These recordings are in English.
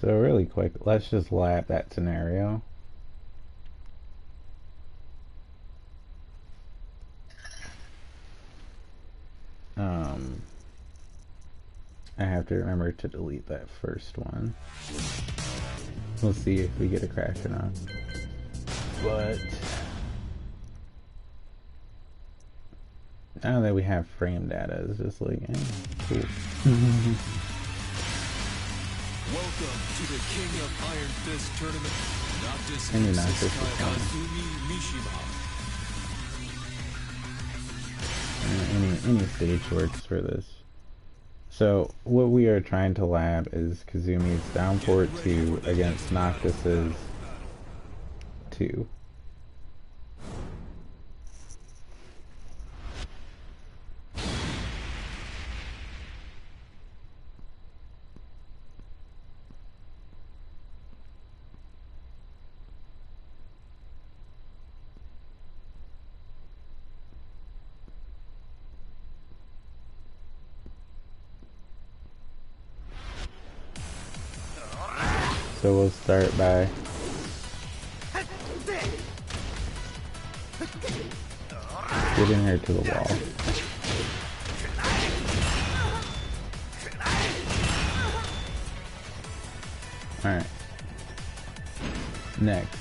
So really quick, let's just lab that scenario. I have to remember to delete that first one. We'll see if we get a crash or not. But now that we have frame data, it's just like, cool. Welcome to the King of Iron Fist tournament. Noctis Any versus Noctis is Kazumi Mishima. Any stage works for this. So what we are trying to lab is Kazumi's down forward 2 against Noctis's 2. So we'll start by getting her to the wall. Alright. Next.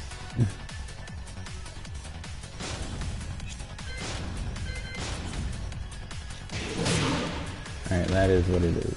Alright, that is what it is.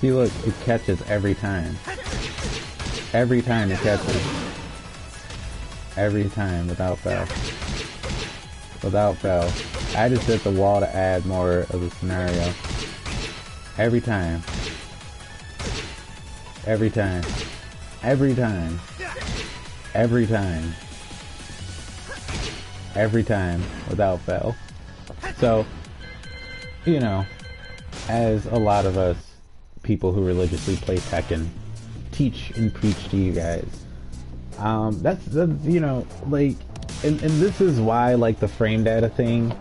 See, look, it catches every time. Every time it catches. Every time, without fail. Without fail. I just hit the wall to add more of the scenario. Every time. Every time. Every time. Every time. Every time, without fail. So, you know, as a lot of us people who religiously play Tekken teach and preach to you guys, that's you know, like, and this is why, like, the frame data thing,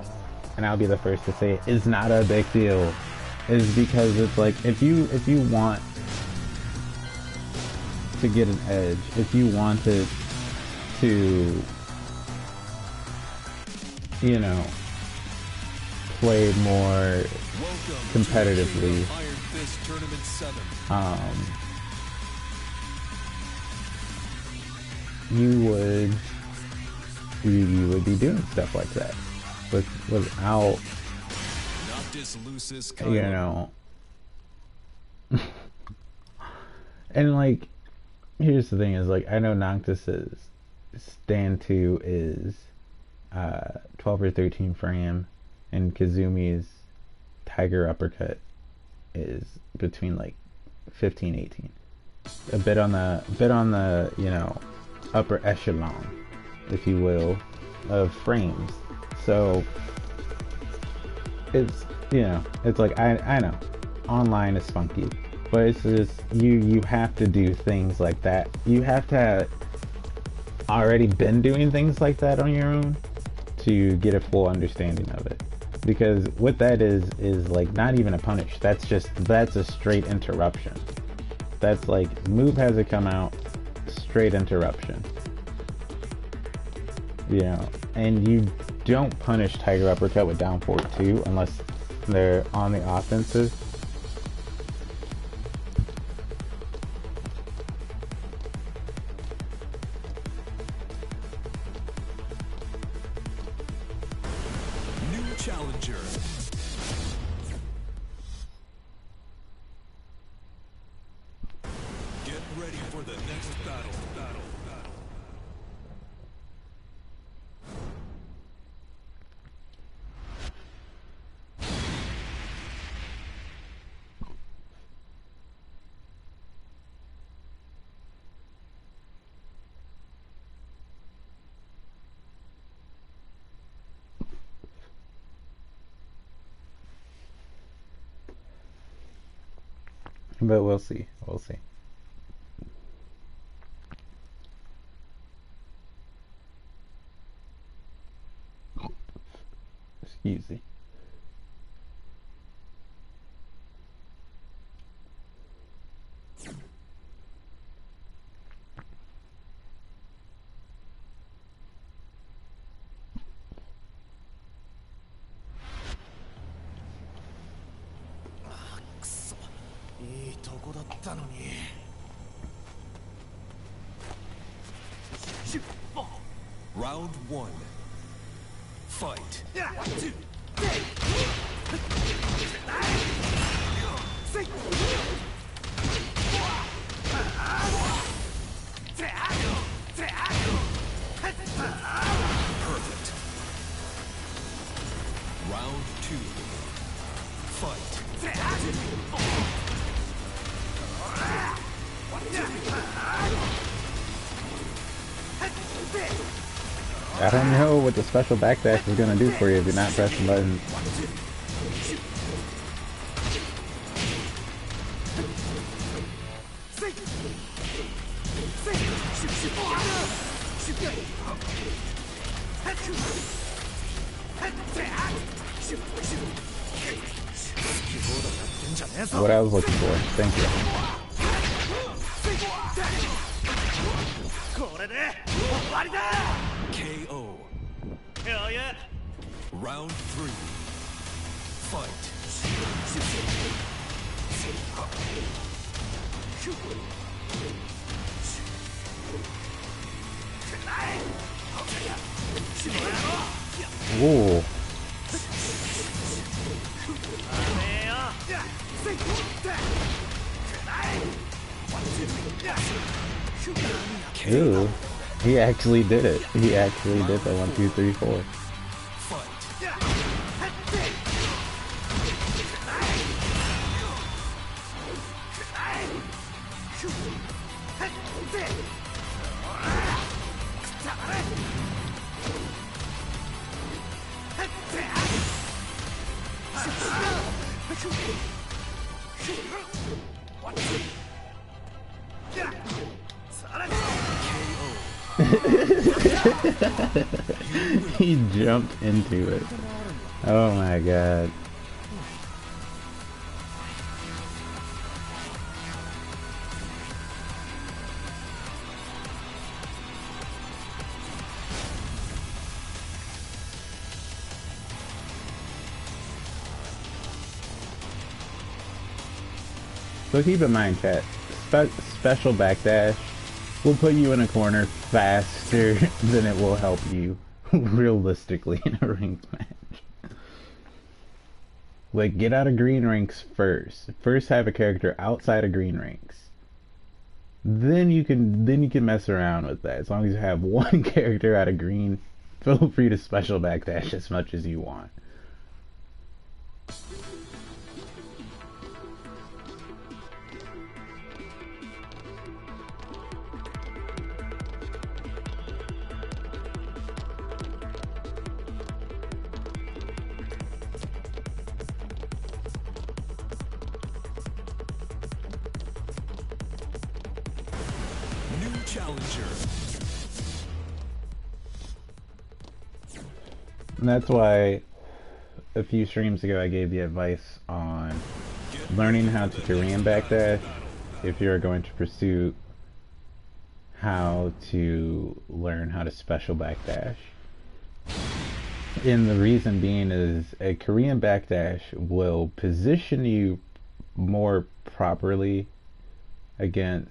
and I'll be the first to say it, is not a big deal, is because it's like, if you want to get an edge, if you wanted to, you know, play more competitively, you would be doing stuff like that without, you know. And, like, here's the thing is, like, I know Noctis's stand 2 is 12 or 13 frame, and Kazumi's Tiger Uppercut is between, like, 15, 18. A bit on the, you know, upper echelon, if you will, of frames. So it's, you know, it's like, I know online is funky, but it's just, you have to do things like that. You have to have already been doing things like that on your own to get a full understanding of it. Because what that is like not even a punish. That's a straight interruption. That's like, move has it come out, straight interruption. You know, and you don't punish Tiger Uppercut with down forward 2 unless they're on the offensive. New challenger. Get ready for the next battle. But we'll see. We'll see. Excuse me. Round one. Fight. Perfect. Round two. Fight. I don't know what the special backdash is gonna do for you if you're not pressing buttons. What I was looking for. Thank you. KO. Hell yeah. Round three. Fight. Ooh. Ooh. He actually did it. He actually did the 1, 2, 3, 4. He jumped into it. Oh my god. So keep in mind, chat, special backdash will put you in a corner faster than it will help you realistically in a ranked match. Like, get out of green ranks first. First have a character outside of green ranks. Then you can mess around with that. As long as you have one character out of green, feel free to special backdash as much as you want. Challenger. And that's why a few streams ago I gave the advice on learning how to Korean backdash if you're going to pursue how to learn how to special backdash. And the reason being is a Korean backdash will position you more properly against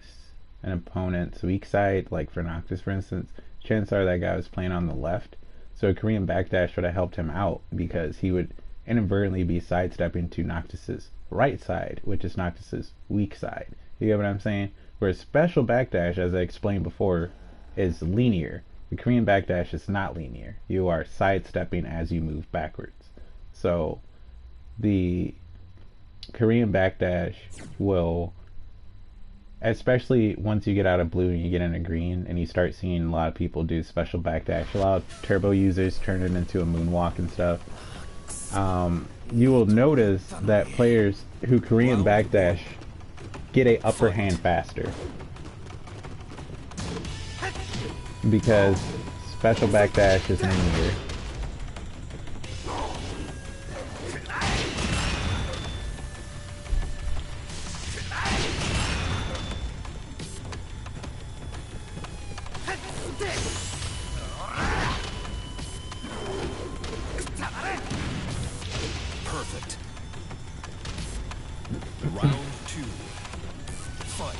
an opponent's weak side. Like for Noctis, for instance, chances are that guy was playing on the left, so a Korean backdash would have helped him out because he would inadvertently be sidestepping to Noctis's right side, which is Noctis's weak side. You get what I'm saying? Whereas special backdash, as I explained before, is linear. The Korean backdash is not linear. You are sidestepping as you move backwards. So the Korean backdash will, especially once you get out of blue and you get into green and you start seeing a lot of people do special backdash, a lot of turbo users turn it into a moonwalk and stuff, you will notice that players who Korean backdash get a upper hand faster. Because special backdash is linear. Perfect. Round 2. Fight.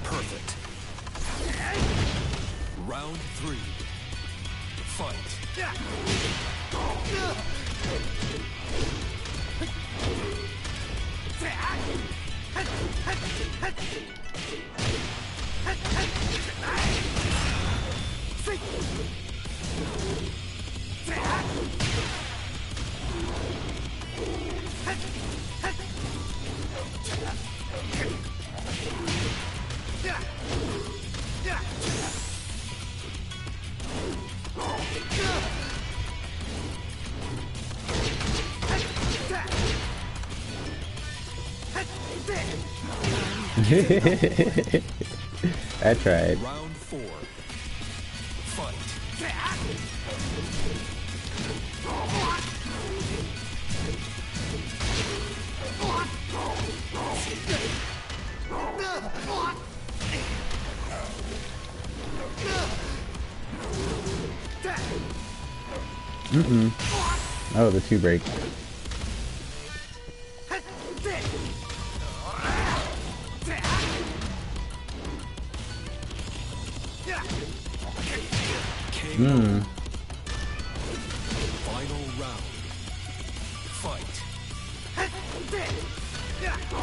Perfect. Round 3. Fight. I tried. Round 4. Fight. Oh, the 2 break. Final round. Fight. KO.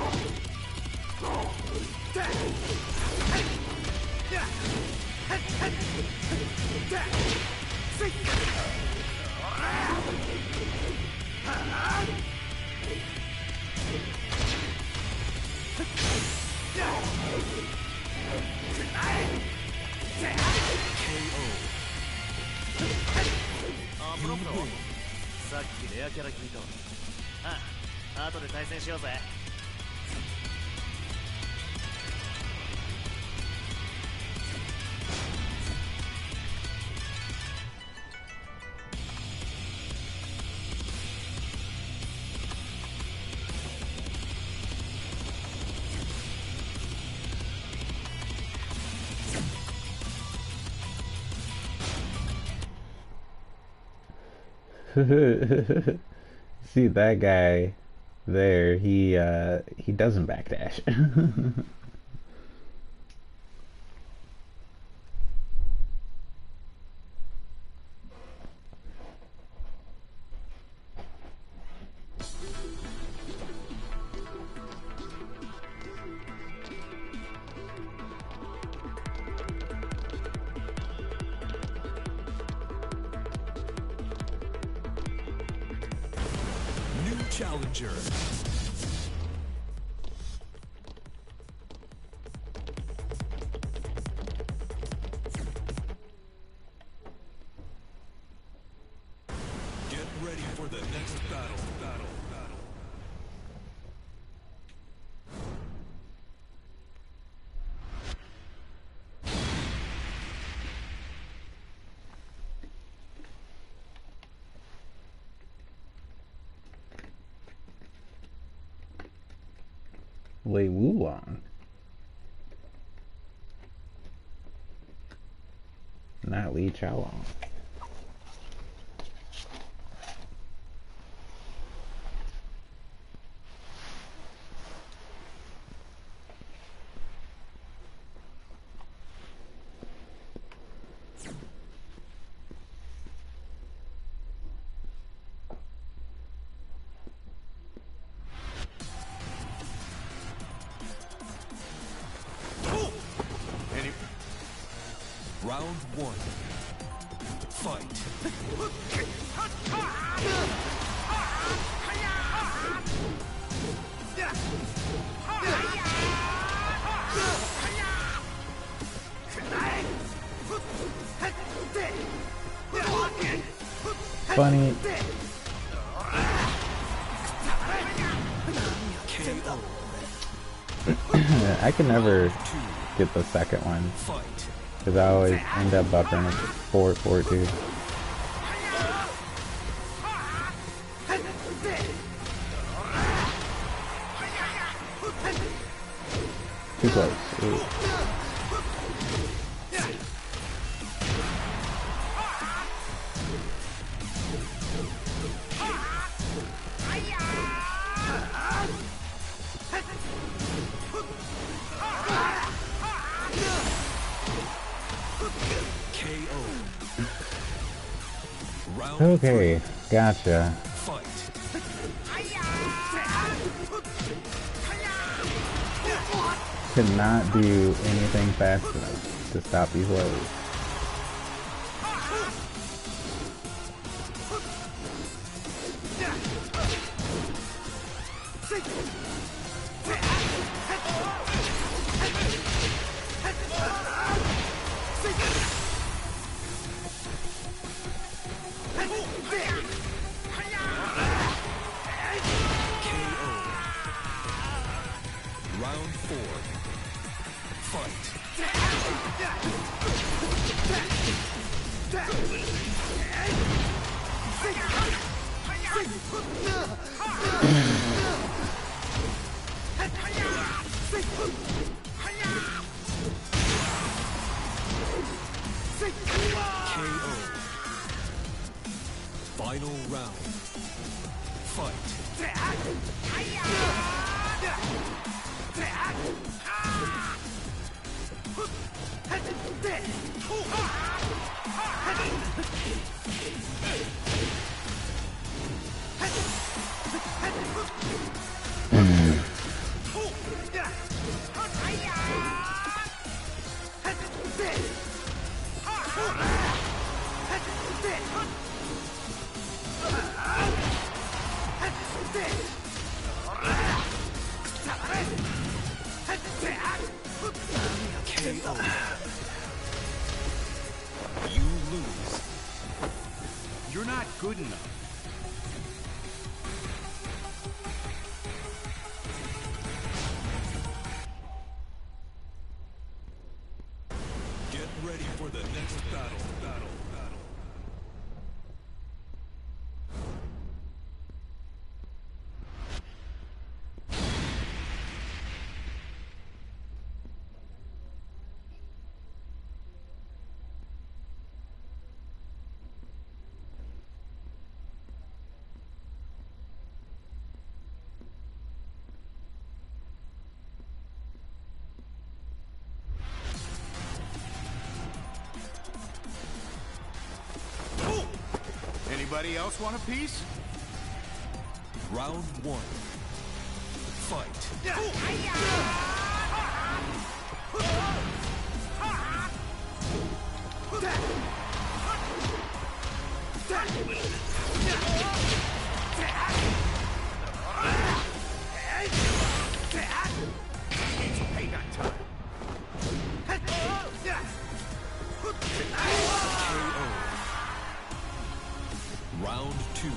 プロさっきレアキャラ聞いたわ。あ、後で対戦しようぜ。See that guy there, he doesn't backdash. New challenger. Get ready for the next battle. Wei Wulong. Not Li Chaolong. Round 1. Fight. funny. I can never get the second one because I always end up buffering it 4-4-2. Too close. Ooh. Okay, gotcha. Could not do anything fast enough to stop these waves. Round 4. Fight. KO. Final round. Fight. KO. You lose. You're not good enough. Get ready for the next battle. Anybody else want a piece? Round 1. Fight. Round 2.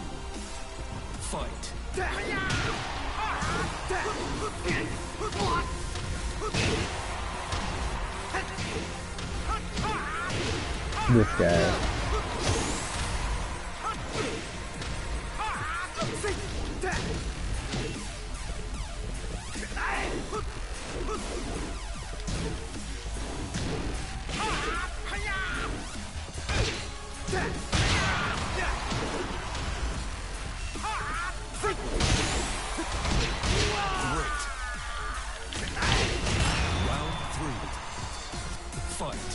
Fight. This guy. Round 3. Fight.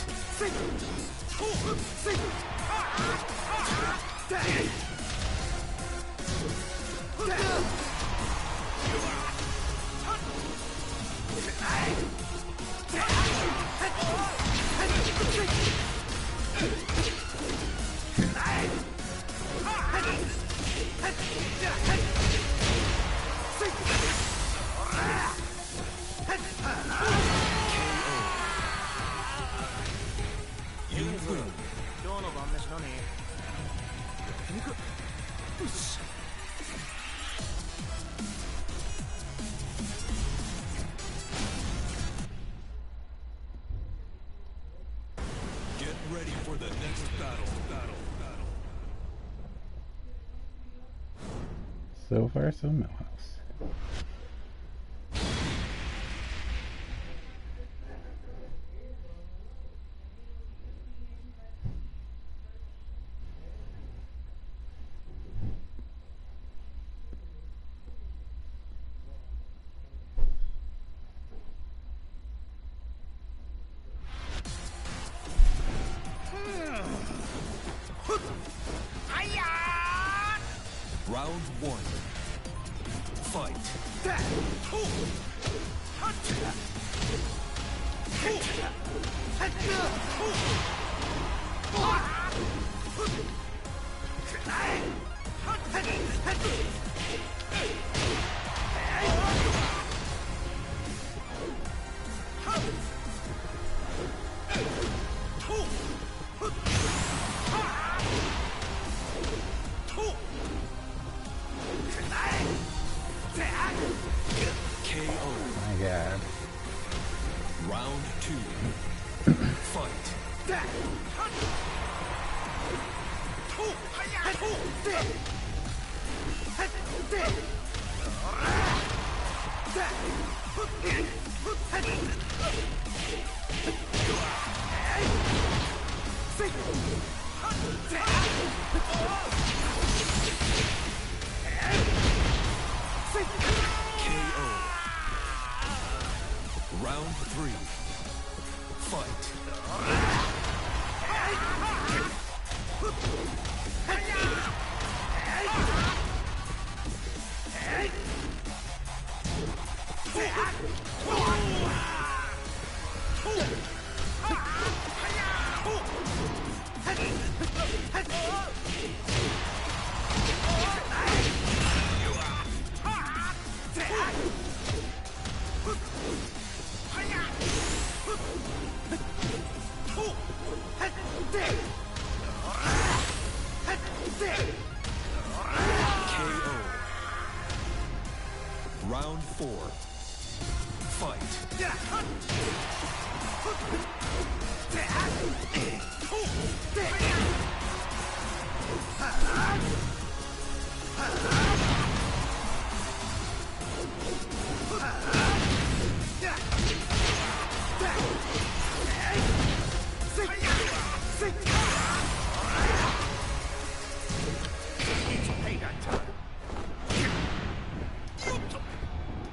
You win. 今日の晩飯何？ Get ready for the next battle. So far, so Millhouse. Round one. Fight. KO. My God. Round two. Fight. KO. Round three. Fight. KO. Round four. Fight.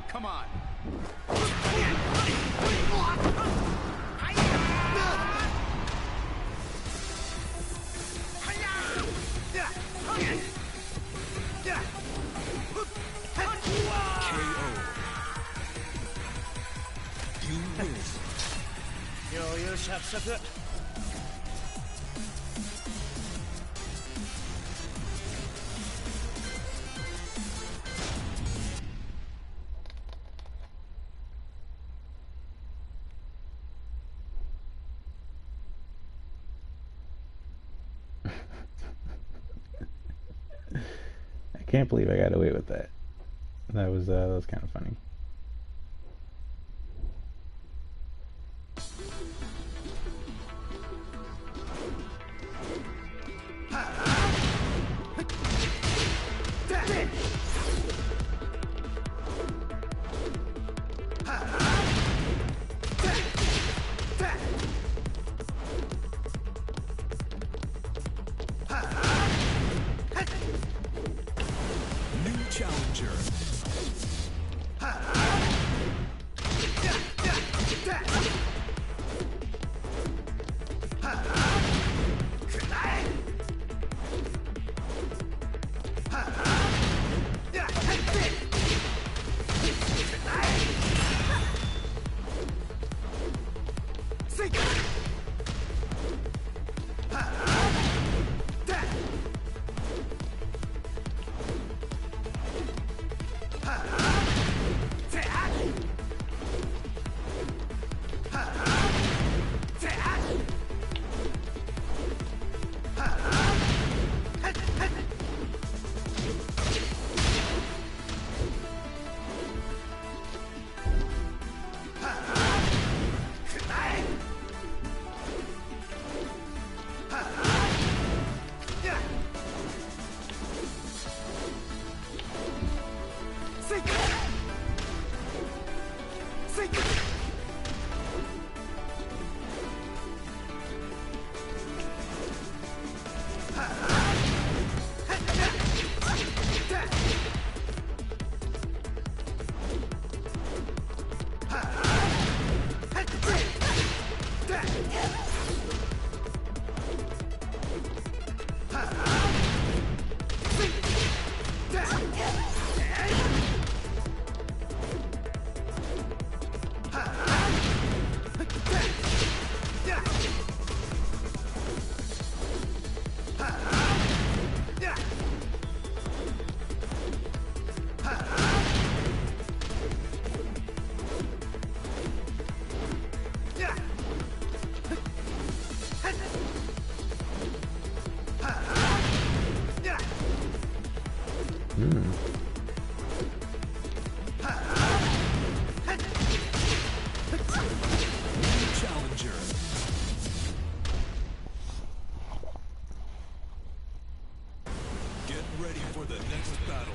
Come on. KO. You win. 余裕しゃくしゃく。I can't believe I got away with that. That was kind of funny. New challenger. Hmm. Challenger. Get ready for the next battle.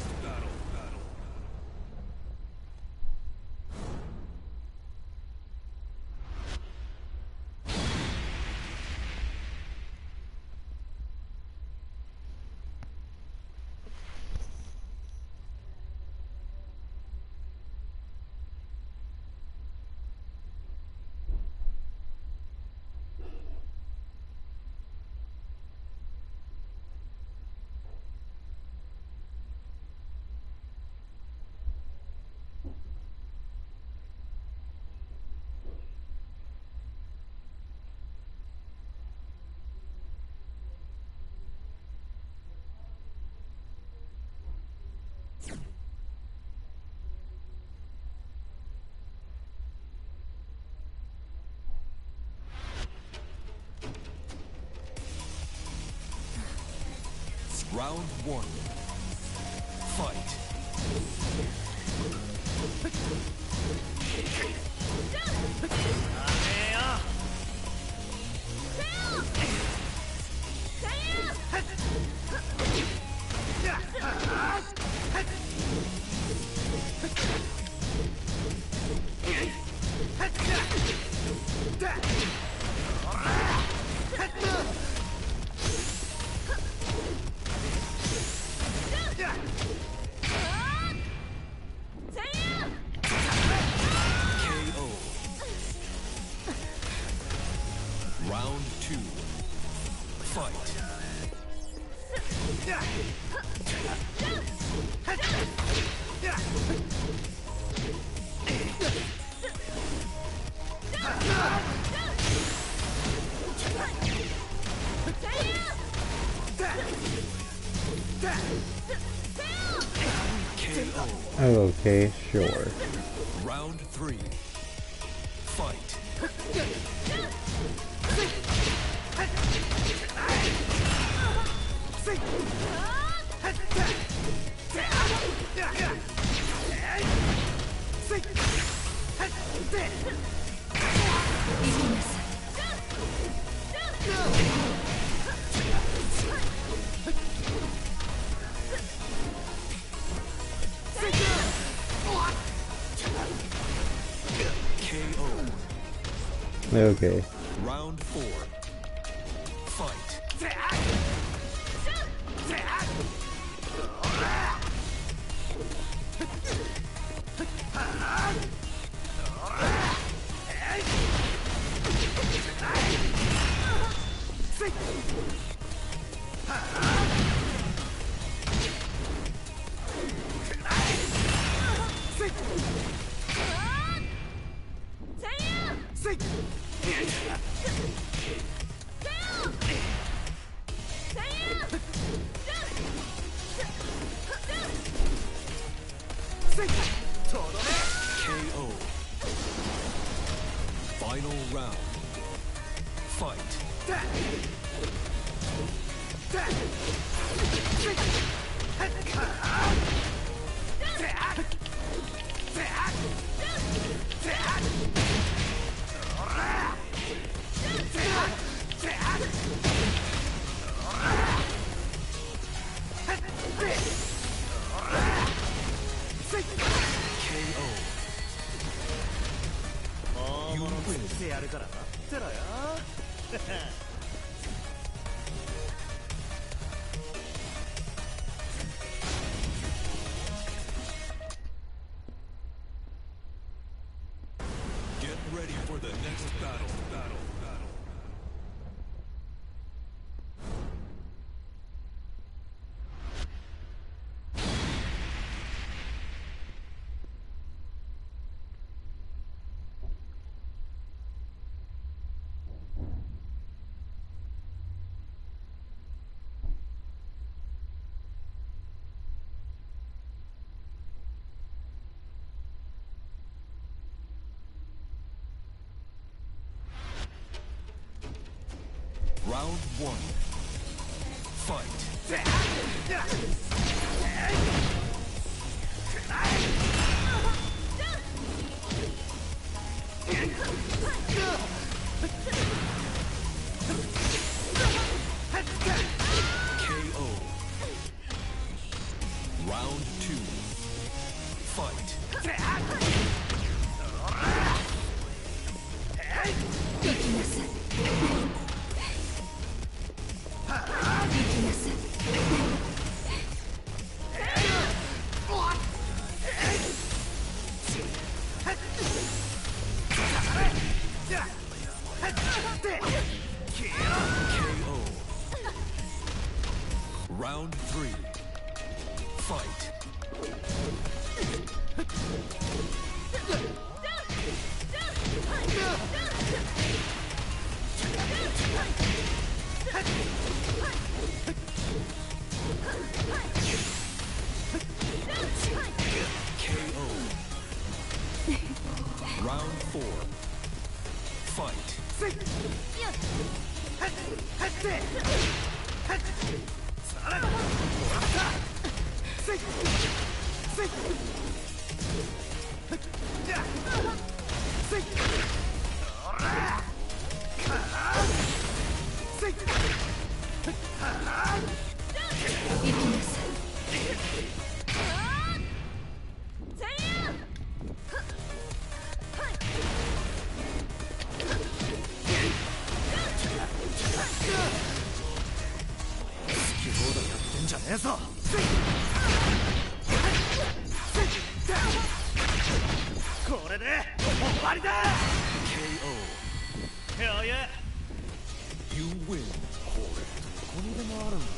Round one. Fight. Round two. Fight. KO. Okay, sure. Round three. Fight. KO. Okay. Round four. Fight. KO. Final round. Fight. KO. You win. してやるから待ってろよ。Get ready for the next battle. Round one. Fight. Round 2. Fight. 行きなさい。行きなさい。KO. Round 3. Fight. KO. Round 4. Fight. KO. Hell yeah! You win. ここにでもあるんだな。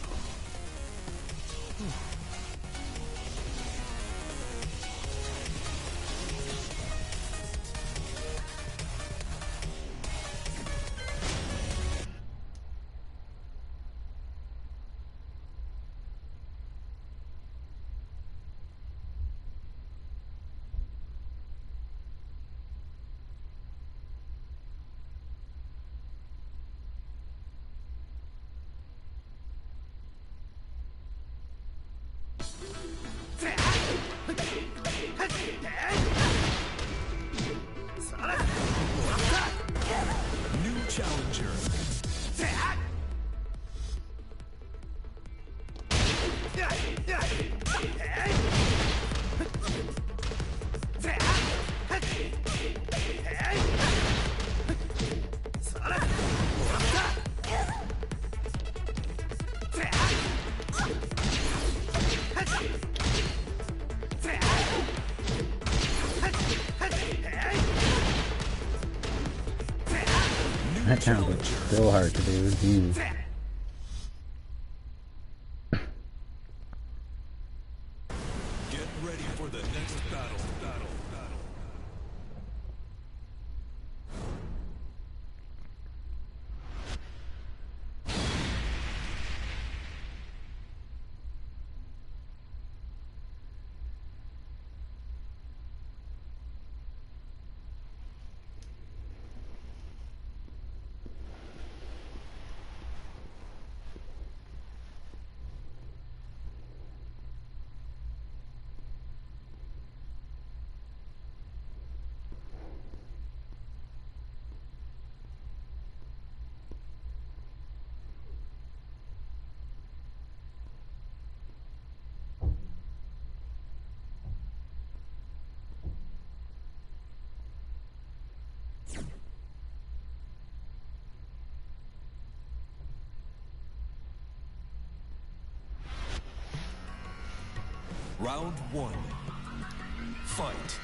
New challenger. That sounds so hard to do. Jeez. Get ready for the next battle. Round 1. Fight.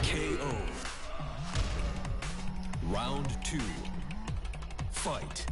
KO. Round 2. Fight.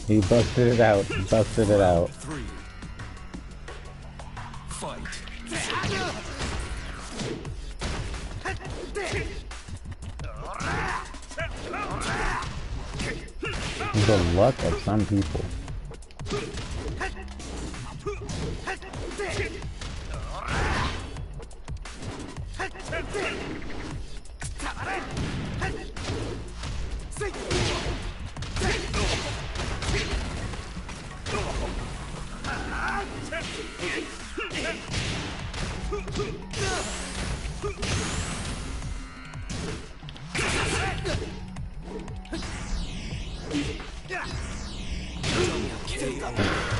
He busted it out. Busted it out. 3. Fight. The luck of some people.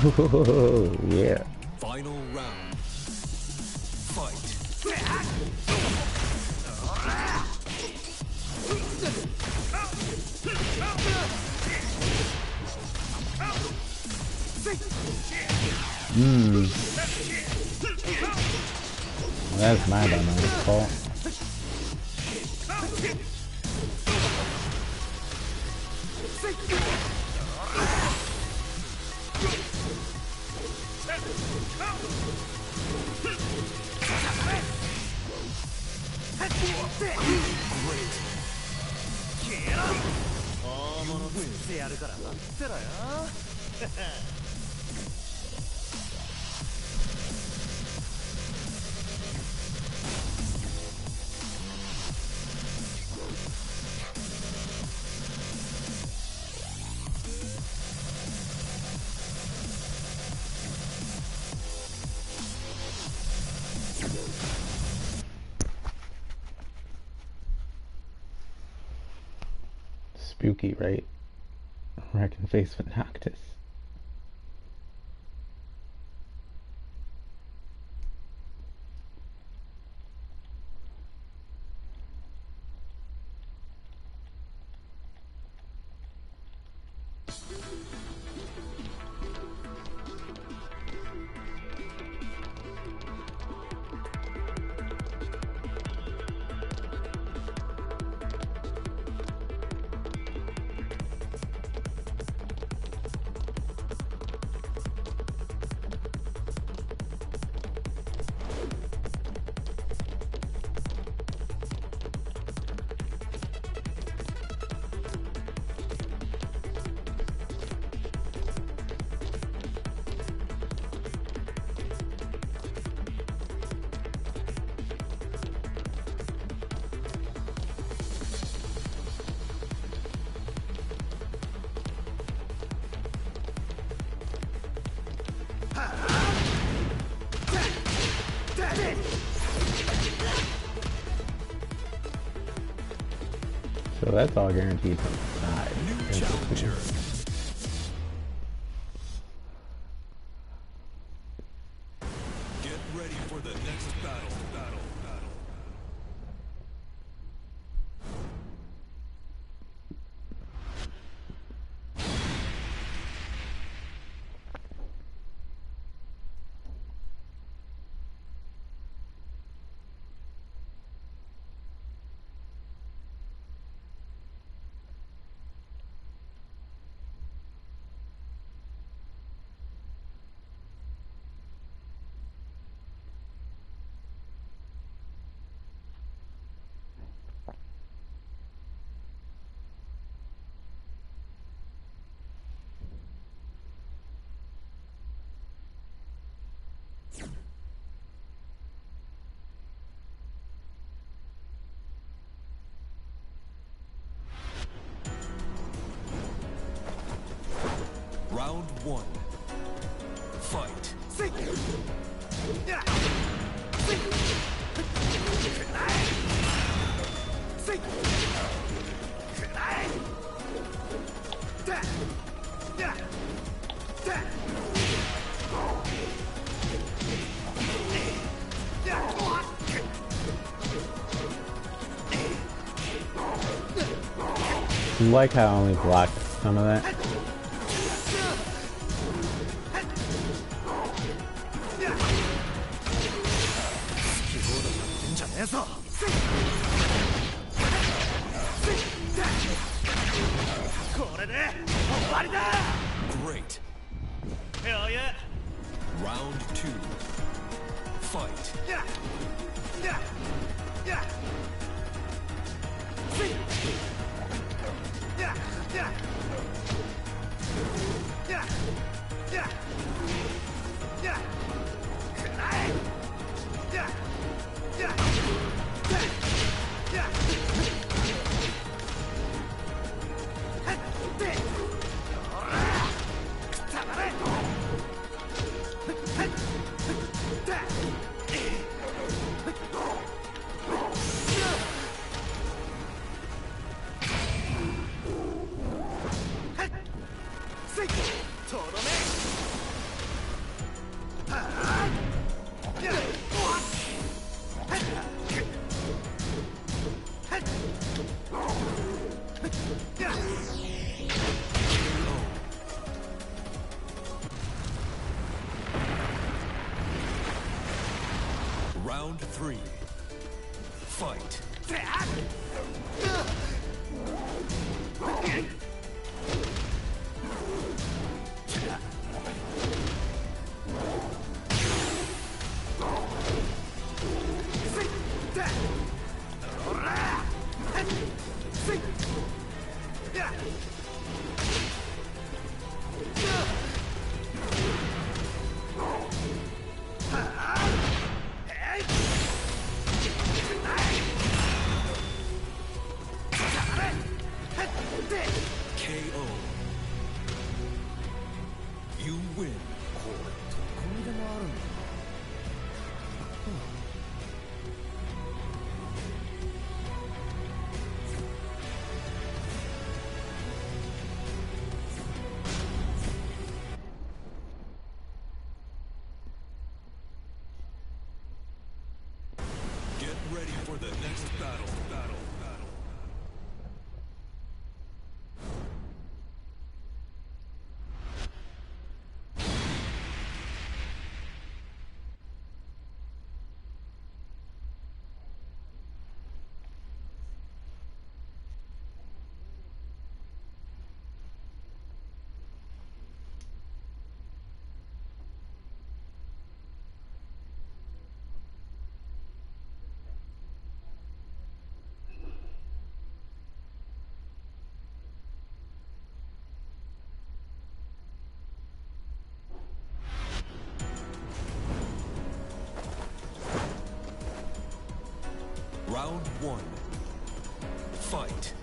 Oh, yeah. Final round. Fight. That's my dumbass fault. Spooky, right? Wrecking face with Noctis. So that's all guaranteed from the side. New challenger. Get ready for the next battle. Round 1. Fight. like how I only blocked some of that. Great. Hell yeah. Round 2. Fight. Round 3. Fight. KO. You win. Get ready for the next battle. Round 1. Fight.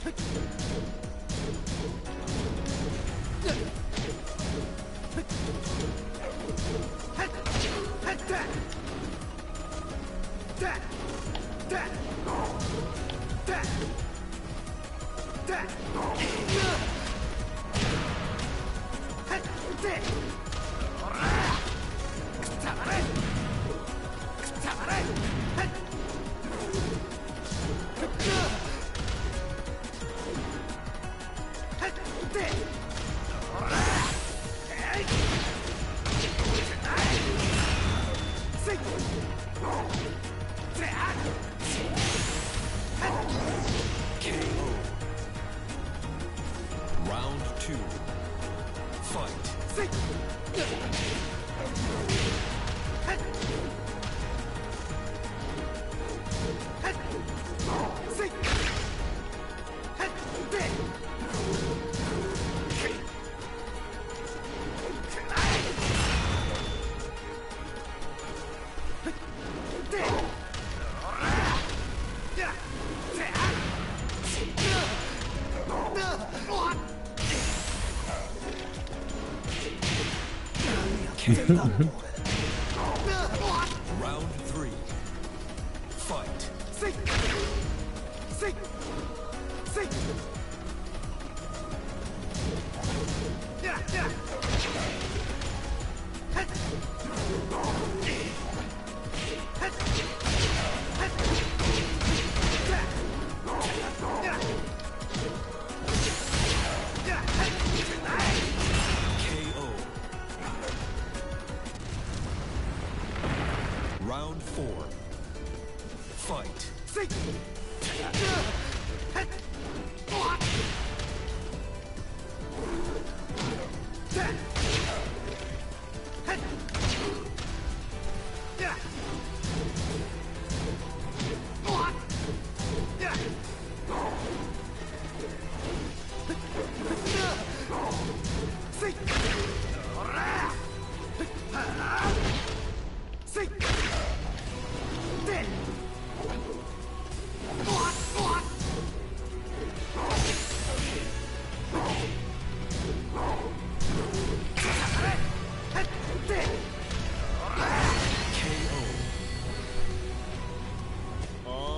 KO. Round 2. Fight. Round 3. Fight. Round 4. Fight.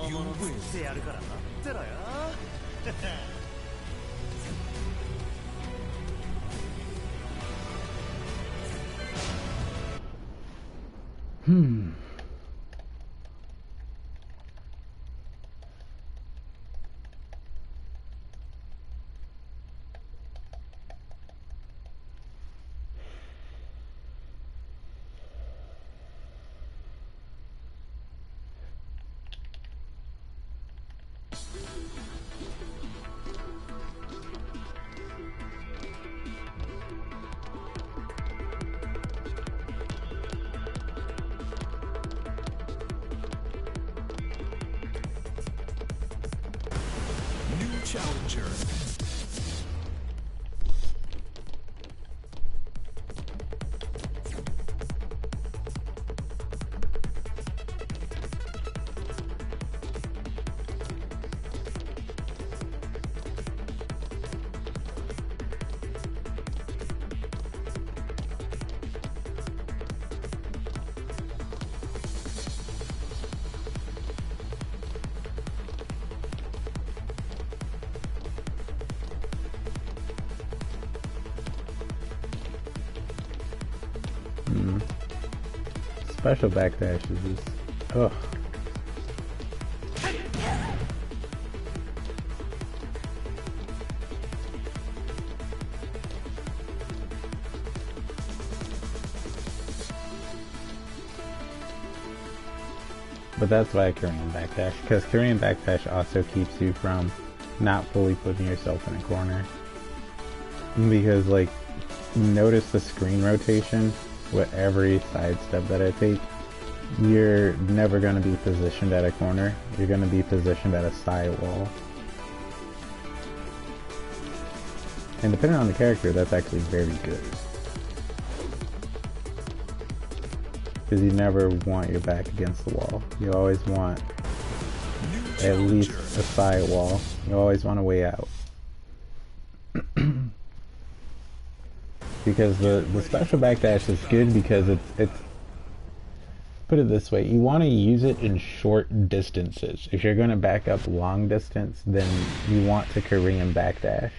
You win. ってやるから待ってろよ。Hmm. New challenger. Special backdash is just, ugh. But that's why Korean backdash, because Korean backdash also keeps you from not fully putting yourself in a corner. Because, like, notice the screen rotation with every sidestep that I take. You're never going to be positioned at a corner. You're going to be positioned at a side wall. And depending on the character, that's actually very good. Because you never want your back against the wall. You always want at least a side wall. You always want a way out. Because the special backdash is good because it's put it this way, you want to use it in short distances. If you're going to back up long distance, then you want to Korean backdash.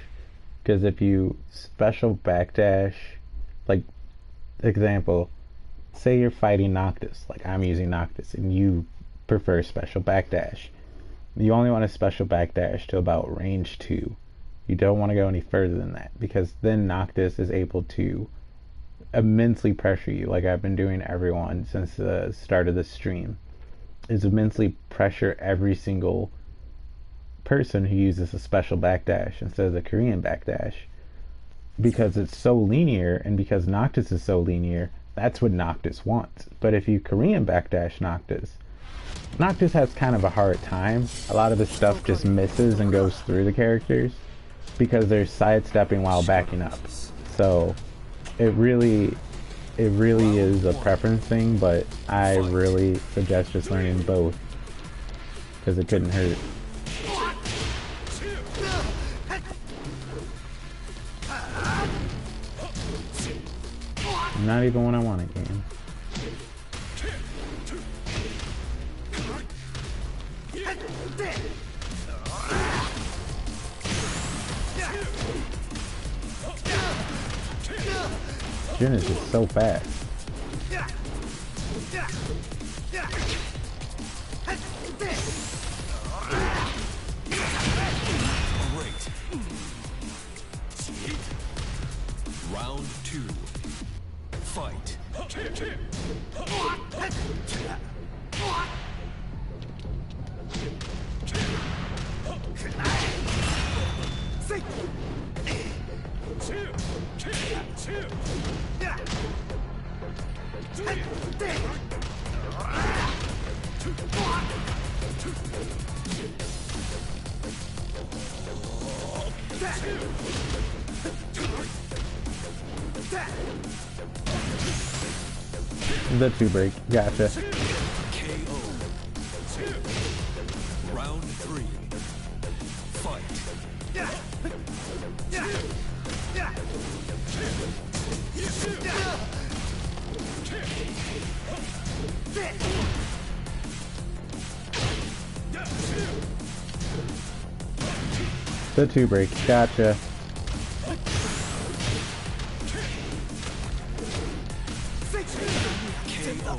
Because if you special backdash, like, example, say you're fighting Noctis, like I'm using Noctis, and you prefer special backdash. You only want a special backdash to about range 2. You don't want to go any further than that, because then Noctis is able to immensely pressure you, like I've been doing everyone since the start of the stream, is immensely pressure every single person who uses a special backdash instead of the Korean backdash. Because it's so linear, and because Noctis is so linear, that's what Noctis wants. But if you Korean backdash Noctis, Noctis has kind of a hard time. A lot of the stuff just misses and goes through the characters because they're sidestepping while backing up. So it really is a preference thing, but I really suggest just learning both because it couldn't hurt. Not even when I want it, game. Jin is just so fast. Great. Round 2. Fight. The two break. Gotcha. KO. Round 3. Fight. The two break. Gotcha. KO.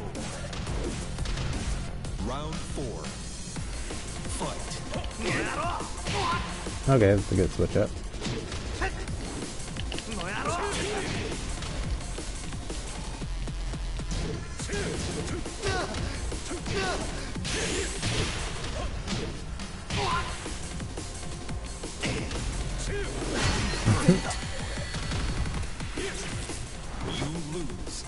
Round 4. Fight. Okay, that's a good switch up. You lose.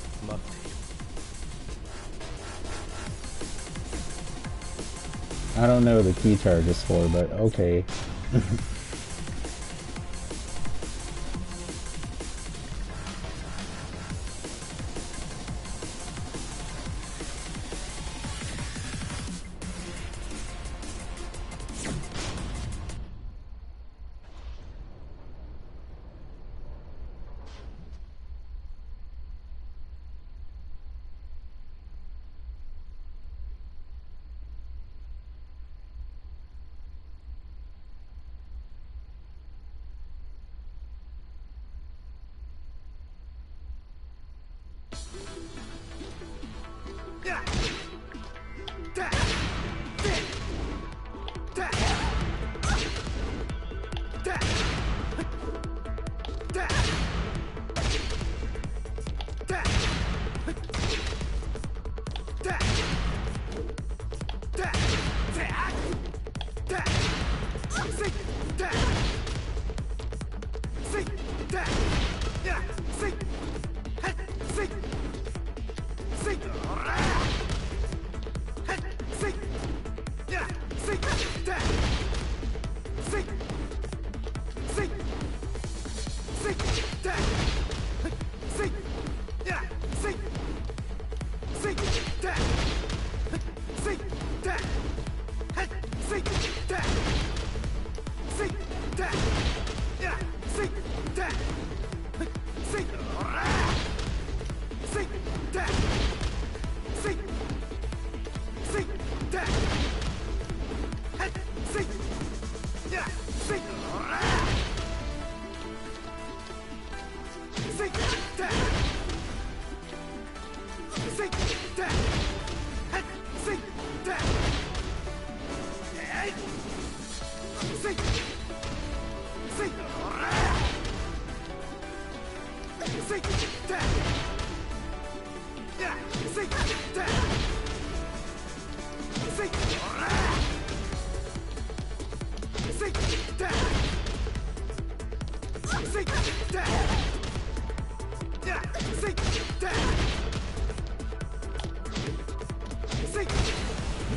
I don't know the key charges for, but okay.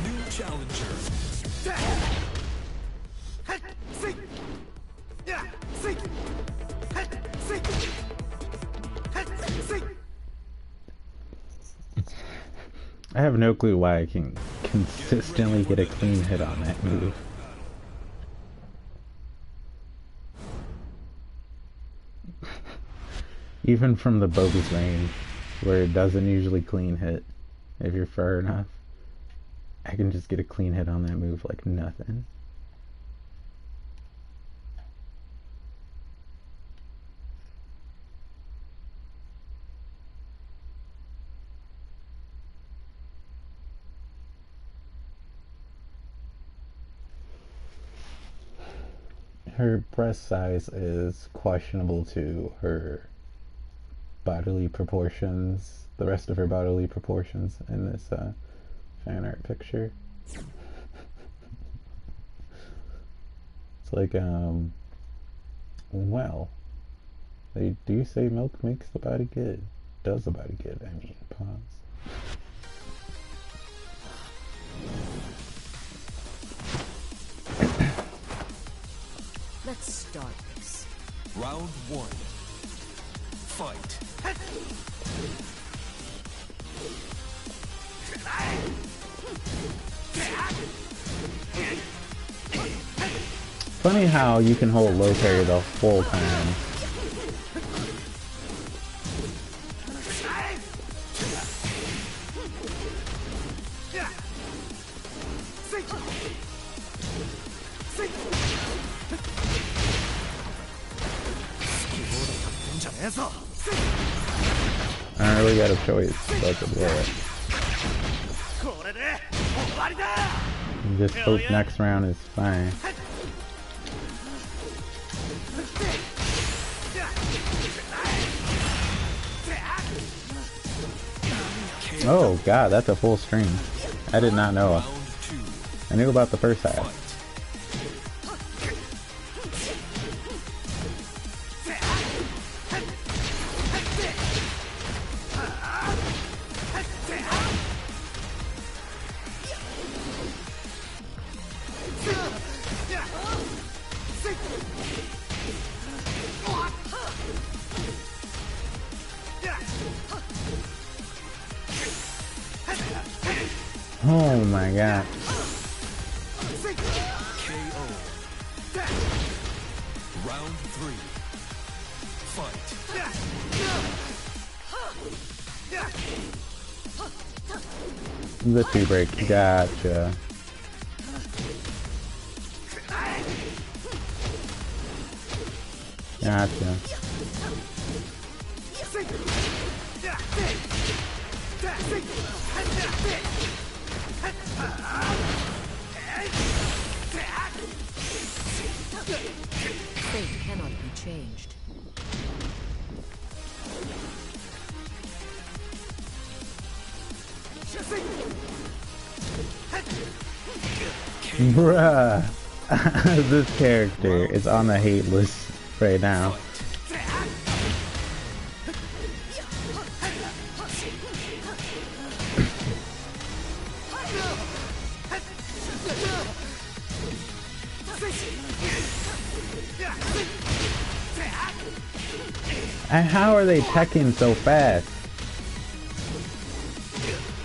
New challenger. I have no clue why I can consistently get a clean hit on that move. Even from the bogus range, where it doesn't usually clean hit, if you're far enough, I can just get a clean hit on that move like nothing. Her breast size is questionable to her bodily proportions, the rest of her bodily proportions in this fan art picture. It's like, well, they do say milk makes the body good. Does the body good, I mean, pause. Let's start this. Round 1. Fight. Funny how you can hold low parry the whole time. I don't really got a choice but to do it. Just hope next round is fine. Oh god, that's a full string. I did not know. I knew about the first half. Oh my god. KO. Round 3. Fight. The two break. Gotcha. Gotcha. Fate cannot be changed. Bruh. This character is on the hate list right now. And how are they teching so fast?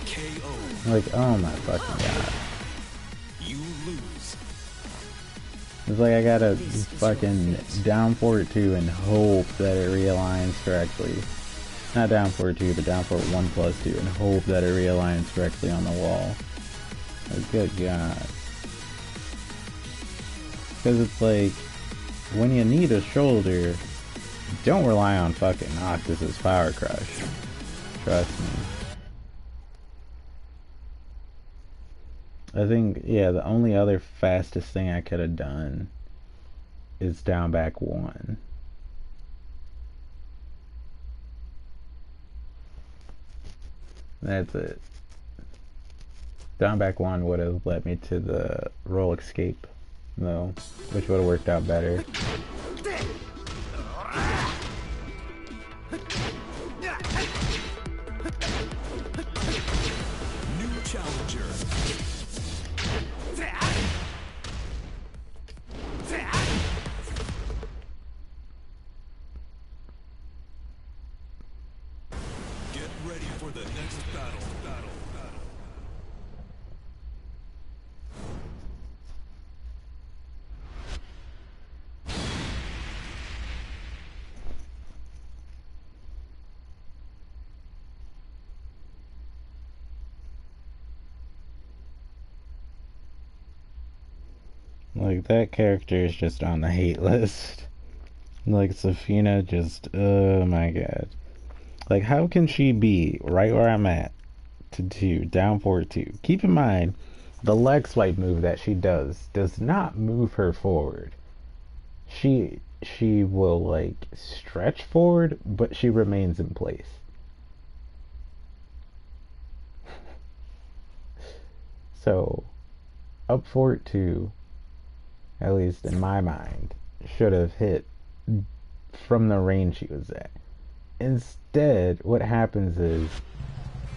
KO. Like, oh my fucking god. You lose. It's like I gotta fucking down forward 2 and hope that it realigns correctly. Not down forward 2, but down forward 1+2 and hope that it realigns correctly on the wall. Like, good god. Because it's like, when you need a shoulder, don't rely on fucking Noctis's Power Crush. Trust me. I think, yeah, the only other fastest thing I could have done is down back 1. That's it. Down back 1 would have led me to the roll escape, though, which would have worked out better. New challenger. Get ready for the next battle. Like, that character is just on the hate list. Like, Safina just, oh my god. Like, how can she be right where I'm at to 2, down forward 2? Keep in mind, the leg swipe move that she does not move her forward. She will, like, stretch forward, but she remains in place. So, up forward 2, at least in my mind, should have hit from the range she was at. Instead, what happens is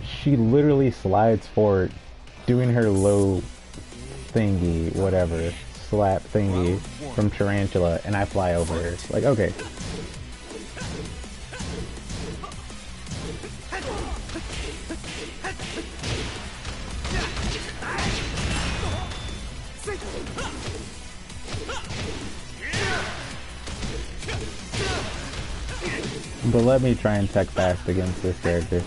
she literally slides forward, doing her low thingy, whatever, slap thingy from Tarantula, and I fly over her. Like, okay. But let me try and tech fast against this character.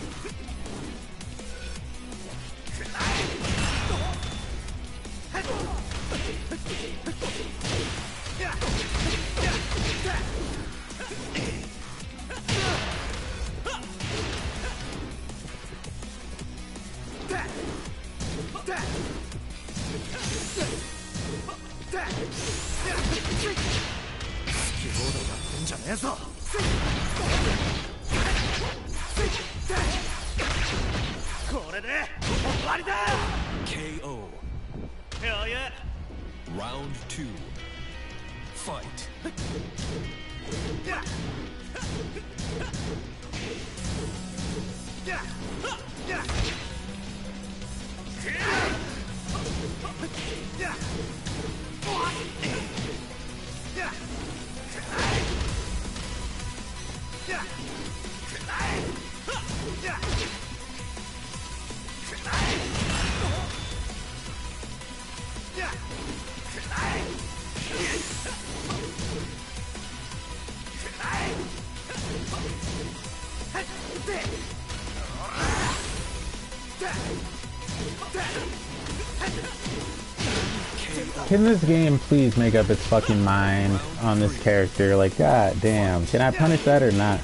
KO. Hell yeah. Round 2. Fight. Can this game please make up its fucking mind on this character? Like, god damn. Can I punish that or not?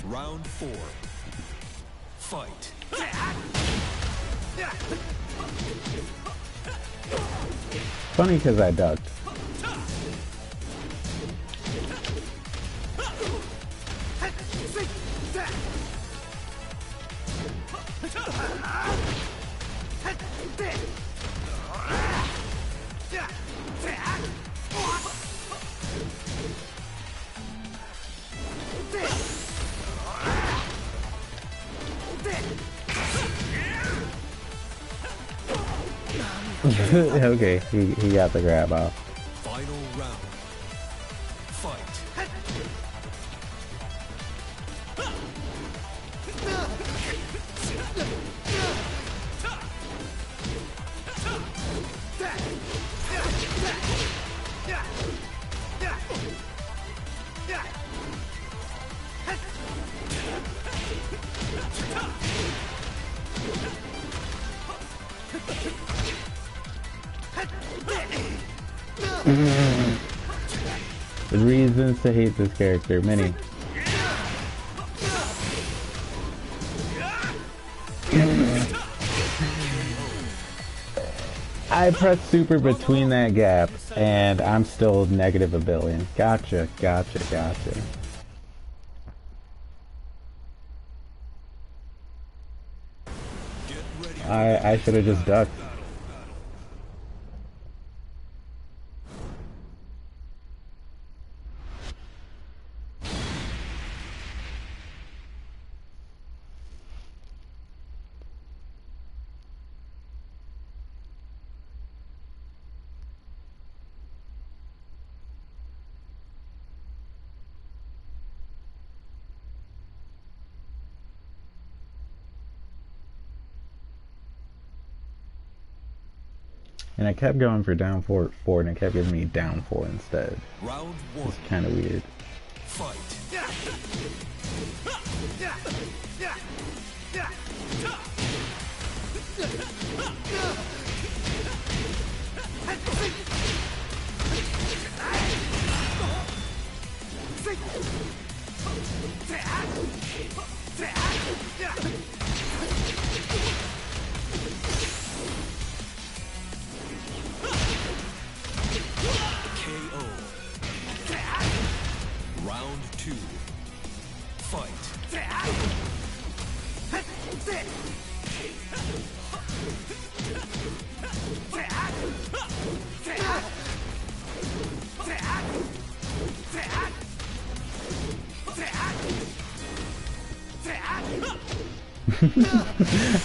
Round 4. Fight. Funny because I ducked. Okay, he got the grab off. Final round. Fight. The reasons to hate this character, many. I pressed super between that gap, and I'm still negative $1 billion. Gotcha. I should have just ducked. And I kept going for down 4, and it kept giving me down 4 instead. Round 1. It's kind of weird. Fight.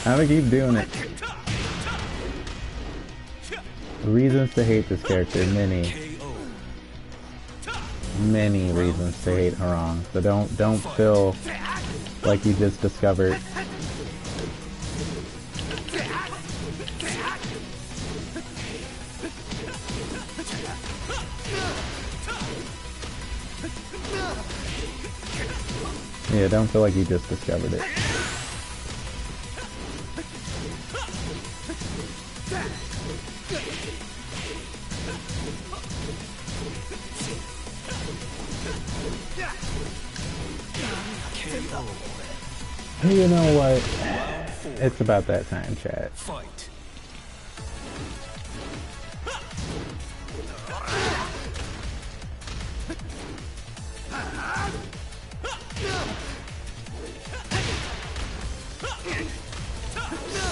I'm gonna keep doing it. Reasons to hate this character, many reasons to hate Harong. So don't feel like you just discovered. Yeah, don't feel like you just discovered it. You know what? It's about that time, chat.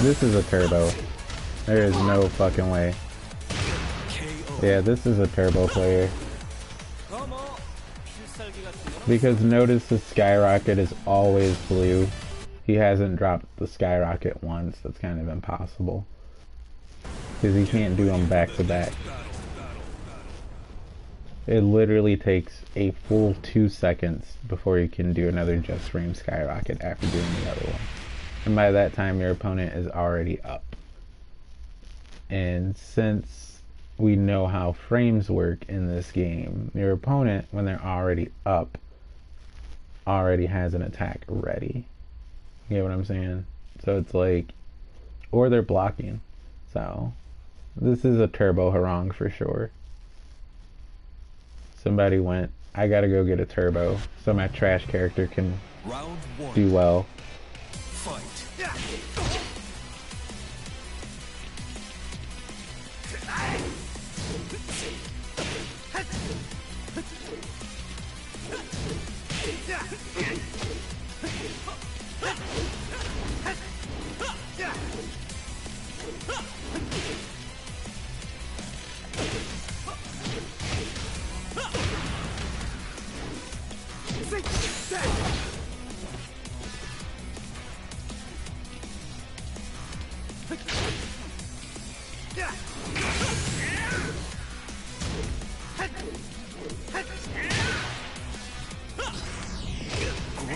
This is a turbo. There is no fucking way. Yeah, this is a turbo player. Because notice the skyrocket is always blue. He hasn't dropped the skyrocket once. That's kind of impossible. Because he can't do them back to back. It literally takes a full 2 seconds before you can do another Just Frame skyrocket after doing the other one. And by that time your opponent is already up. And since we know how frames work in this game, your opponent, when they're already up, already has an attack ready. You get what I'm saying? So it's like, or they're blocking. So this is a turbo Harong for sure. Somebody went, I gotta go get a turbo so my trash character can do well.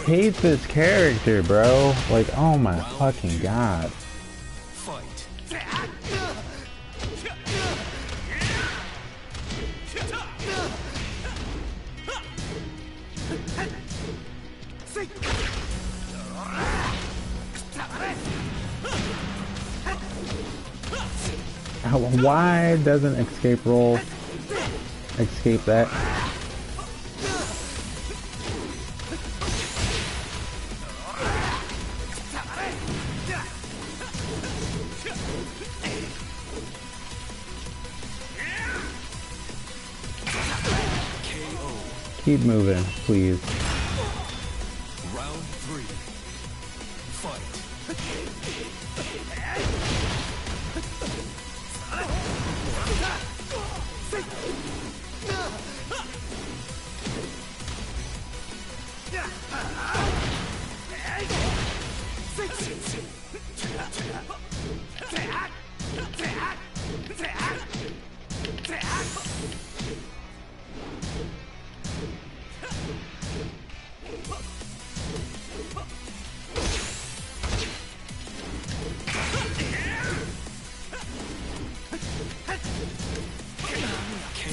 Hate this character, bro. Like, oh my fucking god. Why doesn't escape roll escape that? Keep moving, please. Round 3. Fight.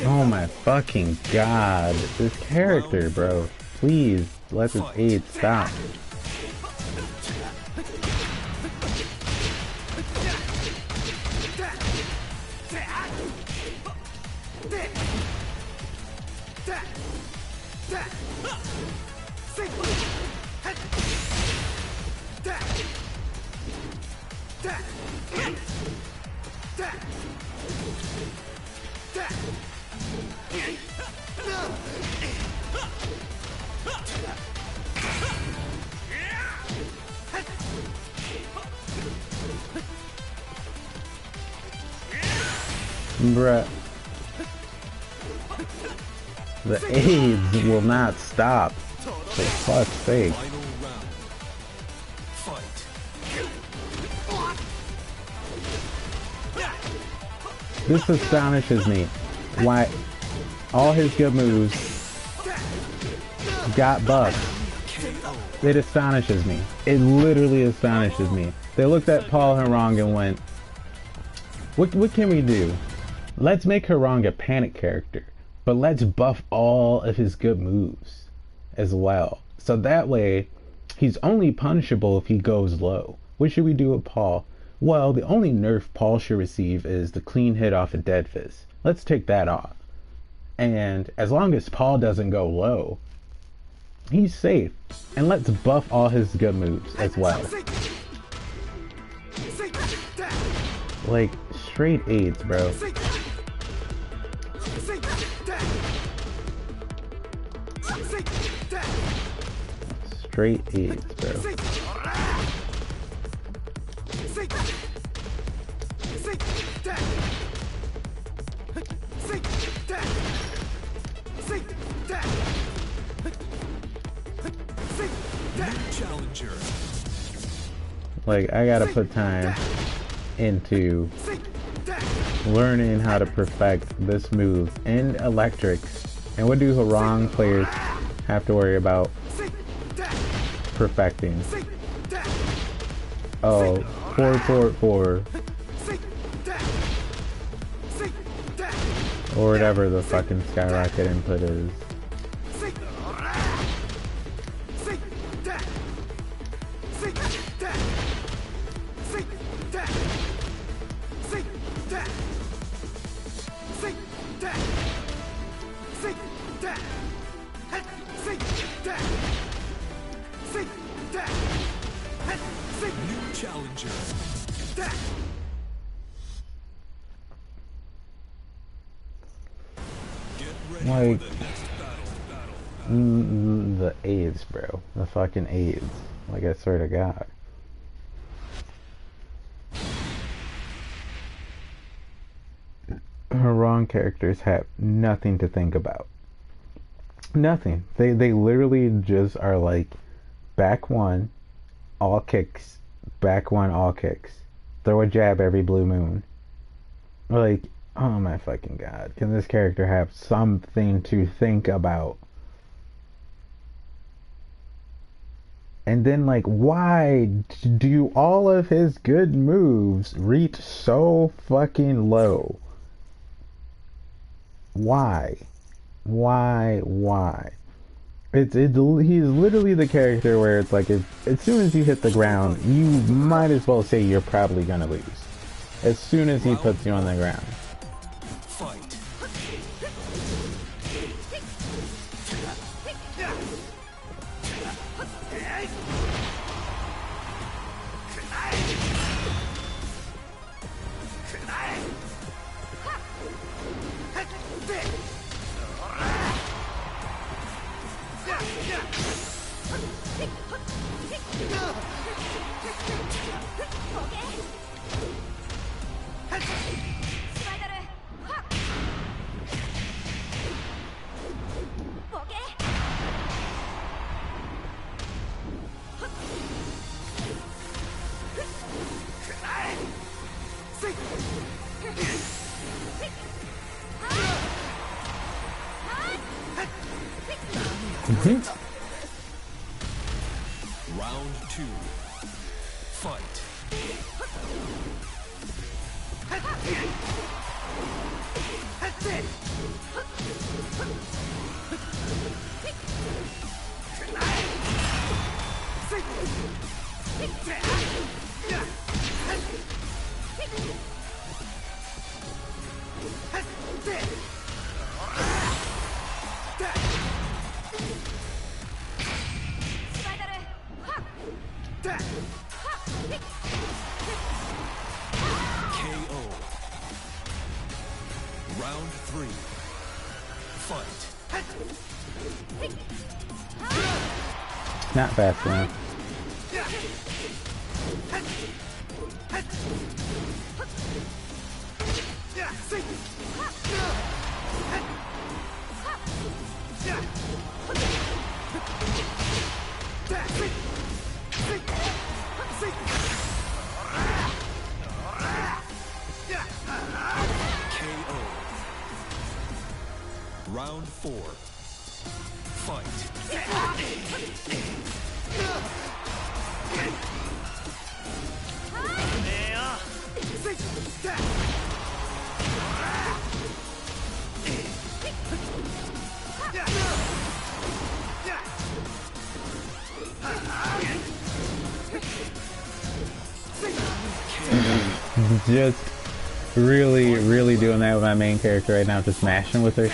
Oh my fucking god. This character, bro. Please, let this aid stop. Bruh. The AIDS will not stop. For fuck's sake. Final round. Fight. This astonishes me. Why all his good moves got buffed. It astonishes me. It literally astonishes me. They looked at Paul Harong and went, what can we do? Let's make Harong a panic character, but let's buff all of his good moves as well. So that way, he's only punishable if he goes low. What should we do with Paul? Well, the only nerf Paul should receive is the clean hit off a Dead Fist. Let's take that off. And as long as Paul doesn't go low, he's safe. And let's buff all his good moves as well. Like, straight AIDS, bro. Straight AIDS, bro. Challenger. Like, I gotta put time into learning how to perfect this move in electrics. And what do Harong players have to worry about perfecting? Oh, 444. Or whatever the fucking skyrocket input is. New challenger. Get ready Like, for the next battle. the AIDS, bro. The fucking AIDS. Like, I swear to God. Harong characters have nothing to think about. Nothing. They literally just are like, back one, all kicks, back one, all kicks. Throw a jab every blue moon. Like, oh my fucking God. Can this character have something to think about? And then, like, why do all of his good moves reach so fucking low? Why? Why? He's literally the character where it's like, as soon as you hit the ground, you might as well say you're probably gonna lose. As soon as he puts you on the ground. Fight. Round two. Fight. KO. Round three. Fight. Not fast enough. KO. Round 4. Fight. Just really doing that with my main character right now, just mashing with her.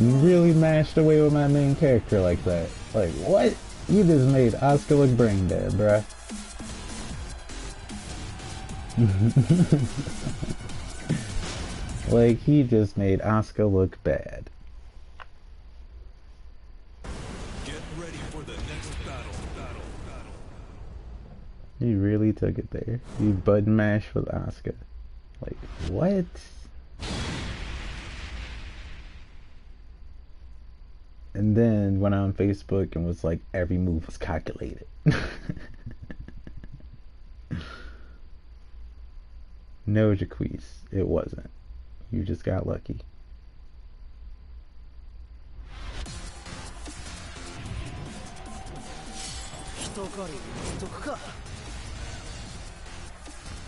Really mashed away with my main character like that. Like, what? You just made Asuka look brain dead, bruh. Like, he just made Asuka look bad. Get ready for the next battle. He really took it there. He button mashed with Asuka. Like, what? And then went on Facebook and was like, every move was calculated. No, Jaquise, it wasn't. You just got lucky.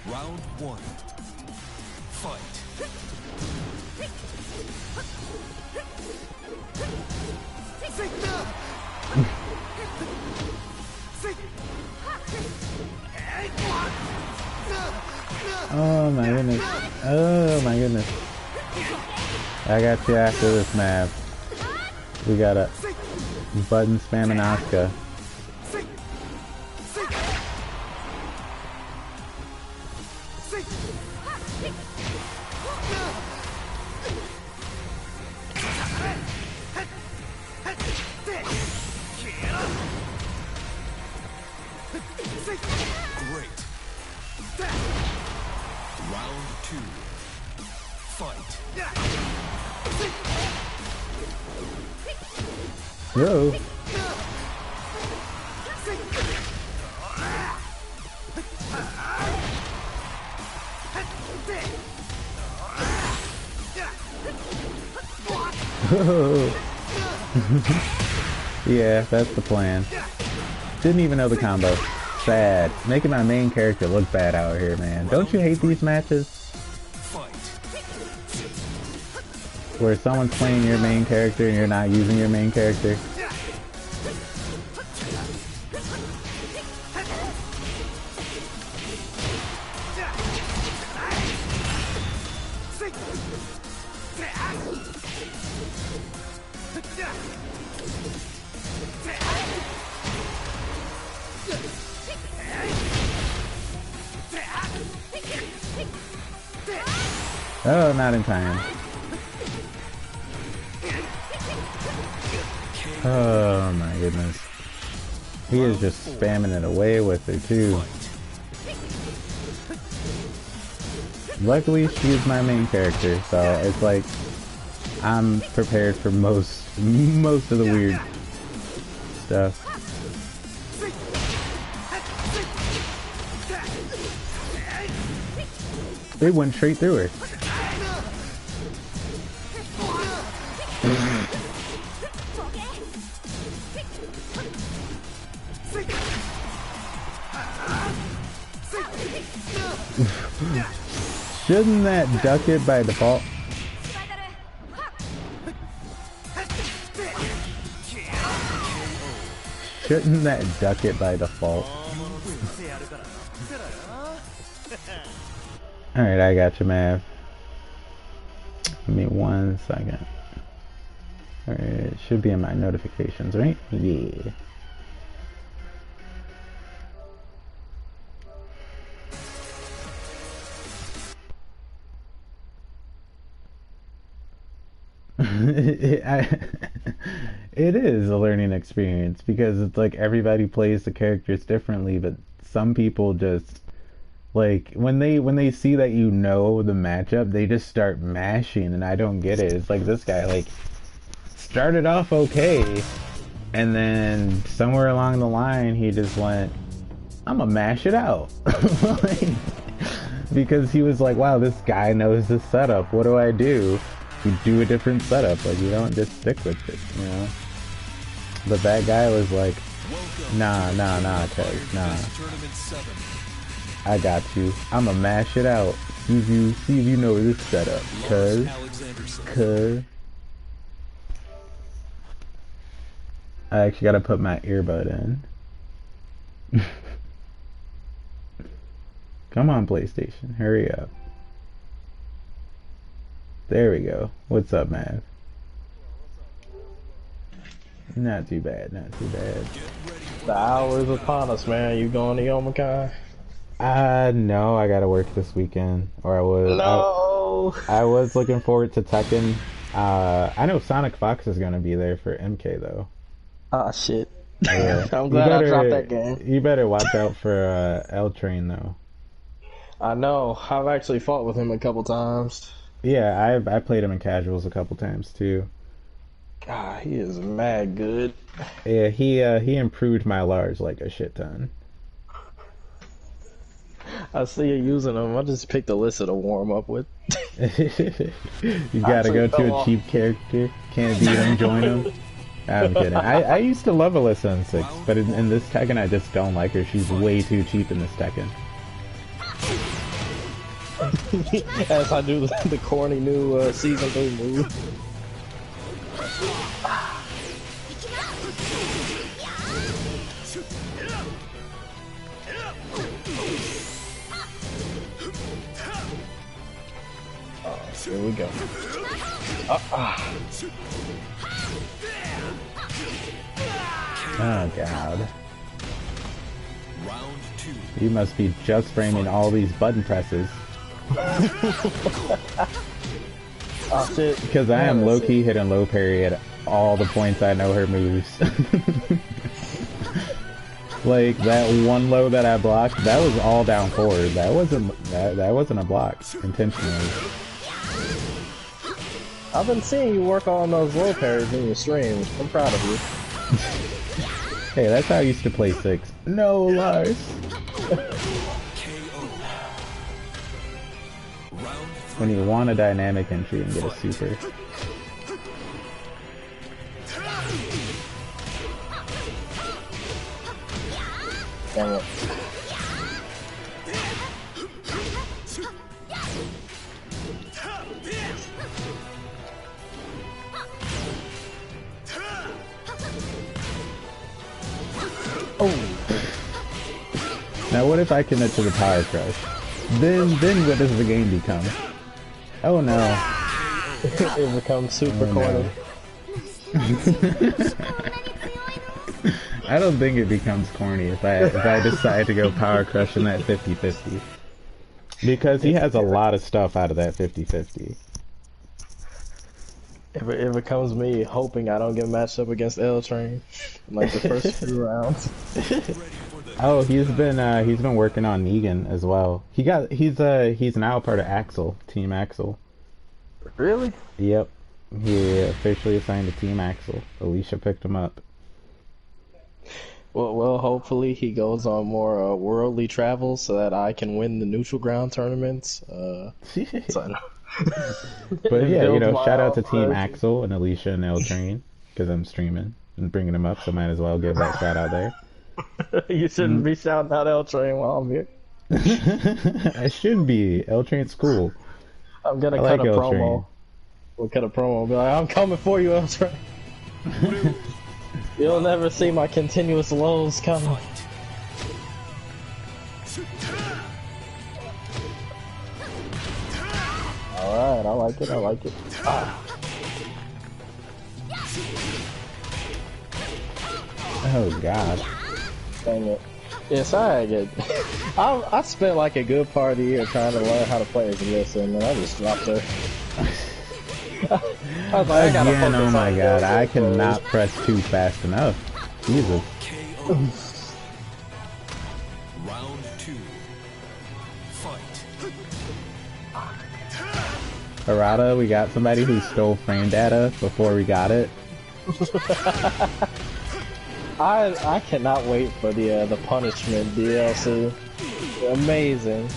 Round 1. Fight. Oh my goodness. Oh my goodness. I got you after this, Mav. We got a button spamming Asuka. Great. Round 2. Fight. Whoa. Yeah, that's the plan. Didn't even know the combo. Sad. Making my main character look bad out here, man. Don't you hate these matches? Fight. Where someone's playing your main character and you're not using your main character? Oh, not in time. Oh my goodness. He is just spamming it away with her too. Luckily she's my main character, so it's like I'm prepared for most of the weird stuff. It went straight through her. Shouldn't that duck it by default? Shouldn't that duck it by default? Alright, I got you, Mav. Give me 1 second. Alright, it should be in my notifications, right? Yeah. It is a learning experience because it's like everybody plays the characters differently, but some people just like when they see that you know the matchup, they just start mashing, and I don't get it. It's like this guy like started off okay, and then somewhere along the line he just went, I'm gonna mash it out. Like, because he was like, wow, this guy knows the setup. What do I do? You do a different setup. Like, you don't just stick with it, you know? But that guy was like, nah, cuz, nah. I got you. I'ma mash it out. See if you know this setup, cuz. I actually gotta put my earbud in. Come on, PlayStation, hurry up. There we go. What's up, man? Not too bad, not too bad. The hour's upon us, man. You going to Yomikai? No, I gotta work this weekend. Or I was. No! I was looking forward to Tekken. I know Sonic Fox is gonna be there for MK, though. Ah, shit. Yeah. I'm glad I dropped that game. You better watch out for L Train, though. I know. I've actually fought with him a couple times. Yeah, I played him in casuals a couple times too. God, he is mad good. Yeah, he improved my Lars like a shit ton. I see you using him. I just picked Alyssa to warm up with. You gotta go to a cheap character. Can't beat him, join him. I'm kidding. I used to love Alyssa in 6, but in this Tekken I just don't like her. She's way too cheap in this Tekken. As I do the corny new season 3 move. Oh, here we go. Oh god. Round 2. You must be just framing all these button presses. Oh shit. Because I am low-key hitting low parry at all the points I know her moves. Like that one low that I blocked, that was all down forward. That wasn't a block intentionally. I've been seeing you work on those low parries in your streams. I'm proud of you. Hey, that's how I used to play 6. No, Lars. When you want a dynamic entry and get a super. Dang it. Oh. Now what if I commit to the power crush? Then what does the game become? Oh no. It becomes super corny. I don't think it becomes corny if I decide to go power crush in that 50-50. Because he has a lot of stuff out of that 50-50. It becomes me hoping I don't get matched up against L Train like the first few rounds. Oh, he's been working on Negan as well. He's now part of Axel, Team Axel. Really? Yep. He officially assigned to Team Axel. Alicia picked him up. Well, hopefully he goes on more worldly travel so that I can win the neutral ground tournaments. But yeah, you know, shout out to Team Axel and Alicia and L Train because I'm streaming and bringing them up, so might as well give that shout out there. You shouldn't be shouting out L Train while I'm here. I should be. L Train's cool. I'm gonna cut a promo. We'll cut a promo. Be like, I'm coming for you, L Train. You'll never see my continuous lows coming. like it. I like it. Ah. Oh god. Dang it. Yes, I get. I spent like a good part of the year trying to learn how to play as Alyssa, and then I just dropped her. I was like, Again, oh my god, I cannot press 2 fast enough. Jesus. KO. Round 2. Fight. Harada, we got somebody who stole frame data before we got it. I cannot wait for the punishment DLC. Amazing.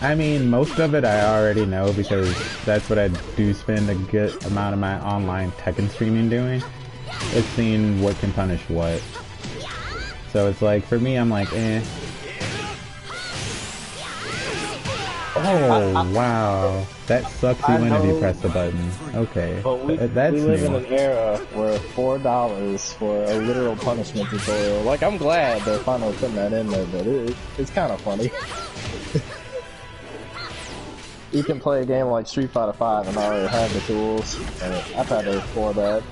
I mean, most of it I already know because that's what I do spend a good amount of my online Tekken streaming doing. It's seeing what can punish what. So it's like, for me, I'm like, eh. Oh, wow. That sucks you in if you press the button. Okay. But we live in an era where $4 for a literal punishment tutorial. Like, I'm glad they're finally putting that in there, but it's kind of funny. You can play a game like Street Fighter 5 and already have the tools, and I thought they were for that.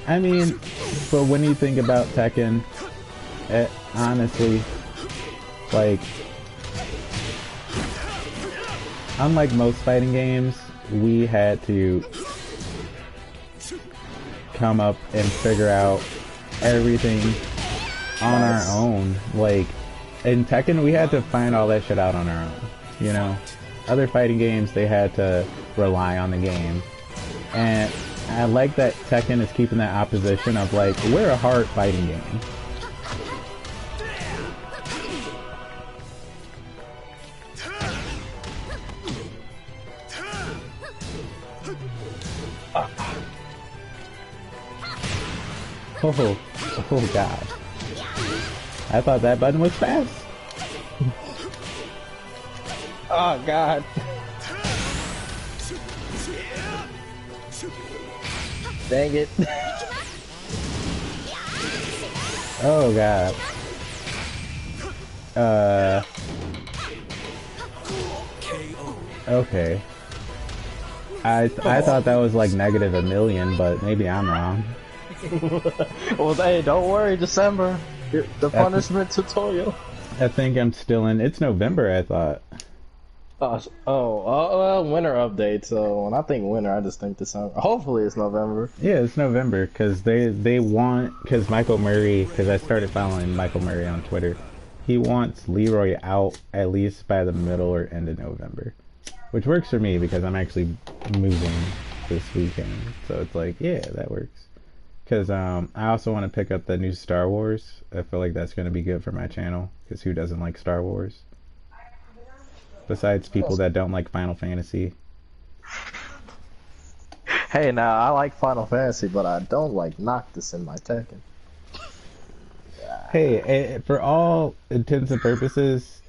I mean, but when you think about Tekken, honestly, like, unlike most fighting games, we had to come up and figure out everything on our own. Like, in Tekken, we had to find all that shit out on our own, you know? Other fighting games, they had to rely on the game. And I like that Tekken is keeping that opposition of, like, we're a hard fighting game. Oh god. I thought that button was fast. Oh god. Dang it. Oh god. Okay. I thought that was like negative a million, but maybe I'm wrong. Well, hey, don't worry, December. The punishment tutorial. I think I'm still in. It's November, I thought. Winter update. So when I think winter, I just think December. Hopefully, it's November. Yeah, it's November because they want, because Michael Murray, because I started following Michael Murray on Twitter. He wants Leroy out at least by the middle or end of November, which works for me because I'm actually moving this weekend. So it's like, yeah, that works. Because I also want to pick up the new Star Wars. I feel like that's going to be good for my channel. Because who doesn't like Star Wars? Besides people that don't like Final Fantasy. Hey, now, I like Final Fantasy, but I don't like Noctis in my Tekken. Hey, for all intents and purposes,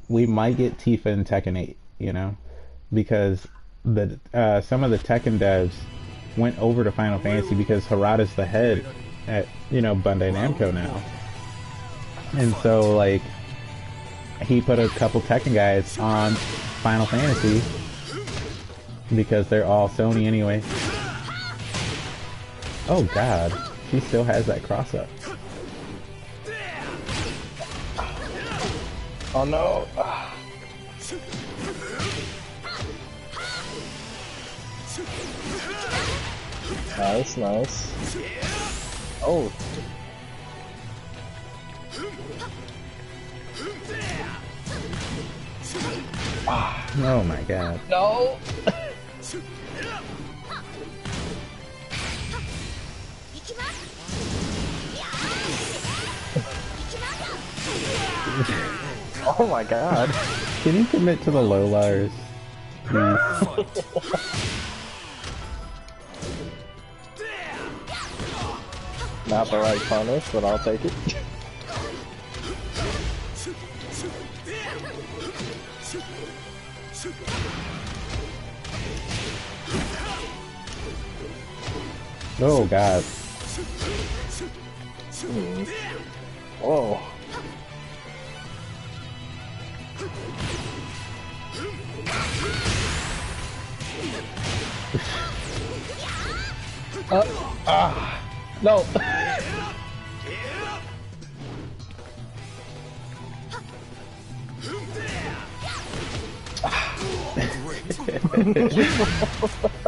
we might get Tifa in Tekken 8, you know? Because the some of the Tekken devs went over to Final Fantasy because Harada's the head at, you know, Bandai Namco now. And so, like, he put a couple Tekken guys on Final Fantasy because they're all Sony anyway. Oh god, he still has that cross up. Oh no. Nice, nice. Oh. Oh my god. No. Oh my god. Can you commit to the low liars, please? Not the right punish, but I'll take it. Oh god. Whoa. No.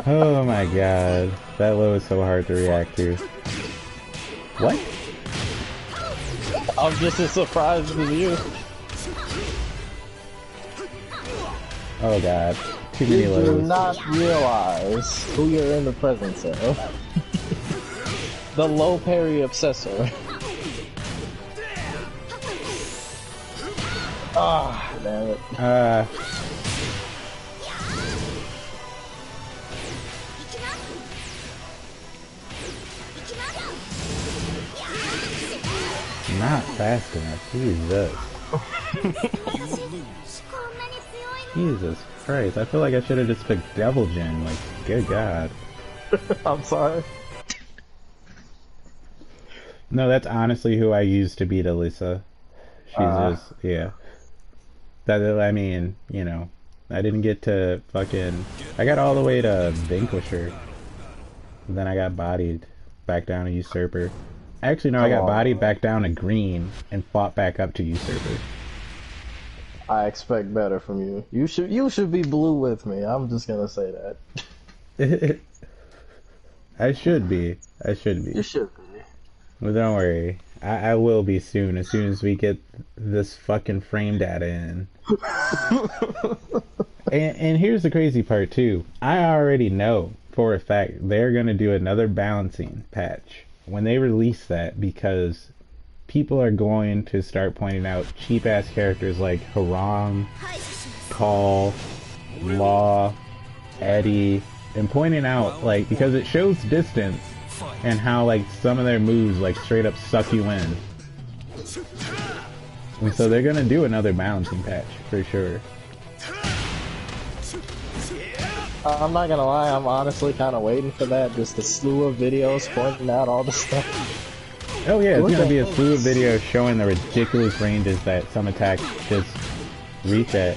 Oh my god. That low is so hard to react to. What? I'm just as surprised as you. Oh god. Too many You lows. do not realize who you're in the presence of. The low parry obsessor. Ah, damn it. Not fast enough. Jesus. Jesus Christ. I feel like I should have just picked Devil Jin. Like, good god. I'm sorry. No, that's honestly who I used to beat Alyssa. She's just, yeah. I mean, you know, I didn't get to fucking... I got all the way to Vanquisher. Then I got bodied back down to Usurper. Actually, no, I got bodied back down to Green and fought back up to Usurper. I expect better from you. You should be blue with me. I'm just gonna say that. I should be. I should be. You should be. Well, don't worry. I will be soon as we get this fucking frame data in. and here's the crazy part too. I already know for a fact they're gonna do another balancing patch when they release that, because people are going to start pointing out cheap ass characters like Haram, Call, Law, Eddie, and pointing out, like, because it shows distance and how, like, some of their moves, like, straight up suck you in. And so they're gonna do another balancing patch for sure. I'm not gonna lie, I'm honestly kind of waiting for that. Just a slew of videos pointing out all the stuff. Oh yeah, it's gonna be a slew of videos showing the ridiculous ranges that some attacks just reach at.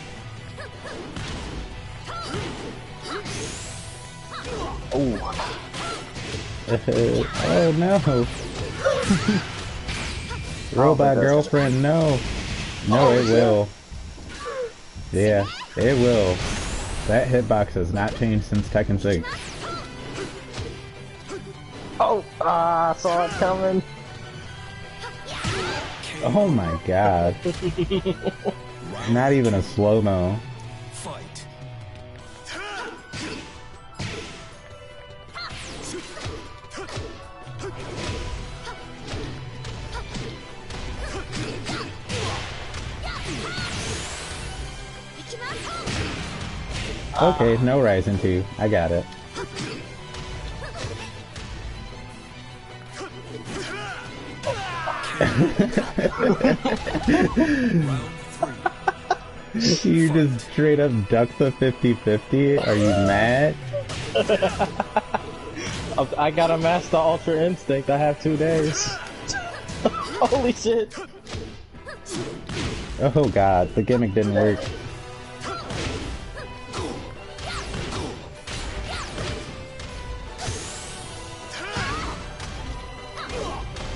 Oh. Oh no. Robot girlfriend, no. No, it will. Yeah, it will. That hitbox has not changed since Tekken 6. Oh, I saw it coming. Oh my god. Not even a slow-mo. Fight. Okay, no Ryzen 2. I got it. You just straight up duck the 50-50? Are you mad? I gotta master Ultra Instinct. I have 2 days. Holy shit. Oh god, the gimmick didn't work.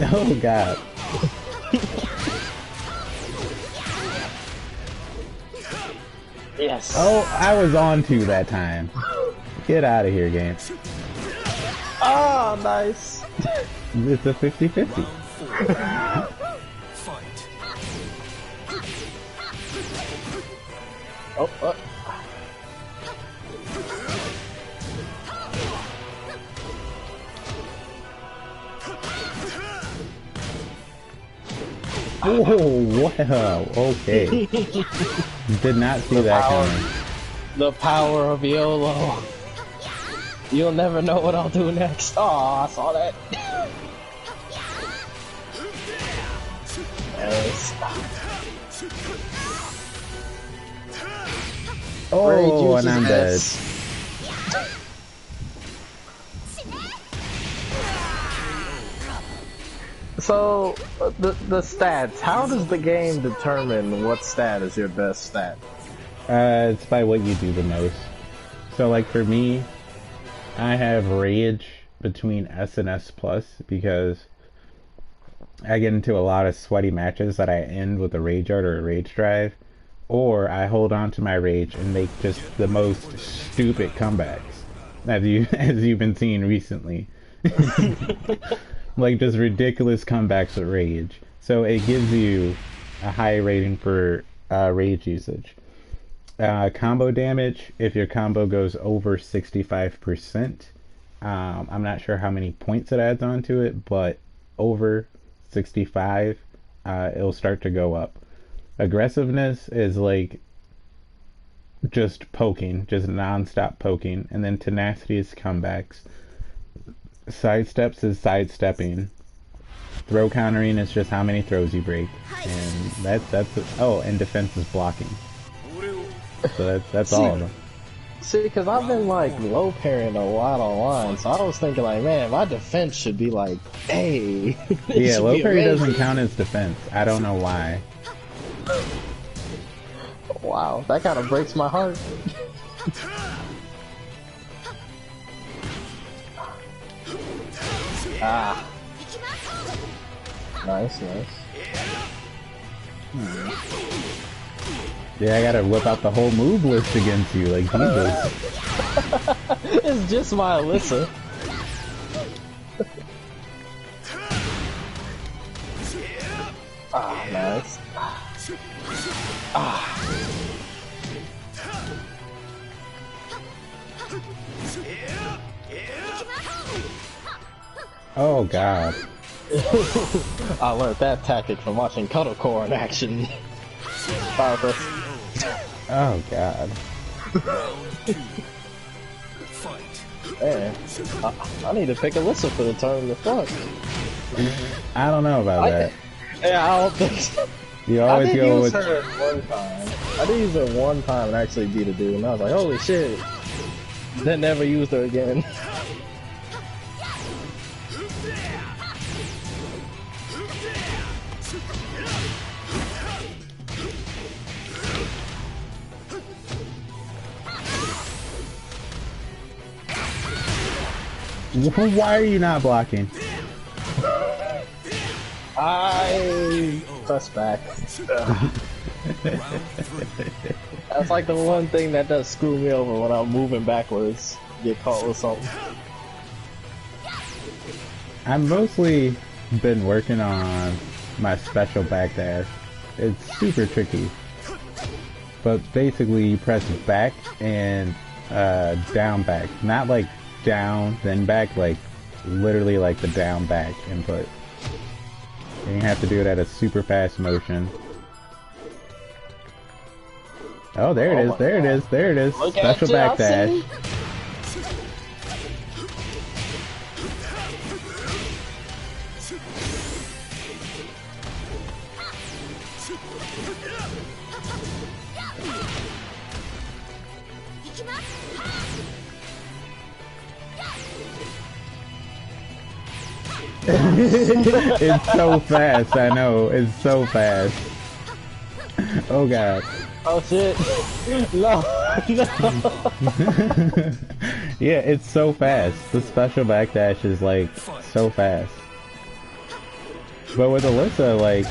Oh god. Yes. Oh, I was on to that time. Get out of here, game. Oh, nice. It's a 50-50. Fight. Oh, Oh, wow. Okay. Did not see that coming. The power of YOLO. You'll never know what I'll do next. Oh, I saw that. Yes. Oh, and I'm dead. So, the stats, how does the game determine what stat is your best stat? It's by what you do the most. So, like, for me, I have Rage between S and S plus because I get into a lot of sweaty matches that I end with a Rage Art or a Rage Drive, or I hold on to my Rage and make just the most stupid comebacks as you've been seeing recently. Like just ridiculous comebacks with Rage. So it gives you a high rating for Rage usage. Combo damage, if your combo goes over 65%, I'm not sure how many points it adds onto it, but over 65, it'll start to go up. Aggressiveness is like just poking, just non-stop poking, and then tenacity is comebacks. Sidesteps is sidestepping. Throw countering is just how many throws you break, and and defense is blocking. So that's all of them. See, because I've been like low parrying a lot online, so I was thinking like, man, my defense should be like, hey. Yeah, low parry doesn't count as defense. I don't know why. Wow, that kind of breaks my heart. Ah. Nice. Yeah, I gotta whip out the whole move list against you, like Jesus. It's just my Alyssa. Ah, nice. Ah. Oh God. I learned that tactic from watching Cuddle Core in action. Oh God. Man, I need to pick Alyssa for the turn to fuck. I don't know about that. Yeah, I don't think so. You always go with. I did use her one time. I did use her one time and actually beat a dude, and I was like, holy shit. Then never used her again. Why are you not blocking? I press back. That's like the one thing that does screw me over when I'm moving backwards. Get caught with something. I've mostly been working on my special backdash. It's super tricky. But basically you press back and down back. Not like down then back, like literally like the down back input. And you have to do it at a super fast motion. Oh, there it is, there it is, there it is. Special backdash. It's so fast, I know, it's so fast. Oh God. Oh shit. No, no. Yeah, it's so fast. The special backdash is like so fast. But with Alyssa, like,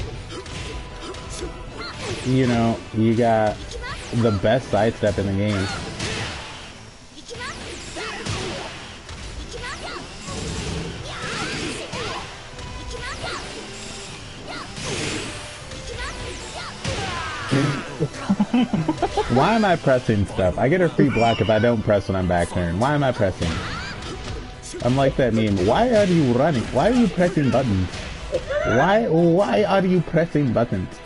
you know, you got the best sidestep in the game. Why am I pressing stuff? I get a free block if I don't press when I'm back turn. Why am I pressing? I'm like that meme. Why are you running? Why are you pressing buttons? Why are you pressing buttons?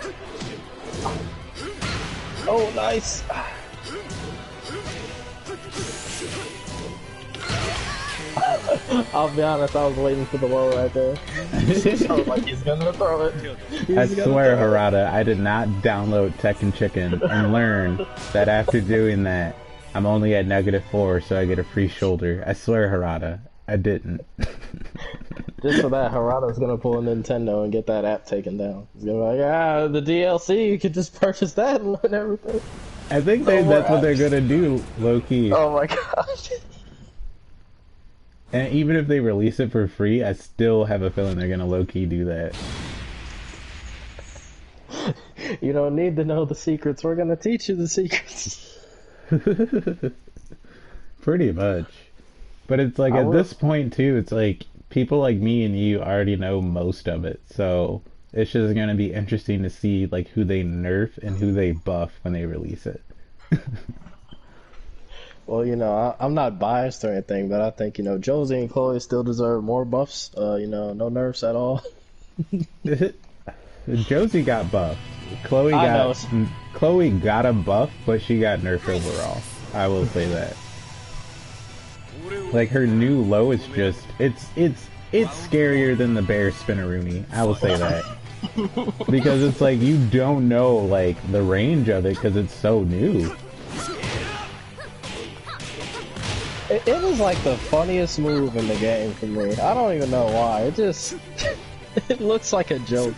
Oh, nice. I'll be honest, I was waiting for the low right there. I was like, he's gonna throw it. I swear, Harada, I did not download Tekken Chicken and learn that after doing that, I'm only at -4, so I get a free shoulder. I swear, Harada, I didn't. Just for that, Harada's gonna pull a Nintendo and get that app taken down. He's gonna be like, the DLC, you could just purchase that and learn everything. I think that's what they're gonna do, low-key. Oh my gosh. And even if they release it for free, I still have a feeling they're gonna low-key do that. You don't need to know the secrets. We're gonna teach you the secrets. Pretty much. But it's like at this point too, it's like people like me and you already know most of it. So it's just gonna be interesting to see like who they nerf and who they buff when they release it. Well, you know, I'm not biased or anything, but I think, you know, Josie and Chloe still deserve more buffs. You know, no nerfs at all. Josie got buffed. Chloe got a buff, but she got nerfed overall. I will say that. Like her new low is just it's scarier than the bear Spinaroonie. I will say that. Because it's like you don't know like the range of it because it's so new. It was like the funniest move in the game for me. I don't even know why. It just it looks like a joke.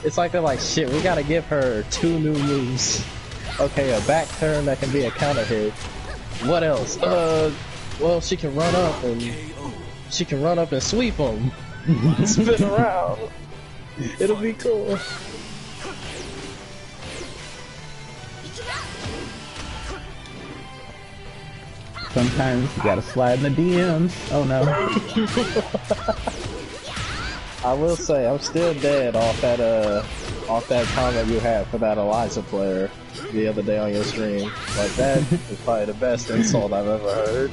It's like they're like, shit, we gotta give her 2 new moves. Okay, a back turn that can be a counter hit. What else? Well, she can run up and sweep them. Spin around. It'll be cool. Sometimes you gotta slide in the DMs. Oh no. I will say, I'm still dead off that comment you had for that Eliza player the other day on your stream. Like, that is probably the best insult I've ever heard.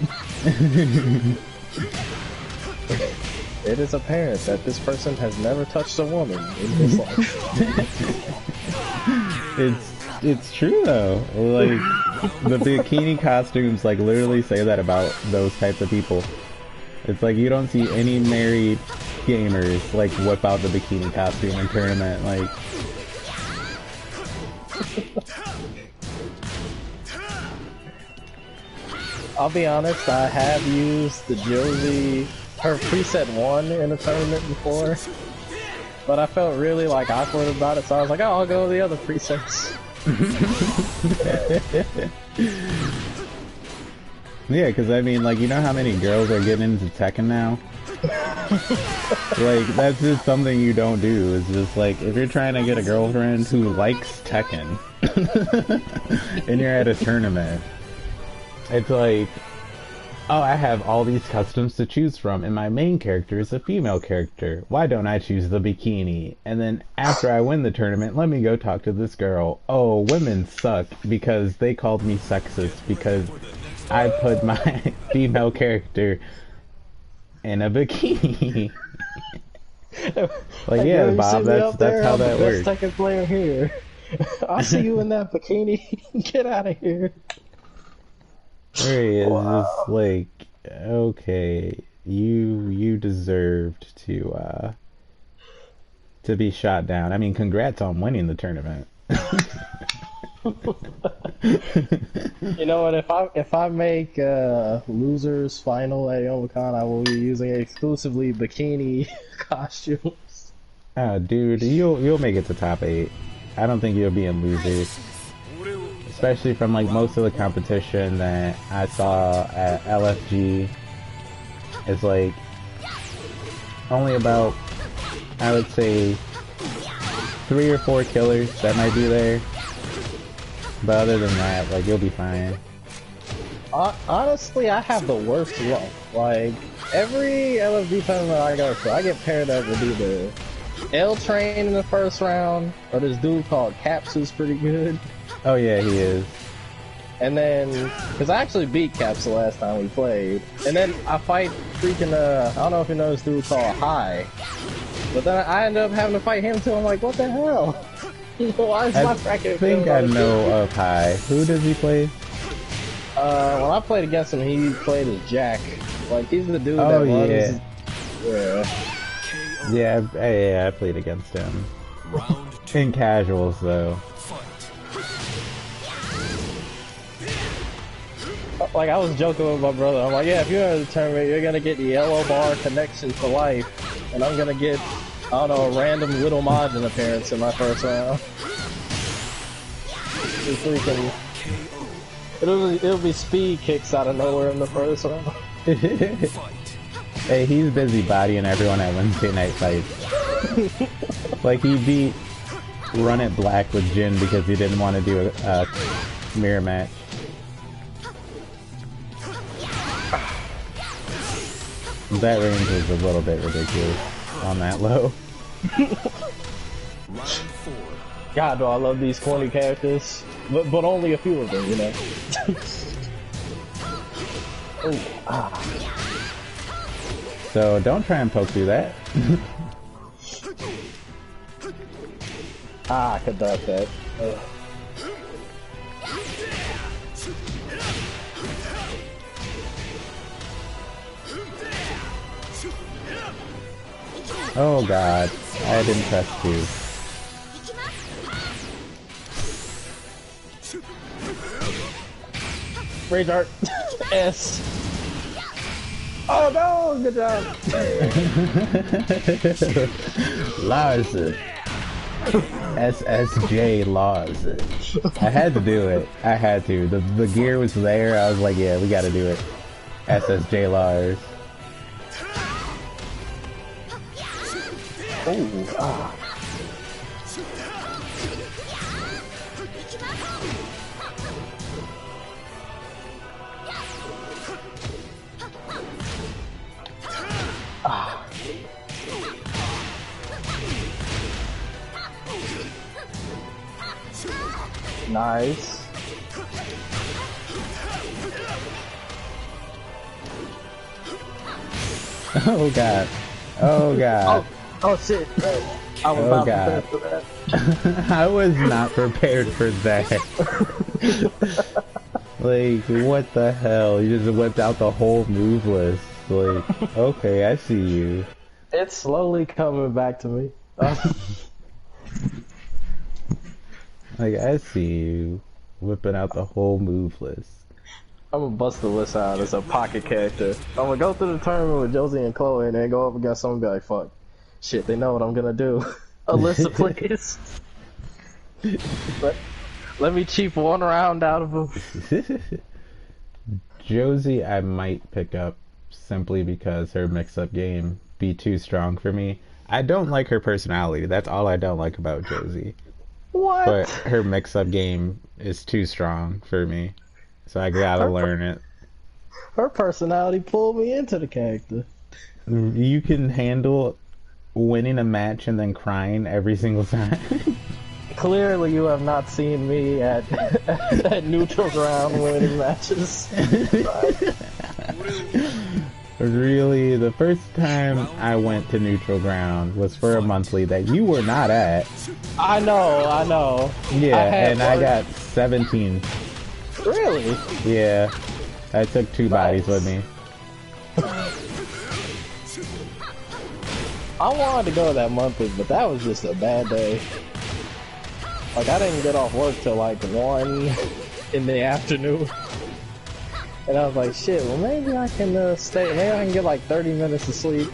It is apparent that this person has never touched a woman in his life. It's true though. Like the bikini costumes like literally say that about those types of people. It's like you don't see any married gamers like whip out the bikini costume in tournament like I'll be honest, I have used the Josie, her preset 1 in a tournament before, but I felt really like awkward about it, so I was like, oh, I'll go with the other presets. Yeah, because I mean, like, you know how many girls are getting into Tekken now? Like, that's just something you don't do. It's just like, if you're trying to get a girlfriend who likes Tekken, and you're at a tournament, it's like, oh, I have all these customs to choose from, and my main character is a female character. Why don't I choose the bikini? And then after I win the tournament, let me go talk to this girl. Oh, women suck because they called me sexist because I put my female character in a bikini. Like, yeah, Bob, that's how that works. Second player here. I'll see you in that bikini. Get out of here. There he is, just like, okay, you deserved to be shot down. I mean, congrats on winning the tournament. You know what? If I make losers final at Youmacon, I will be using exclusively bikini costumes. Dude, you'll make it to top 8. I don't think you'll be in losers. Especially from like most of the competition that I saw at LFG, it's like only about, I would say, 3 or 4 killers that might be there. But other than that, like, you'll be fine. Honestly, I have the worst luck. Like, every LFG tournament I go to, I get paired up with either L-Train in the first round, or this dude called Caps who's pretty good. Oh yeah, he is. And then, because I actually beat Caps the last time we played, and then I fight freaking, I don't know if you know this dude called High, but then I ended up having to fight him too. I'm like, what the hell? Why is my bracket? I think I know of High. Who does he play? When I played against him, he played as Jack. Like, he's the dude that runs. Yeah, I played against him. In casuals, though. Like, I was joking with my brother. I'm like, yeah, if you're in the tournament, you're gonna get the yellow bar connection for life, and I'm gonna get, I don't know, a random little Majin appearance in my first round. Freaking, it'll be speed kicks out of nowhere in the first round. Hey, he's busy bodying everyone at Wednesday Night Fights. Like, he beat Run It Black with Jin because he didn't want to do a mirror match. That range was a little bit ridiculous on that low. God, do I love these corny characters. But only a few of them, you know. Oh, ah. So don't try and poke through that. I could duck that. Ugh. Oh god, I didn't press 2. Rage art. S. Oh no, good job. Larson. SSJ Larson. I had to do it. I had to. The gear was there. I was like, yeah, we gotta do it. SSJ Lars. Oh, ah. Ah. Nice. Oh god. Oh god. Oh shit. I was Oh not god. prepared for that. I was not prepared for that. Like, what the hell? You just whipped out the whole move list. Like, okay, I see you. It's slowly coming back to me. Like, I see you whipping out the whole move list. I'm gonna bust the list out as a pocket character. I'm gonna go through the tournament with Josie and Chloe and then go up against someone and be like, fuck. Shit, they know what I'm gonna do. Alyssa, please. Let me cheap one round out of them. Josie, I might pick up simply because her mix-up game be too strong for me. I don't like her personality. That's all I don't like about Josie. What? But her mix-up game is too strong for me. So I gotta learn it. Her personality pulled me into the character. You can handle winning a match and then crying every single time. Clearly you have not seen me at neutral ground winning matches. Really, the first time I went to neutral ground was for a monthly that you were not at. I know. Yeah, and I got 17. Really? Yeah. I took 2 bodies with me. I wanted to go that monthly, but that was just a bad day. Like, I didn't get off work till like 1 in the afternoon. And I was like, shit, well maybe I can maybe I can get like 30 minutes of sleep.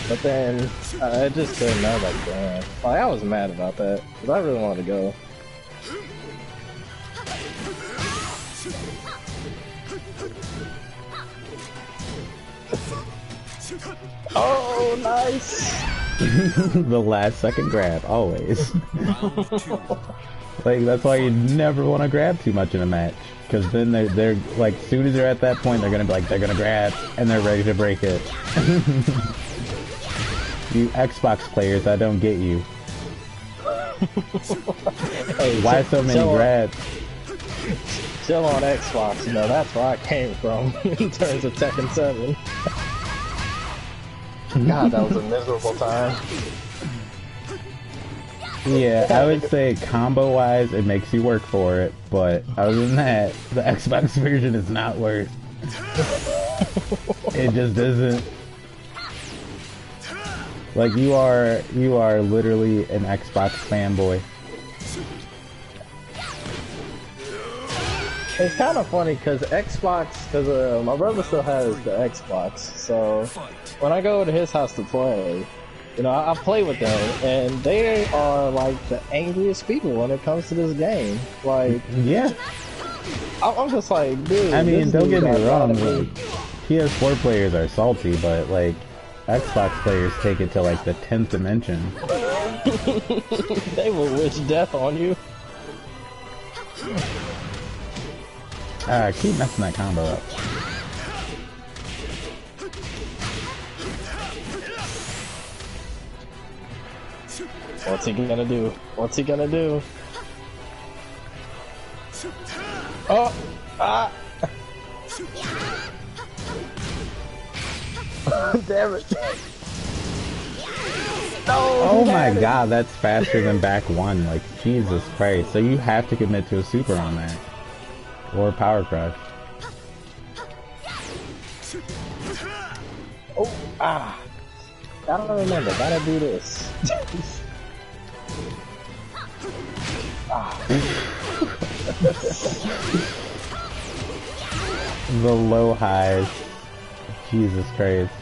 But then, it just couldn't. I was like, damn. Like, I was mad about that, because I really wanted to go. Oh, nice! The last second grab, always. Like, that's why you never want to grab too much in a match. Because then they're like, as soon as they're at that point, they're gonna be like, they're gonna grab, and they're ready to break it. You Xbox players, I don't get you. Hey, why so many grabs? Chill on Xbox, you know, that's where I came from in terms of Tekken 7. God, that was a miserable time. Yeah, I would say combo-wise, it makes you work for it, but other than that, the Xbox version is not worth. It just isn't. Like, you are literally an Xbox fanboy. It's kind of funny because my brother still has the Xbox, so when I go to his house to play, you know, I play with them, and they are like the angriest people when it comes to this game. Like, yeah, I'm just like, dude. I mean, don't get me wrong, like, like, PS4 players are salty, but like, Xbox players take it to like the 10th dimension. They will wish death on you. Keep messing that combo up. What's he gonna do? What's he gonna do? Oh! Ah! Damn it! No! Oh my god, that's faster than back one. Like, Jesus Christ. So you have to commit to a super on that. Or power crush. Oh! Ah! I don't remember. Gotta do this. The low highs. Jesus Christ.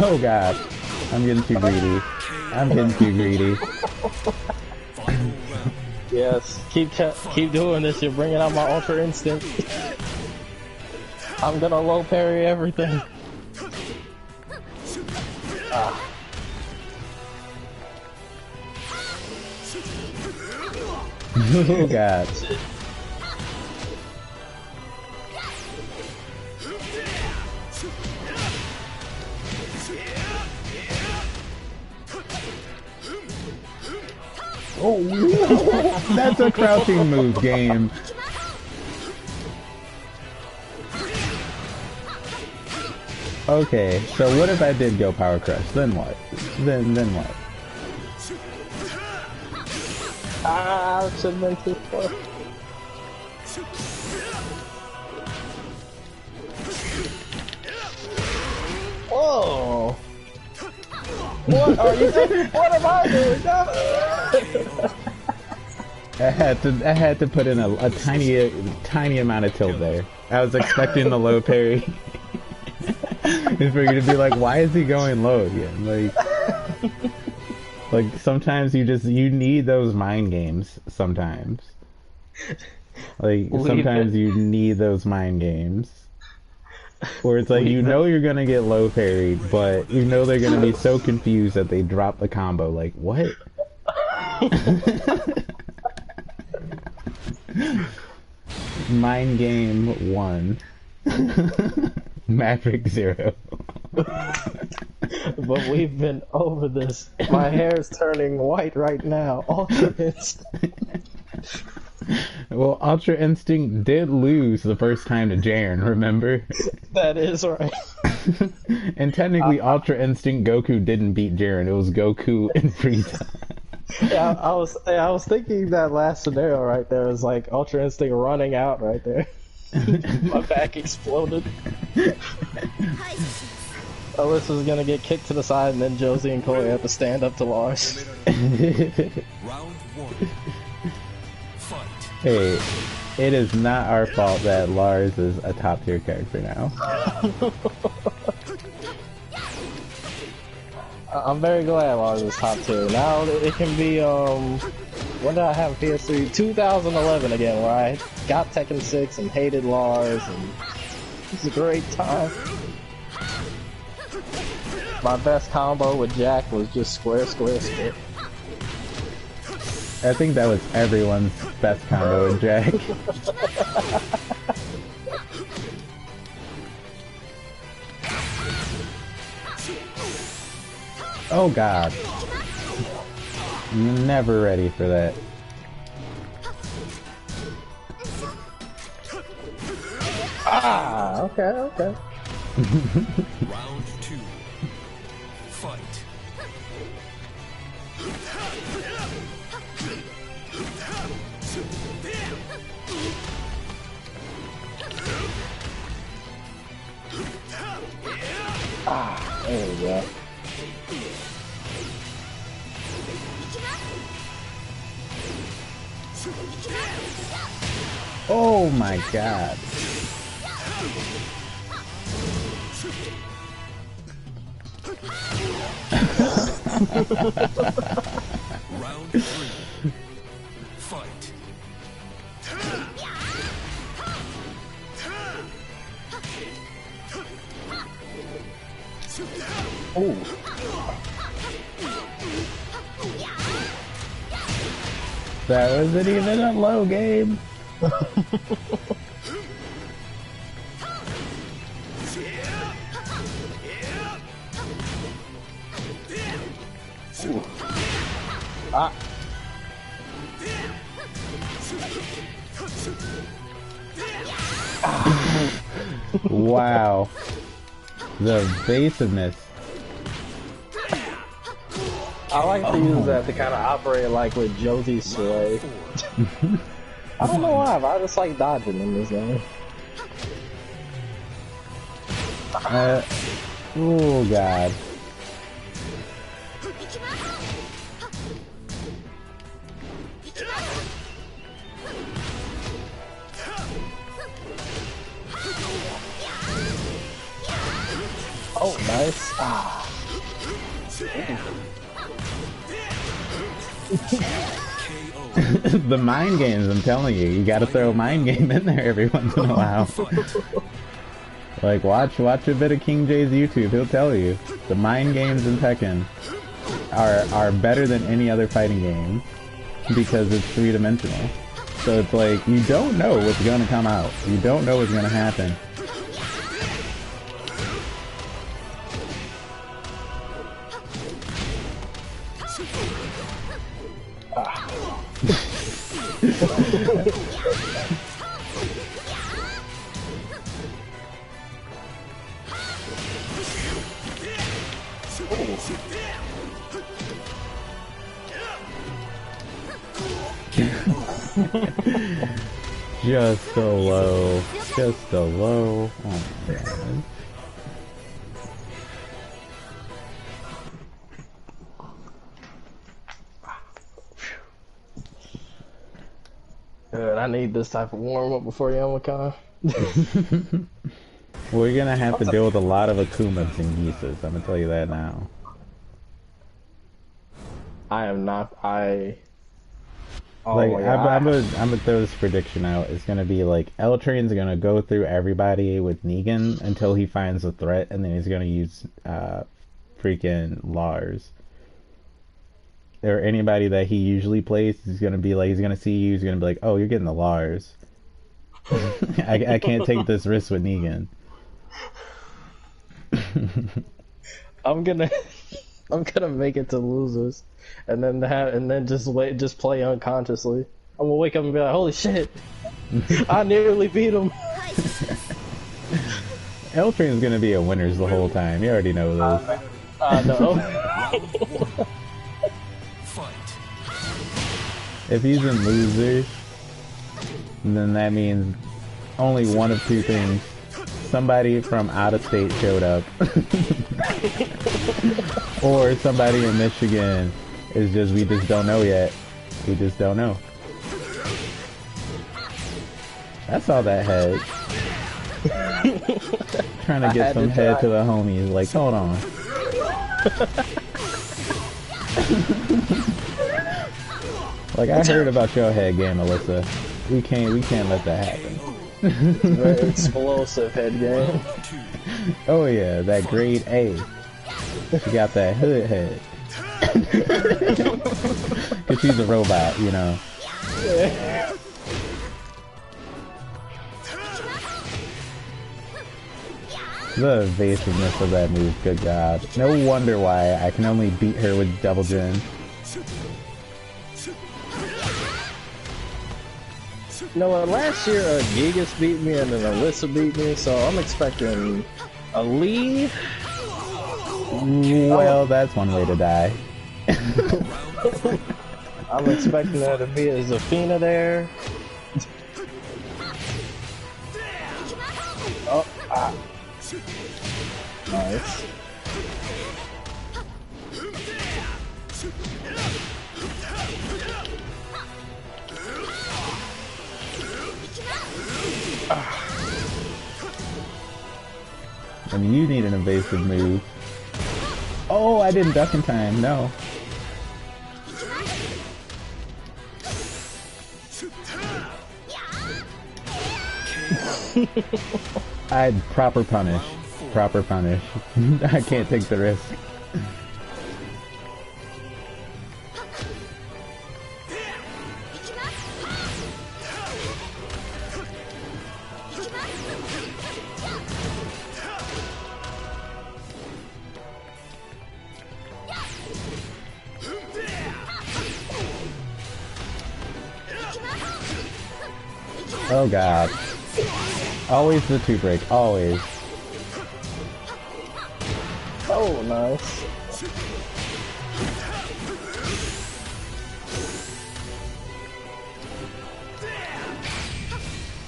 Oh god. I'm getting too greedy. I'm getting too greedy. Yes, keep doing this. You're bringing out my Ultra Instinct. I'm gonna low parry everything. Ah. Oh god. Oh, that's a crouching move, game. Okay, so what if I did go power crush? Then what? Then what? Ah, I should have been too far. Whoa! What are you doing? What am I doing? No. I had to put in a tiny amount of tilt there. I was expecting the low parry. And for you to be like, why is he going low again? Like sometimes you need those mind games sometimes. Like sometimes you need those mind games. Where it's like, you know you're gonna get low parried, but you know they're gonna be so confused that they drop the combo. Like, what? Mind game 1. Maverick 0. But we've been over this. My hair's turning white right now. Ultra Instinct. Well, Ultra Instinct did lose the first time to Jaren, remember? That is right. And technically, Ultra Instinct Goku didn't beat Jaren. It was Goku and Frieza. Yeah, I was thinking that last scenario right there was like Ultra Instinct running out right there. My back exploded. Alyssa's gonna get kicked to the side, and then Josie and Corey have to stand up to Lars. Round 1. Fight. Hey, it is not our fault that Lars is a top tier character now. I'm very glad Lars is top tier. Now it can be, when did I have PS3? 2011 again, where I got Tekken 6 and hated Lars, and it's a great time. My best combo with Jack was just square, square, square. I think that was everyone's best combo with Jack. Oh god. Never ready for that. Ah, okay. Round 2. Fight. Ah, there we go. Oh my god. 3. Fight. Ooh. That wasn't even a low game. Ah. Wow. The evasiveness. I like to use that to kind of operate like with Josie Sway. I don't know why, but I just like dodging in this game. Oh god. Oh, nice. Ah. The mind games, I'm telling you, you gotta throw a mind game in there every once in a while. Like, watch a bit of King J's YouTube, he'll tell you. The mind games in Tekken are better than any other fighting game because it's three-dimensional. So it's like, you don't know what's gonna come out. You don't know what's gonna happen. Just a low. Just a low. Oh my god. Good, I need this type of warm-up before Yamaka. We're gonna have to deal with a lot of Akumas and Gisas, I'm gonna tell you that now. I am not, oh Like, I'm God. gonna throw this prediction out. It's gonna be like, L-Train's gonna go through everybody with Negan until he finds a threat, and then he's gonna use, freaking Lars. Or anybody that he usually plays, he's gonna be like, he's gonna see you, he's gonna be like, oh, you're getting the Lars. I can't take this risk with Negan. I'm gonna make it to losers, and then just play unconsciously. I'm gonna wake up and be like, holy shit, I nearly beat him. L-Train's gonna be a winners the whole time. You already know this. I know. Fight. If he's in losers, then that means only one of two things. Somebody from out of state showed up. Or somebody in Michigan is just, we just don't know yet. We just don't know. That's all that head. Trying to get some head to the homies. Like, hold on. Like, I heard about your head game, Alyssa. We can't let that happen. Very explosive head game. Oh yeah, that grade A. She got that hood head. Cause she's a robot, you know. The evasiveness of that move, good god. No wonder why I can only beat her with double gen. You know what, last year Gigas beat me and then Alyssa beat me, so I'm expecting a Lee. Well, that's one way to die. I'm expecting there to be a Zafina there. Oh, ah. Nice. I mean, you need an evasive move. Oh, I didn't duck in time, no. I'd proper punish. Proper punish. I can't take the risk. Oh god. Always the two break, always. Oh, nice.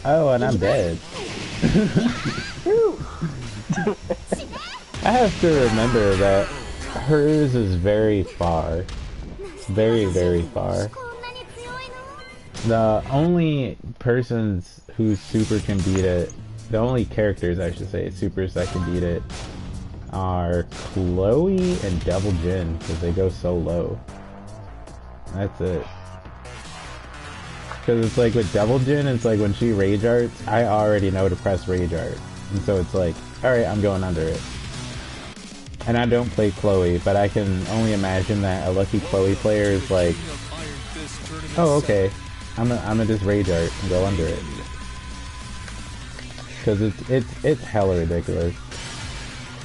Oh, and I'm dead. I have to remember that hers is very far. Very, very far. The only persons who super can beat it, the only characters I should say, supers that can beat it, are Chloe and Devil Jin, because they go so low. That's it. Because it's like with Devil Jin, it's like when she rage arts, I already know to press rage art. And so it's like, alright, I'm going under it. And I don't play Chloe, but I can only imagine that a lucky Chloe player is like, oh, okay, I'm gonna just rage art and go under it. Because it's hella ridiculous.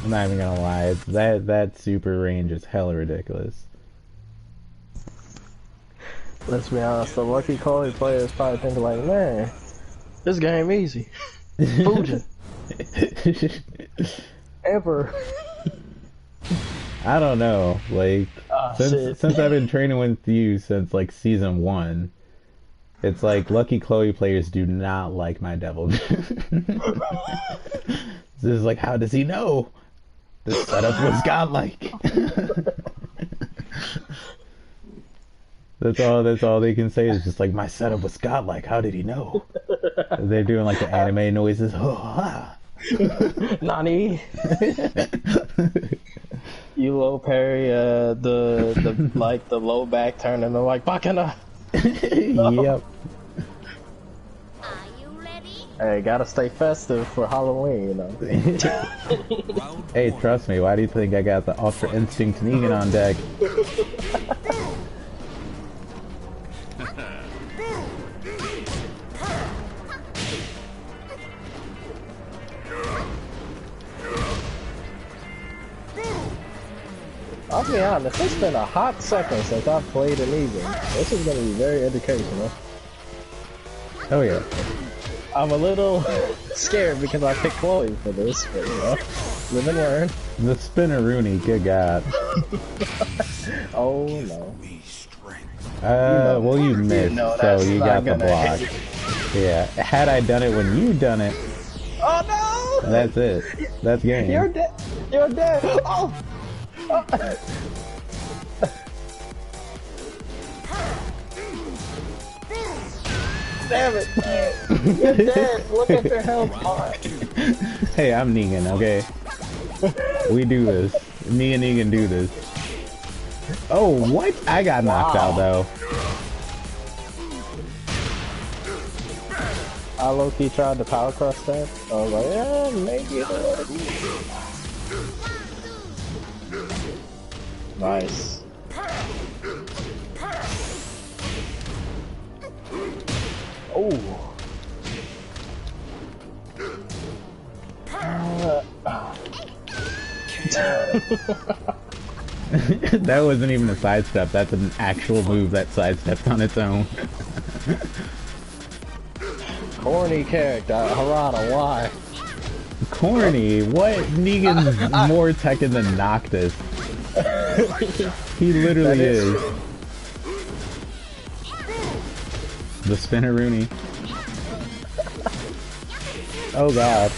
I'm not even gonna lie, that super range is hella ridiculous. Let's be honest, the lucky Chloe players probably think like, man, this game easy. Fujin. Ever. I don't know, like, since I've been training with you since like season 1, it's like lucky Chloe players do not like my Devil. This is like, how does he know? The setup was godlike. That's all they can say is just like, my setup was godlike, how did he know? They're doing like the anime noises. Oh, ah. Nani? You low parry the like the low back turn and they're like Bakana. Yep. Are you ready? Hey, gotta stay festive for Halloween, you know. Hey, trust me, why do you think I got the Ultra Instinct Negan on deck? I'll be honest, it's been a hot second since I've played an Negan. This is gonna be very educational. Oh yeah. I'm a little scared because I picked Chloe for this, but you know, live and learn. The Spinneroonie, good god. Oh no. Well you missed, so you got the block. Yeah, had I done it when you done it, oh no! that's it. That's game. You're dead. You're dead. Oh! Damn it! You're dead. Look at your health bar. Hey, I'm Negan, okay? We do this. Me and Negan do this. Oh, what? I got knocked out though. I low-key tried to power crush that. I was like, yeah, maybe it would. Nice. Oh. That wasn't even a sidestep. That's an actual move that sidestepped on its own. Corny character, Harada, why? Corny? What? Negan's more Tekken than Noctis. He literally is. The Spinneroonie. Oh god.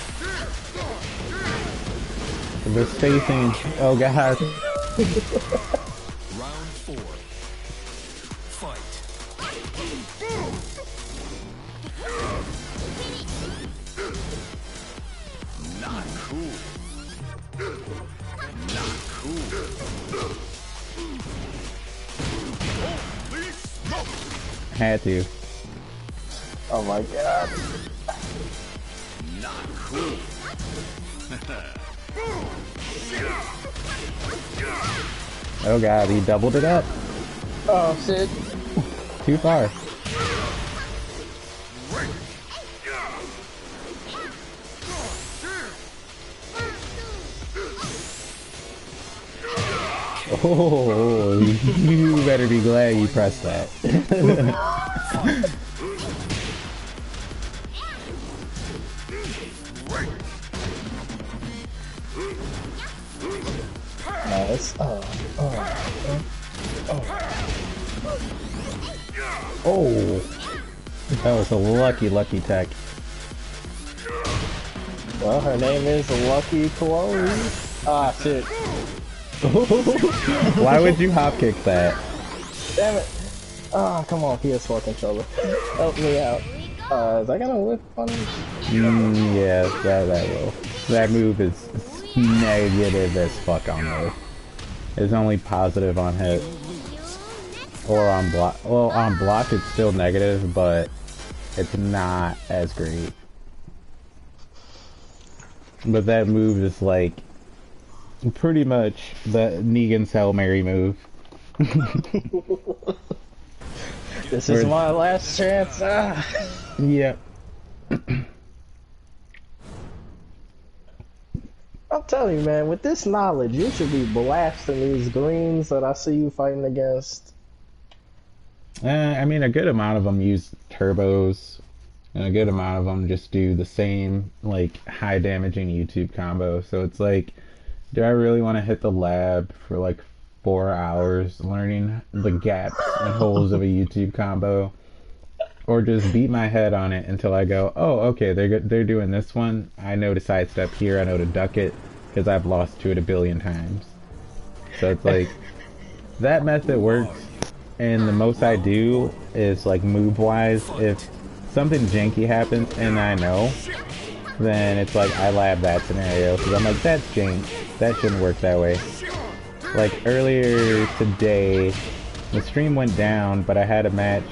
The spacing. Oh god. Round 4. Fight. Not cool. Not cool. Had to. Oh my god. cool. Oh god, he doubled it up. Oh shit. Too far. Oh, you better be glad you pressed that. Nice. Oh, that was a lucky tech. Well, her name is Lucky Chloe. Ah, shit. Why would you hop kick that? Damn it. Ah, come on, PS4 controller. Help me out. Is that gonna whip on him? Yeah, that will. That move is negative as fuck on those. It's only positive on hit. Or on block. Well, on block it's still negative, but it's not as great. But that move is like pretty much the Negan's Hail Mary move. This is my last chance. Ah. Yep. I'm telling you, man, with this knowledge, you should be blasting these greens that I see you fighting against. I mean, a good amount of them use turbos, and a good amount of them just do the same, like, high damaging YouTube combo. So it's like, do I really want to hit the lab for like 4 hours learning the gaps and holes of a YouTube combo? Or just beat my head on it until I go, oh, okay, they're doing this one. I know to sidestep here, I know to duck it, because I've lost to it 1 billion times. So it's like, that method works, and the most I do is, like, move-wise, if something janky happens and I know, then it's like, I lab that scenario, because I'm like, that's jank, that shouldn't work that way. Like, earlier today, the stream went down, but I had a match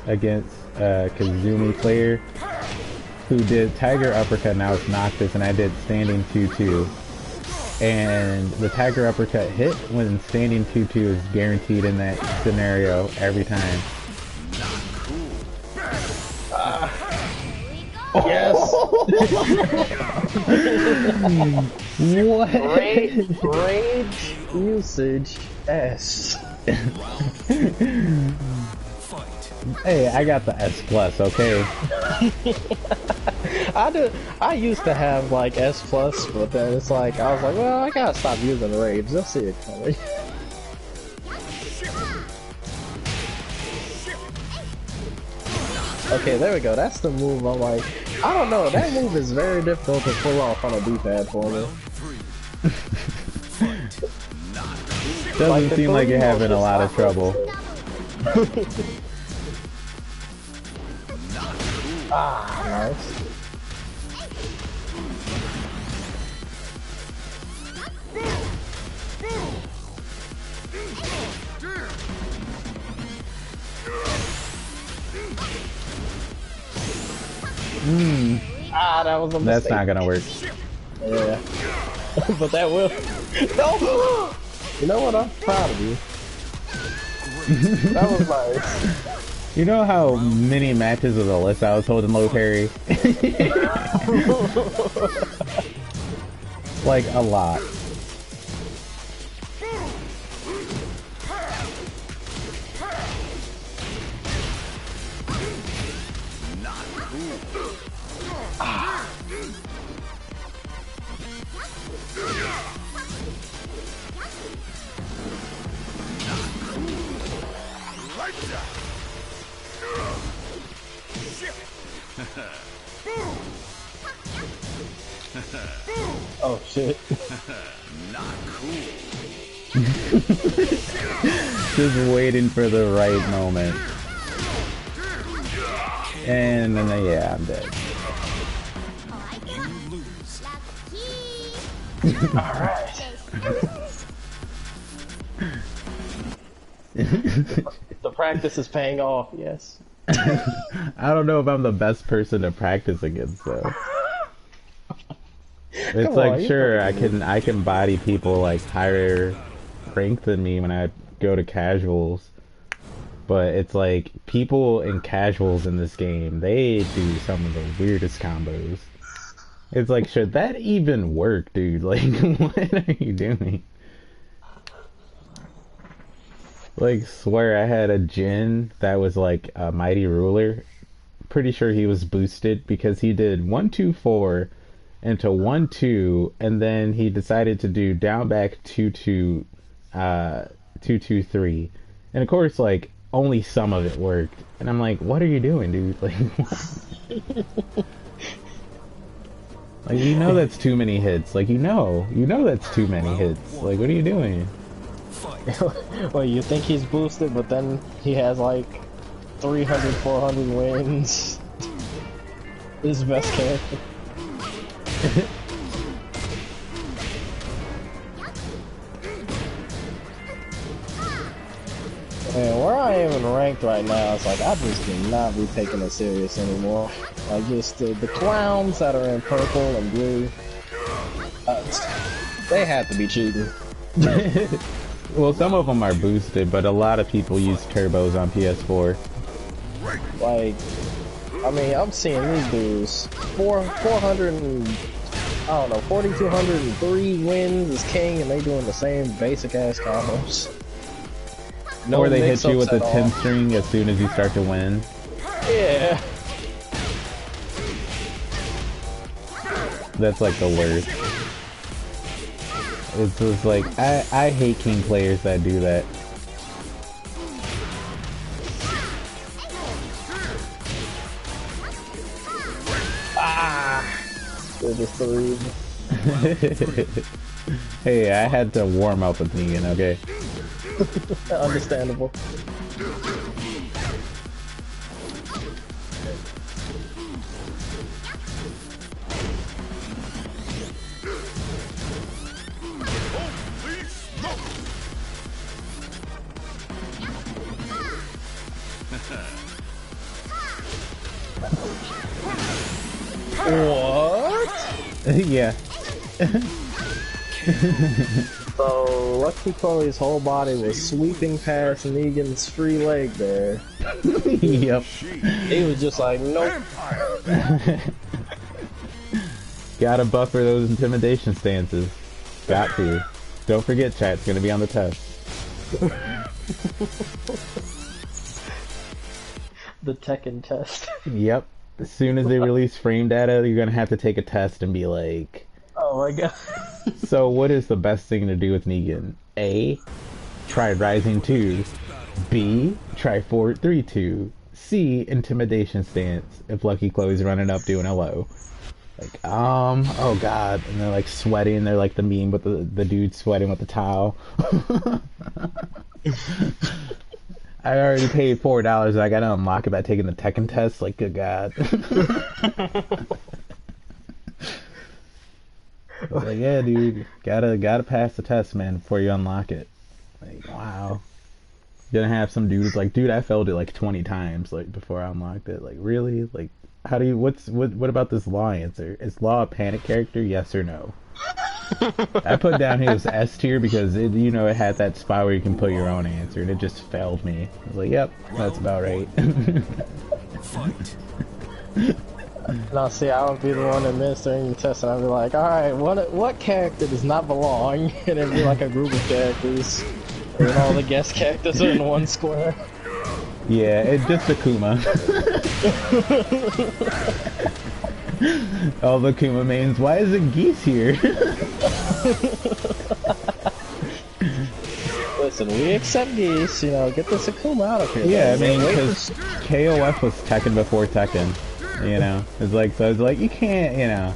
against a Kazumi player who did Tiger Uppercut, now it's Noctis, and I did Standing 2-2. And the Tiger Uppercut hit when Standing 2-2 is guaranteed in that scenario every time. Yes! What? Rage usage S. Hey, I got the S plus, okay? I used to have like S plus, but then it's like I was like, well, I gotta stop using rage. They'll see it coming. Okay, there we go. That's the move. I'm like, I don't know. That move is very difficult to pull off on a D-pad for me. Doesn't Like seem like you're having a lot of trouble. Ah, nice. Ah, that was a mistake. That's not gonna work. Yeah. But that will. No! You know what? I'm proud of you. That was nice. You know how many matches of the list I was holding low parry? Like, a lot. Oh shit. Not cool. Just waiting for the right moment. And then, yeah, I'm dead. You lose. Alright. The practice is paying off, yes. I don't know if I'm the best person to practice against, though. It's Come like on, you sure fucking I can body people like higher rank than me when I go to casuals, but it's like people in casuals in this game, they do some of the weirdest combos. It's like, should that even work, dude? Like, what are you doing? Like, swear I had a Jin that was like a mighty ruler. Pretty sure he was boosted because he did 1-2-4 into 1-2, and then he decided to do down back 2-2, 2-2-3, and of course, like only some of it worked. And I'm like, what are you doing, dude? Like, like you know that's too many hits. Like you know that's too many hits. Like, what are you doing? Well, you think he's boosted, but then he has like 300, 400 wins. His best character. Man, where I am in ranked right now, it's like I just cannot be taking it serious anymore. Like just the clowns that are in purple and blue, they have to be cheating. Well, some of them are boosted, but a lot of people use turbos on PS4. Like, I mean, I'm seeing these dudes 400 and I don't know 4,203 wins as king, and they doing the same basic ass combos. No, or they hit you with the mix-ups 10 at string as soon as you start to win. all. Yeah. That's like the worst. It's just like, I hate king players that do that. They're just three. Hey, I had to warm up with Negan, okay? Understandable. What? Yeah. So, Lucky Chloe's whole body was sweeping past Negan's free leg there. Yep. He was just like, nope. Gotta buffer those intimidation stances. Got to. Don't forget, chat, it's gonna be on the test. The Tekken test. Yep. As soon as they release frame data, you're gonna have to take a test and be like, Oh my god. so what is the best thing to do with Negan? A, try Rising 2. B, try Forward 3-2. C, Intimidation Stance if Lucky Chloe's running up doing a low. Like, oh god. And they're like sweating, they're like the meme with the dude sweating with the towel. I already paid $4 and I gotta unlock it by taking the Tekken test, like, good god. Like, yeah, dude, gotta pass the test, man, before you unlock it. Like, wow. You're gonna have some dudes like, dude, I failed it like 20 times, like, before I unlocked it. Like, really? Like, how do you, what about this Law answer? Is Law a panic character, yes or no? I put down his S tier because it, you know, it had that spot where you can put your own answer, and it just failed me. I was like, yep, that's about right. Fight. Now, see, I would be the one administering the test, and I'd be like, alright, what character does not belong? And it'd be like a group of characters. And all the guest characters are in one square. Yeah, it's just Akuma. All the Akuma mains, why isn't Geese here? Listen, we accept Geese, you know, get this Akuma out of here. Yeah, I man. mean, Wait because KOF was Tekken before Tekken, you know? It's like, so it's like, you can't, you know.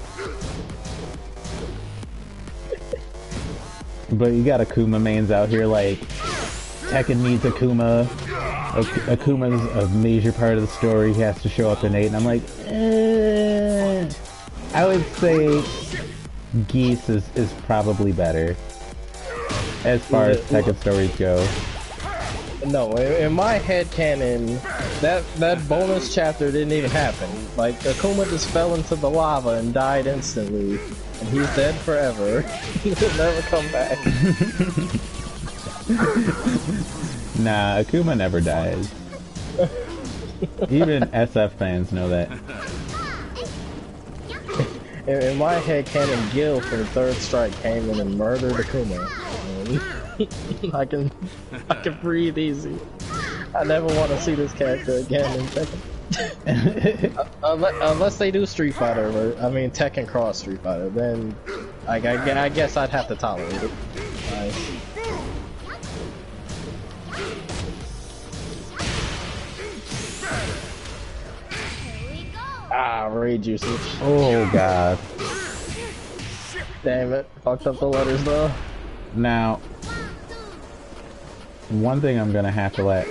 But you got Akuma mains out here, like, Tekken needs Akuma. Akuma's a major part of the story, he has to show up in 8, and I'm like, I would say Geese is probably better as far as Tekken stories go. No, in my headcanon, That bonus chapter didn't even happen. Like, Akuma just fell into the lava and died instantly. And he's dead forever. He'll never come back. Nah, Akuma never dies. Even SF fans know that. In my head, canon, Gil from Third Strike came in and murdered Akuma. And I can breathe easy. I never want to see this character again in Tekken. Unless they do Street Fighter, I mean Tekken Cross Street Fighter, then I guess I'd have to tolerate it. Nice. Ah, rage usage. Oh god. Damn it, fucked up the letters though. Now, one thing I'm gonna have to let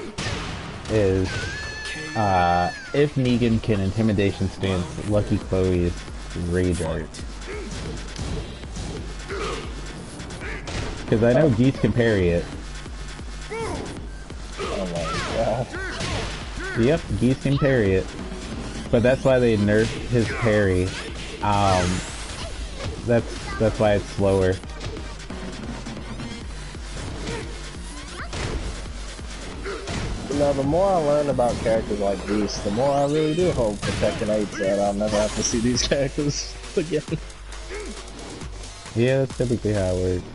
is, if Negan can intimidation stance Lucky Chloe's rage art. Because I know Geese can parry it. Oh my god. Yep, Geese can parry it. But that's why they nerfed his parry. That's why it's slower. You know, the more I learn about characters like Beast, the more I really do hope for Tekken 8 that I'll never have to see these characters again. Yeah, that's typically how it works.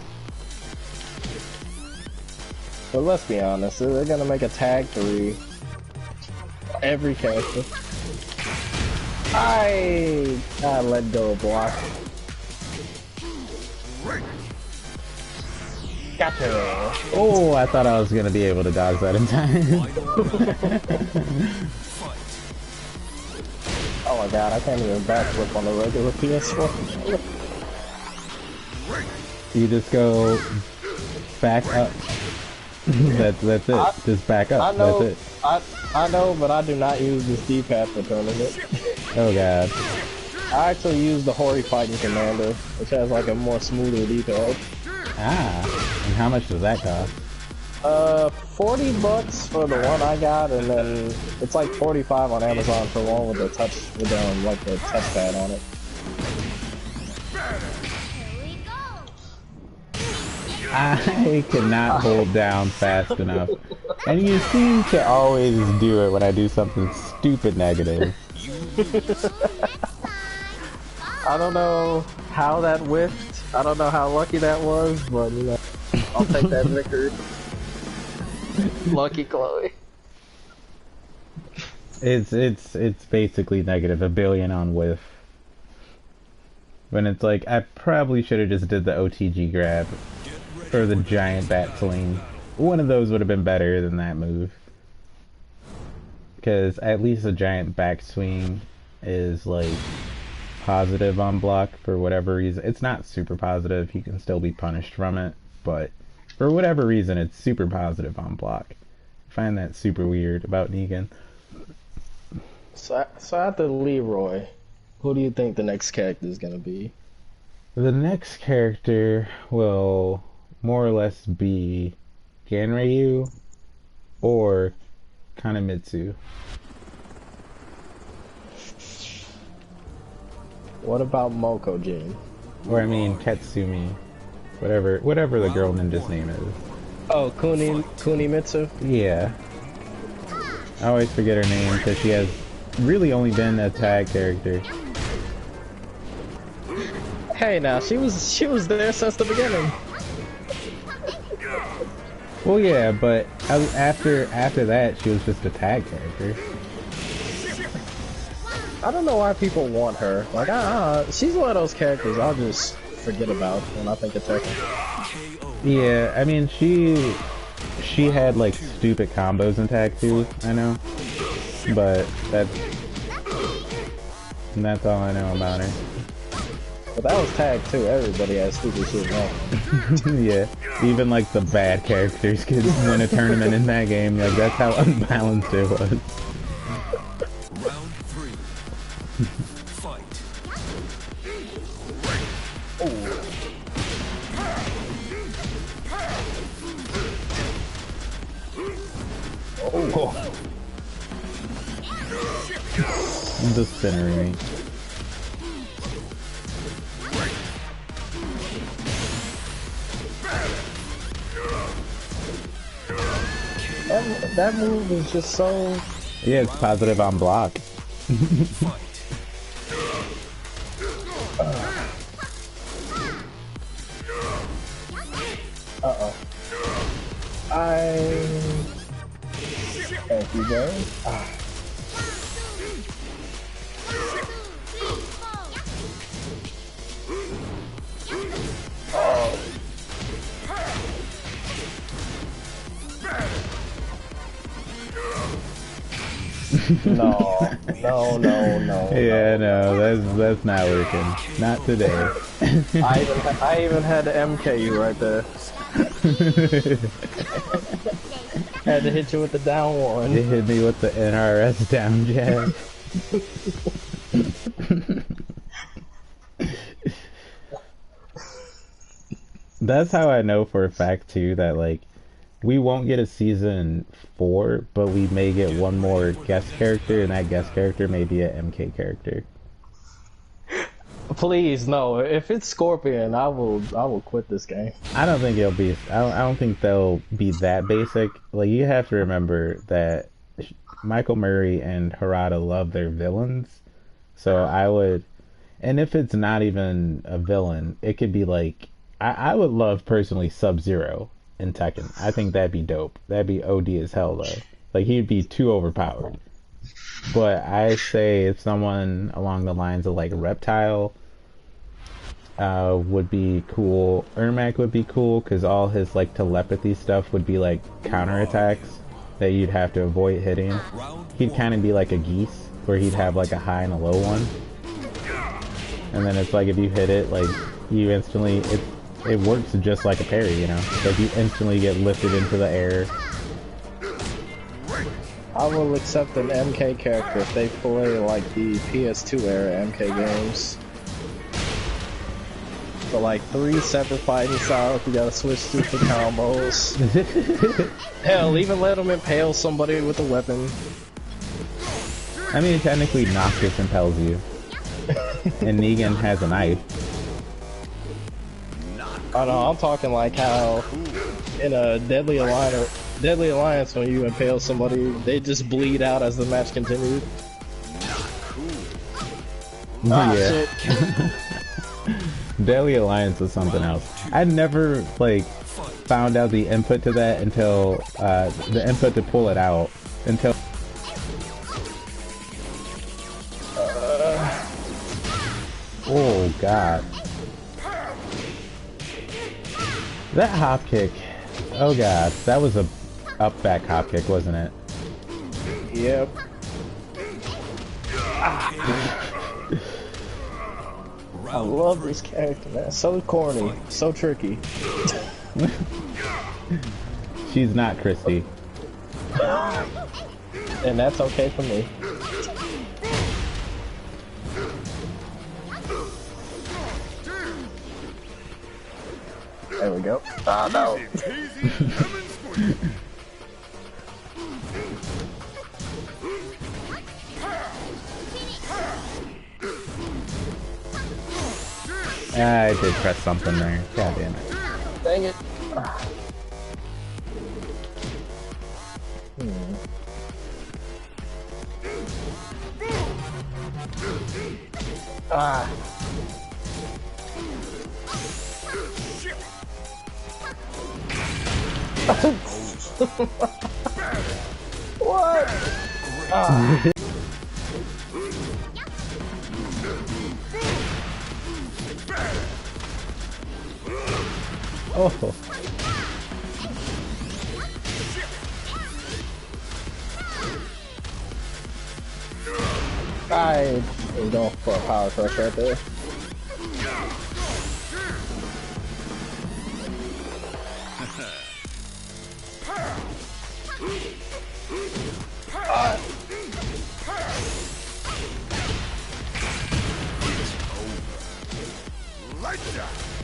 But let's be honest, they're gonna make a tag 3 for every character. I let go of block. Gotcha. Oh, I thought I was gonna be able to dodge that in time. Oh my god, I can't even backflip on the regular PS4. You just go back up. That's it. Just back up. I know, That's it. I know, but I do not use this D-pad for tournament. Oh god. I actually use the Hori Fighting Commander, which has like a more smoother D-pad. Ah, and how much does that cost? $40 for the one I got, and then it's like $45 on Amazon for one with the like the touchpad on it. I cannot hold down fast enough. And you seem to always do it when I do something stupid negative. I don't know how that whiffed. I don't know how lucky that was, but you know, I'll take that victory. Lucky Chloe. It's basically negative $1 billion on whiff. When it's like, I probably should have just did the OTG grab. Or the giant bat sling. One of those would have been better than that move. Because at least a giant back swing is like positive on block for whatever reason. It's not super positive, you can still be punished from it, but for whatever reason it's super positive on block. I find that super weird about Negan. So after Leroy, who do you think the next character is gonna be? The next character will more or less be Ganryu or Kanemitsu. What about Mokujin? Or I mean Katsumi. Whatever the girl ninja's name is. Oh, Kunimitsu? Yeah. I always forget her name because she has really only been a tag character. Hey now, she was there since the beginning. Well, yeah, but after that, she was just a tag character. I don't know why people want her. Like, she's one of those characters I'll just forget about when I think of Tekken. Yeah, I mean, she had like stupid combos in tag too. I know, but that's all I know about her. But that was tag too. Everybody has stupid shit now. Yeah, even like the bad characters could win a tournament in that game. Like that's how unbalanced it was. Round 3. Fight. Oh. The spinnery. That move is just so... Yeah, it's positive on block. Uh-oh. Thank you, James. No. Yeah, no, that's not working. Not today. I even had to MK you right there. Had to hit you with the down one. It hit me with the NRS down jab. That's how I know for a fact too that like we won't get a season 4, but we may get one more guest character, and that guest character may be an MK character. Please, no. If it's Scorpion, I will quit this game. I don't think it'll be. I don't think they'll be that basic. Like you have to remember that Michael Murray and Harada love their villains, so I would. And if it's not even a villain, it could be like I would love personally Sub-Zero in Tekken. I think that'd be dope. That'd be OD as hell though. Like he'd be too overpowered. But I say if someone along the lines of like Reptile would be cool. Ermac would be cool because all his like telepathy stuff would be like counterattacks that you'd have to avoid hitting. He'd kind of be like a Geese where he'd have like a high and a low one. And then it's like if you hit it, like you instantly it works just like a parry, you know? Like you instantly get lifted into the air. I will accept an MK character if they play like the PS2 era MK games. But like 3 separate fighting styles, you gotta switch through the combos. Hell, even let them impale somebody with a weapon. I mean, technically Noctis impels you. And Negan has a knife. I know, I'm talking like how in a Deadly Alliance when you impale somebody, they just bleed out as the match continues. Yeah. Deadly Alliance was something else. I never like found out the input to that until the input to pull it out until oh god. That hop kick. Oh god, that was a up back hop kick, wasn't it? Yep. I love this character, man. So corny, so tricky. She's not Christy. And that's okay for me. There we go. Oh no. I did press something there. God damn it. Dang it. Ah. What? Ah. Oh. I was going for a power crush right there.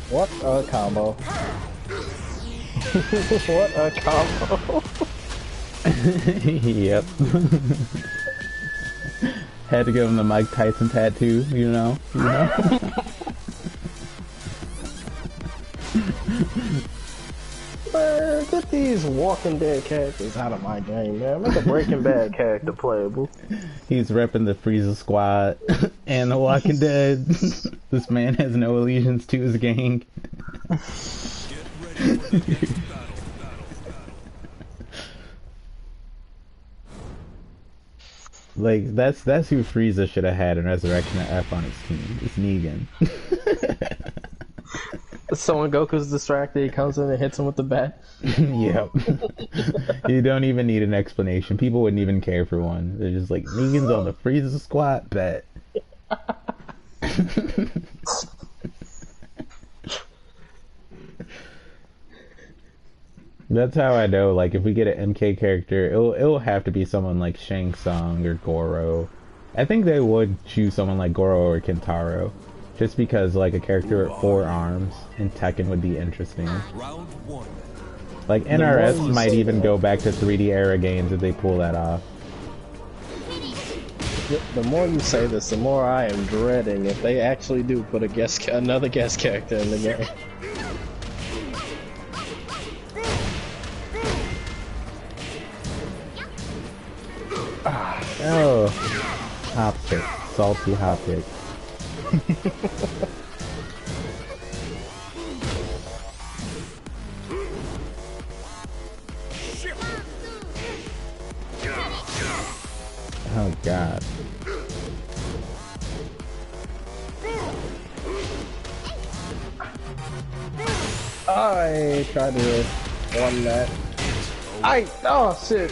What a combo. What a combo. Yep. Had to give him the Mike Tyson tattoo, you know? Man, get these Walking Dead characters out of my game, man. Make a Breaking Bad character playable. He's repping the Frieza squad and the Walking Dead. This man has no allegiance to his gang. Like, that's who Frieza should have had in Resurrection of F on his team. It's Negan. So when Goku's distracted, he comes in and hits him with the bat. Yep. You don't even need an explanation. People wouldn't even care for one. They're just like, Negan's on the Frieza squad, bet. That's how I know, like, if we get an MK character, it'll have to be someone like Shang Tsung or Goro. I think they would choose someone like Goro or Kentaro. Just because, like, a character with 4 arms in Tekken would be interesting. Round 1. Like, NRS might even go back to 3D era games if they pull that off. The more you say this, the more I am dreading if they actually do put another guest character in the game. Oh, hop pick. Salty hop pick. Oh god. I tried to won that. Oh shit.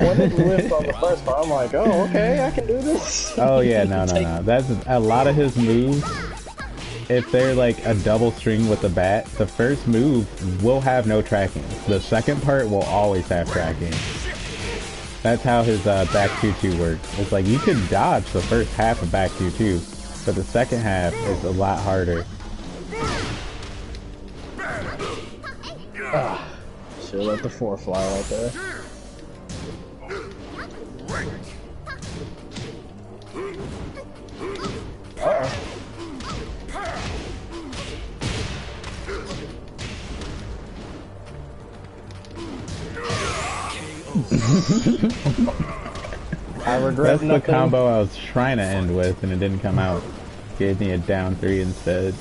When it whiffed on the first part, I'm like, oh, okay, I can do this. Oh yeah, no. That's a lot of his moves. If they're like a double string with the bat, the first move will have no tracking. The second part will always have tracking. That's how his back 2-2 works. It's like you can dodge the first half of back 2-2, but the second half is a lot harder. Should let the 4 fly right there. I regret That's the combo I was trying to end with, and it didn't come out. Gave me a down 3 instead.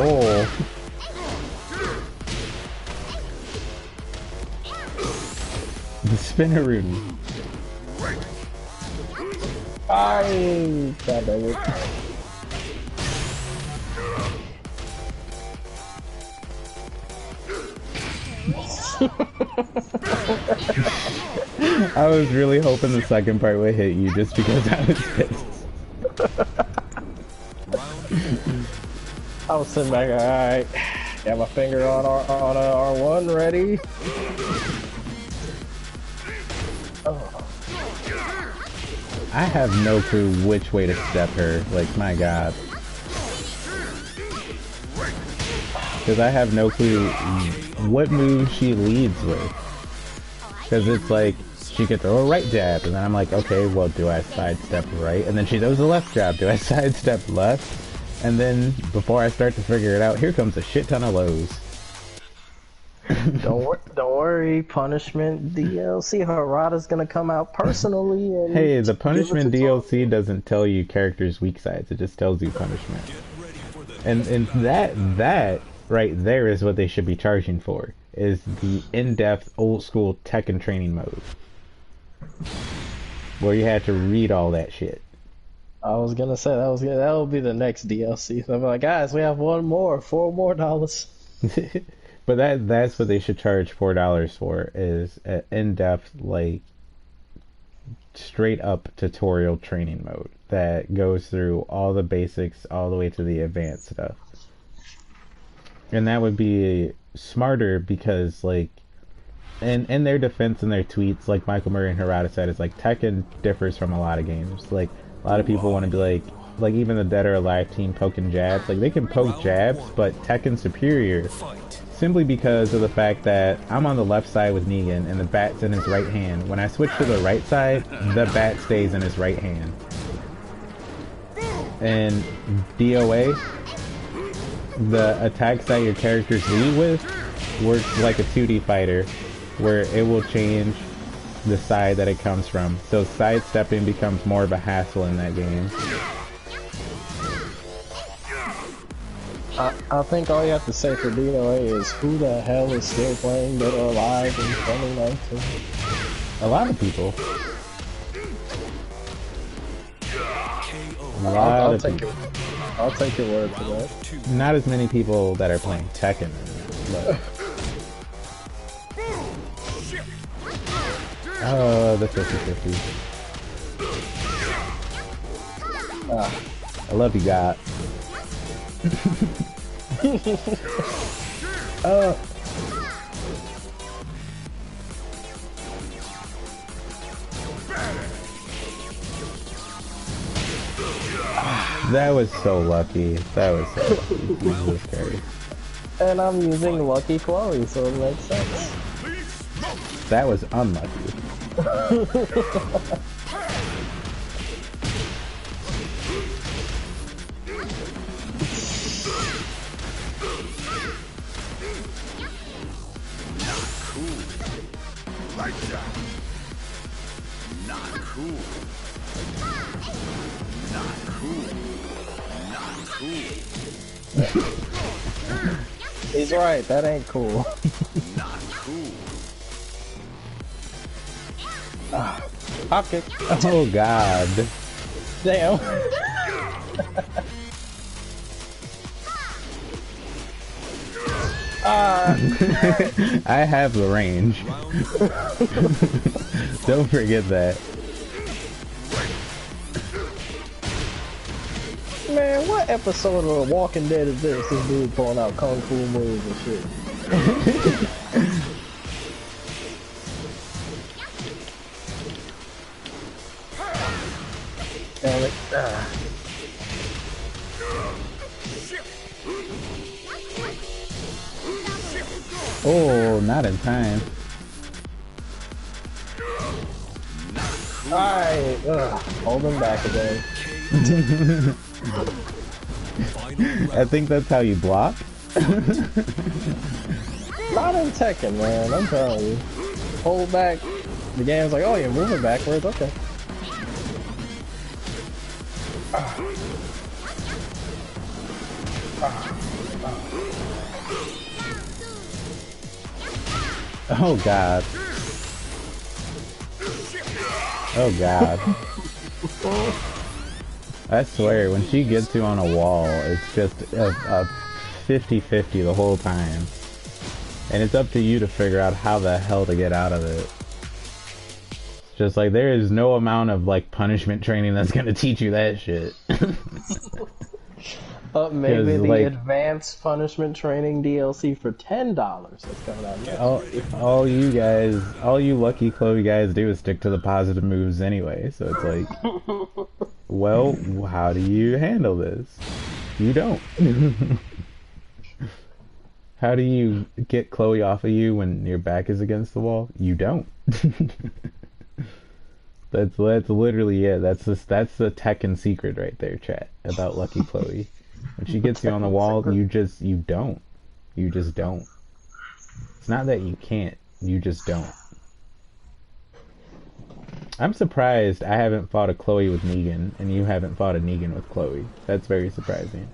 Oh. The Spinneroonie. God dang it. I was really hoping the second part would hit you just because I was pissed. I was sitting back, alright. Got my finger on R1 ready. I have no clue which way to step her. Like, my god. Because I have no clue what move she leads with. Because it's like, she could throw a right jab, and then I'm like, okay, well, do I sidestep right? And then she throws a left jab. Do I sidestep left? And then, before I start to figure it out, here comes a shit ton of lows. Don't worry, Punishment DLC Harada's gonna come out personally and hey, the Punishment DLC doesn't tell you characters' weak sides, it just tells you punishment. And that right there is what they should be charging for, is the in-depth old school Tekken training mode. Where you had to read all that shit. I was gonna say that will be the next DLC. So I'm like, guys, we have $4 more. But that's what they should charge $4 for, is an in-depth, like, straight up tutorial training mode that goes through all the basics all the way to the advanced stuff. And that would be smarter because, like, in their defense and their tweets, like Michael Murray and Harada said, it's like Tekken differs from a lot of games. Like, A lot of people want to be like even the Dead or Alive team poking jabs. Like they can poke jabs, but Tekken's superior simply because of the fact that I'm on the left side with Negan and the bat's in his right hand. When I switch to the right side, the bat stays in his right hand. And DOA, the attacks that your characters lead with, works like a 2D fighter, where it will change the side that it comes from. So sidestepping becomes more of a hassle in that game. I think all you have to say for DOA is who the hell is still playing Dead or Alive in 2019? A lot of people. A lot of people. I'll take your word for that. Not as many people that are playing Tekken, but... Oh, the 50-50. I love you, God. That was so lucky. That was so lucky. Jesus Christ. And I'm using Lucky Chloe, so it makes sense. That was unlucky. He's right, that ain't cool. Hop kick. Oh God. Damn. I have the range. Don't forget that. Man, what episode of Walking Dead is this? This dude pulling out kung fu moves and shit. Damn it. Oh, not in time. Alright, hold him back again. I think that's how you block. Not in Tekken, man, I'm telling you. Hold back. The game's like, oh, you're moving backwards, okay. Oh God. Oh God. I swear, when she gets you on a wall, it's just a 50-50 the whole time. And it's up to you to figure out how the hell to get out of it. Just like, there is no amount of like punishment training that's gonna teach you that shit. Maybe the like, advanced punishment training DLC for $10 that's coming out next. all you Lucky Chloe guys do is stick to the positive moves anyway, so it's like, well, how do you handle this? You don't. How do you get Chloe off of you when your back is against the wall? You don't. That's literally it. That's the Tekken secret right there, chat, about Lucky Chloe. When she gets you on the wall, you just don't. You just don't. It's not that you can't, you just don't. I'm surprised I haven't fought a Chloe with Negan, and you haven't fought a Negan with Chloe. That's very surprising.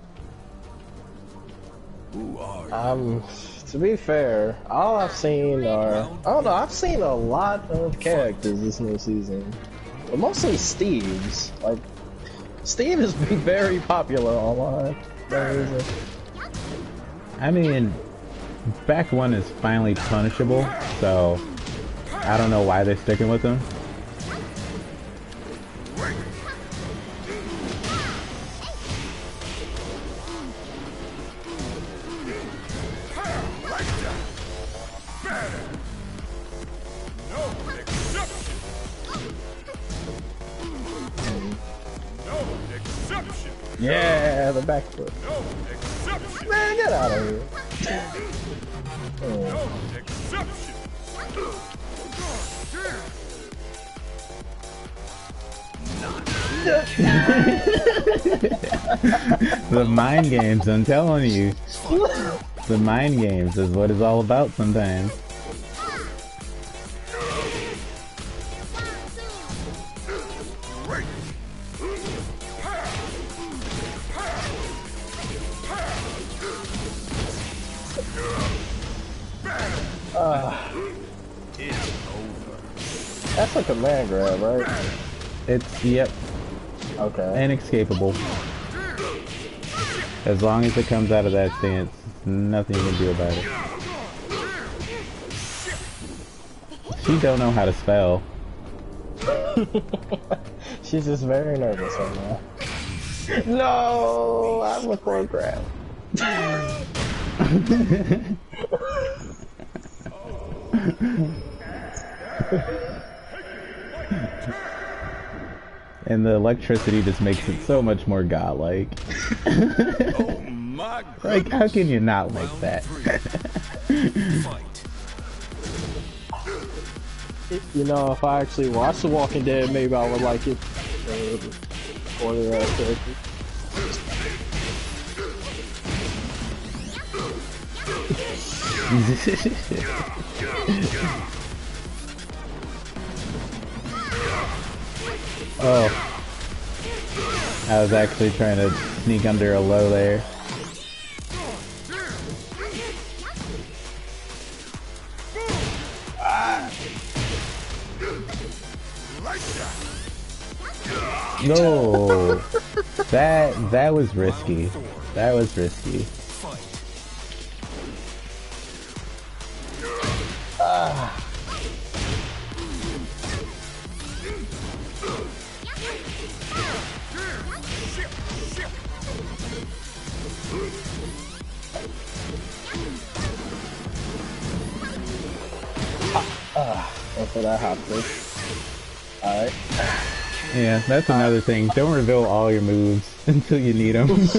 To be fair, all I've seen are, I don't know, I've seen a lot of characters this new season. But mostly Steve's. Like, Steve has been very popular online. I mean, Back 1 is finally punishable, so I don't know why they're sticking with him. Yeah, the back foot. Man, get out of here. Oh. The mind games, I'm telling you. The mind games is what it's all about sometimes. That's a command grab, right? It's, yep, Okay. inescapable. As long as it comes out of that stance, nothing you can do about it. She don't know how to spell. She's just very nervous right now. No, I'm a core grab. And the electricity just makes it so much more godlike. Oh my God. Like, how can you not like that? Fight. You know, if I actually watched The Walking Dead, maybe I would like it. Or the character. Oh. I was actually trying to sneak under a low there. No, that was risky. That was risky. Fight. And for that hop kick. Alright. Yeah, that's another thing. Don't reveal all your moves until you need them. Because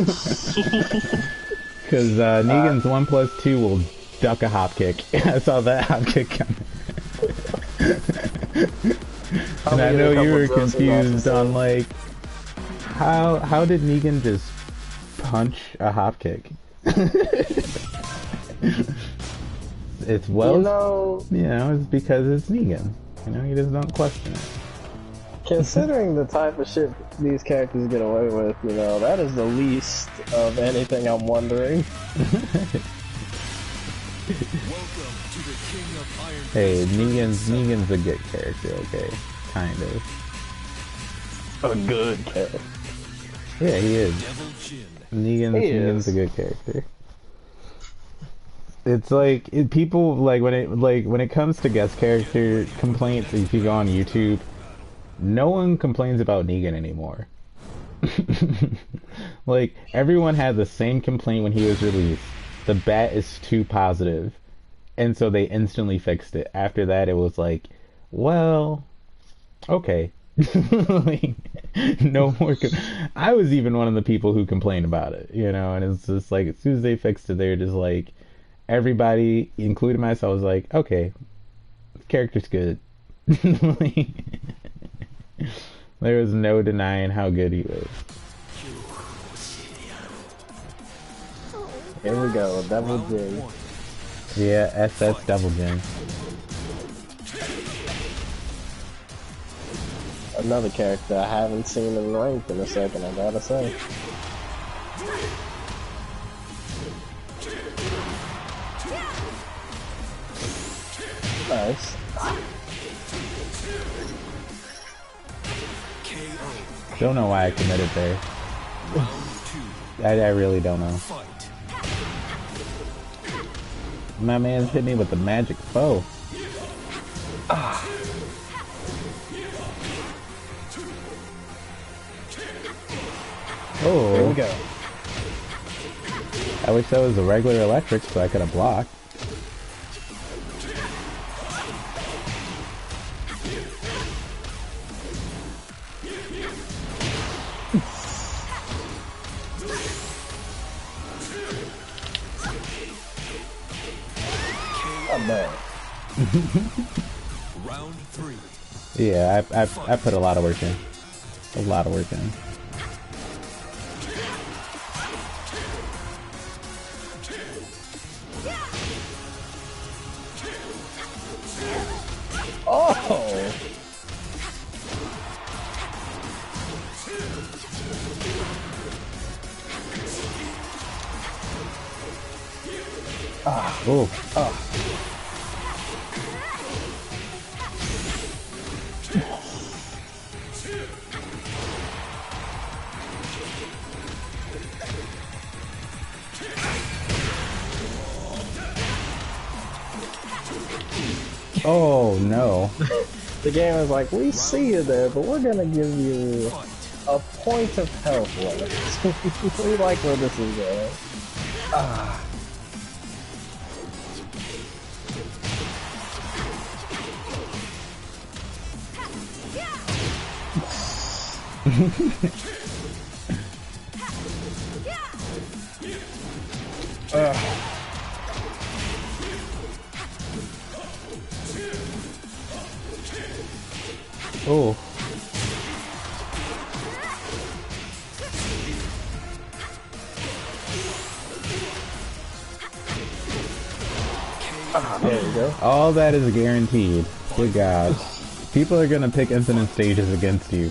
Negan's 1+2 will duck a hop kick. I saw that hop kick coming. And I know you were confused on like, how did Negan just punch a hop kick? It's well, it's because it's Negan. You know, you just don't question it. Considering the type of shit these characters get away with, you know, that is the least of anything I'm wondering. Hey, Negan's a good character, okay? Kind of. A good character. Yeah, he is. Negan's a good character. It's like people like when it comes to guest character complaints. If you go on YouTube, no one complains about Negan anymore. Like everyone had the same complaint when he was released. The bat is too positive, and so they instantly fixed it. After that, it was like, well, okay. Like, no more. I was even one of the people who complained about it, you know. And it's just like as soon as they fixed it, they're just like. Everybody, including myself, was like, okay, the character's good. Like, there was no denying how good he was. Here we go, Devil Jin. Yeah, SS Devil Jin. Another character I haven't seen in ranked in a second, I gotta say. Nice. Don't know why I committed there. I really don't know. My man's hit me with the magic bow. Oh. Here we go. I wish that was a regular electric so I could have blocked. Round 3. Yeah, I put a lot of work in. A lot of work in. Oh! Oh. Oh no. The game is like, we see you there, but we're gonna give you a point of health left. We like where this is going. Ah. Oh. There you go. All that is guaranteed. Good God. People are gonna pick infinite stages against you.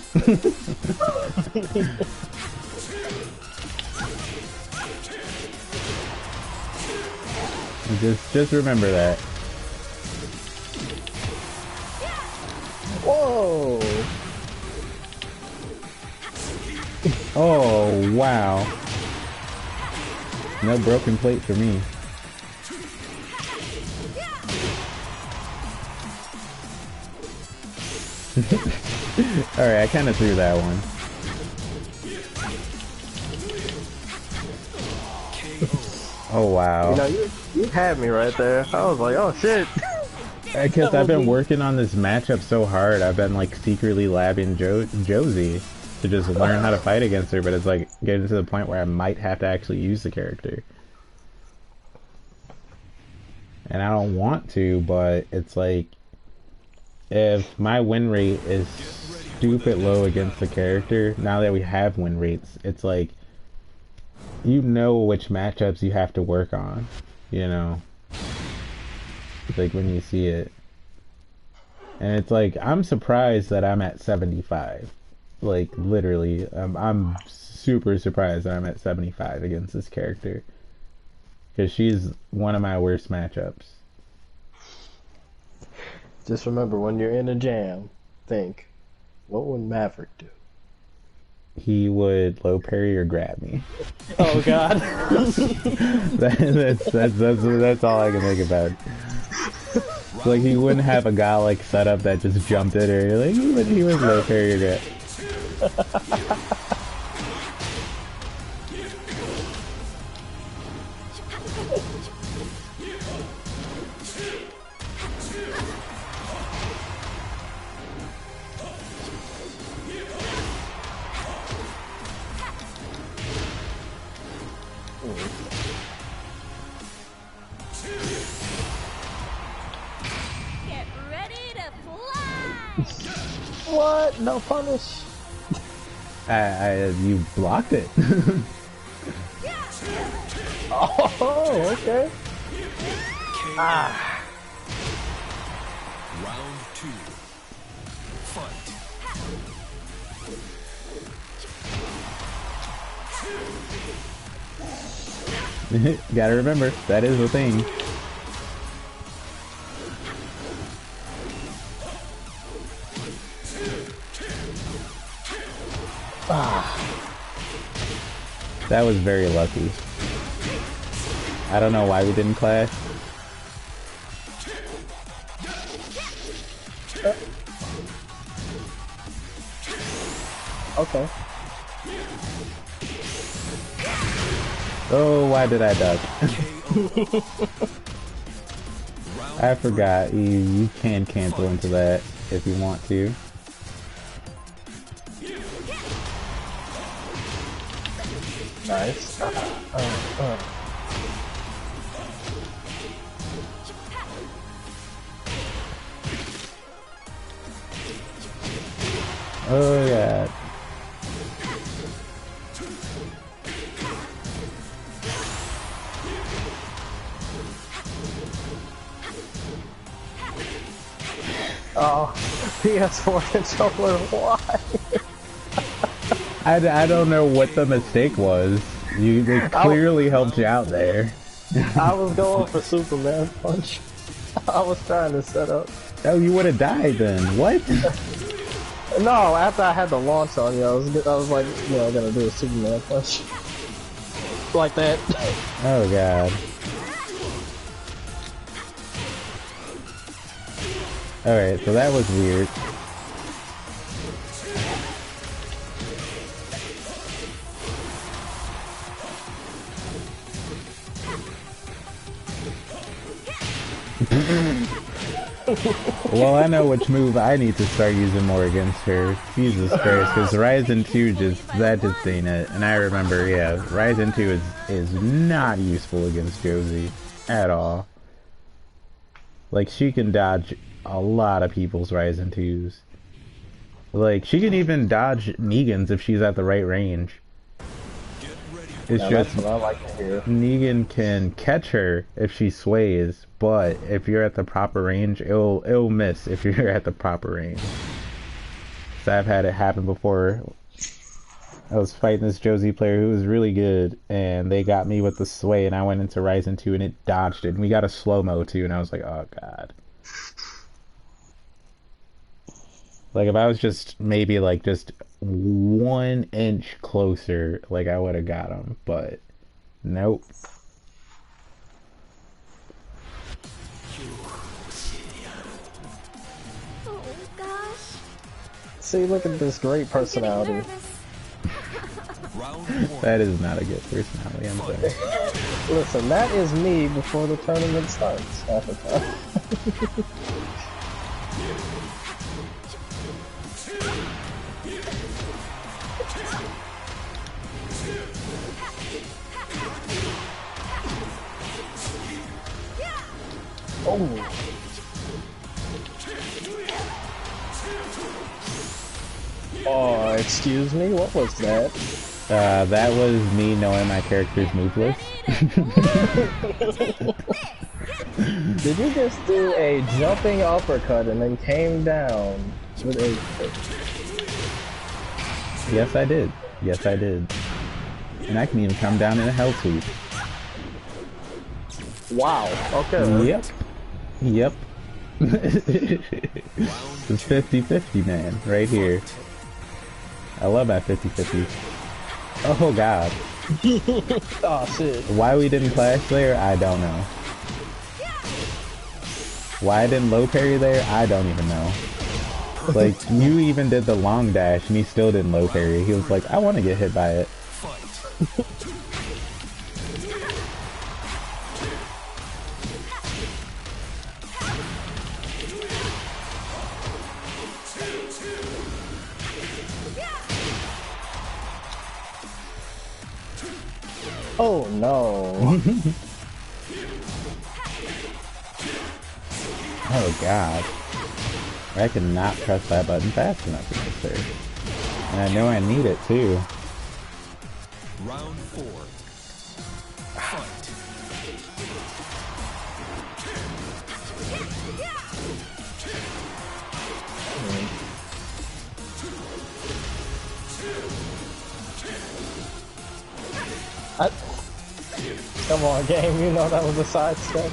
Just remember that. Whoa! Oh, wow. No broken plate for me. Alright, I kind of threw that one. Oh, wow. You know, you had me right there. I was like, oh shit. Because I've been working on this matchup so hard, I've been like secretly labbing Josie to just learn how to fight against her, but it's like getting to the point where I might have to actually use the character. And I don't want to, but it's like, if my win rate is stupid low against the character, now that we have win rates, it's like, you know which matchups you have to work on, you know? It's like when you see it. And it's like, I'm surprised that I'm at 75. Like, literally, I'm super surprised that I'm at 75 against this character. Because she's one of my worst matchups. Just remember, when you're in a jam, think, what would Maverick do? He would low parry or grab me. Oh god. That's all I can think about. Like, he wouldn't have a guy like set up that just jumped at her. Like, he would low parry or grab. Get ready to fly! What? No punish? You blocked it. Oh, okay. Ah. Round 2. Fight. Gotta remember, that is the thing. That was very lucky. I don't know why we didn't clash. Okay. Oh, why did I duck? I forgot, you can cancel into that if you want to. Nice. Oh god. Oh, PS4 controller, why? I don't know what the mistake was. They clearly helped you out there. I was going for Superman Punch. I was trying to set up. Oh, you would have died then. What? No, after I had the launch on you, I was like, you know, gonna do a Superman Punch. Like that. Oh god. Alright, so that was weird. Well, I know which move I need to start using more against her. Jesus Christ, because Ryzen 2 that just ain't it. And I remember, yeah, Ryzen 2 is not useful against Josie at all. Like, she can dodge a lot of people's Ryzen 2s. Like, she can even dodge Negan's if she's at the right range. It's just, that's what I like to hear. Negan can catch her if she sways, but if you're at the proper range, it'll miss if you're at the proper range. So I've had it happen before. I was fighting this Josie player who was really good, and they got me with the sway, and I went into Ryzen 2 and it dodged it, and we got a slow-mo too, and I was like, oh god. Like, if I was just maybe like just 1 inch closer, like I would have got him, but nope. Oh gosh. See, look at this great personality. That is not a good personality, I'm sorry. Listen, that is me before the tournament starts half the time. Oh. Oh, excuse me, what was that? That was me knowing my character's move list. Did you just do a jumping uppercut and then came down with a... Yes, I did. Yes, I did. And I can even come down in a hell sweep. Wow, okay. Yep. Yep. It's 50-50, man, right here. I love that 50-50. Oh god. Oh shit. Why we didn't clash there, I don't know. Why I didn't low parry there, I don't even know. Like, you even did the long dash and he still didn't low parry. He was like, I want to get hit by it. Oh no. Oh god. I cannot press that button fast enough against her. And I know I need it too. Round 4. Fight. Come on, game, you know that was a side step.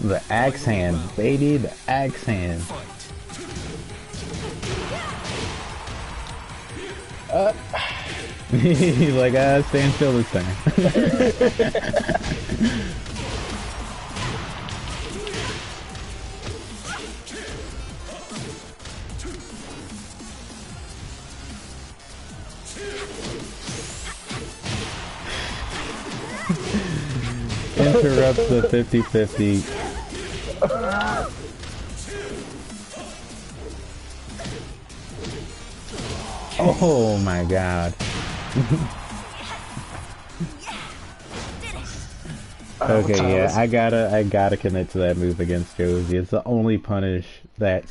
The axe hand, baby, the axe hand. He's like, stand still this time. Interrupts the 50-50. Oh my god. Okay, yeah, I gotta commit to that move against Josie. It's the only punish that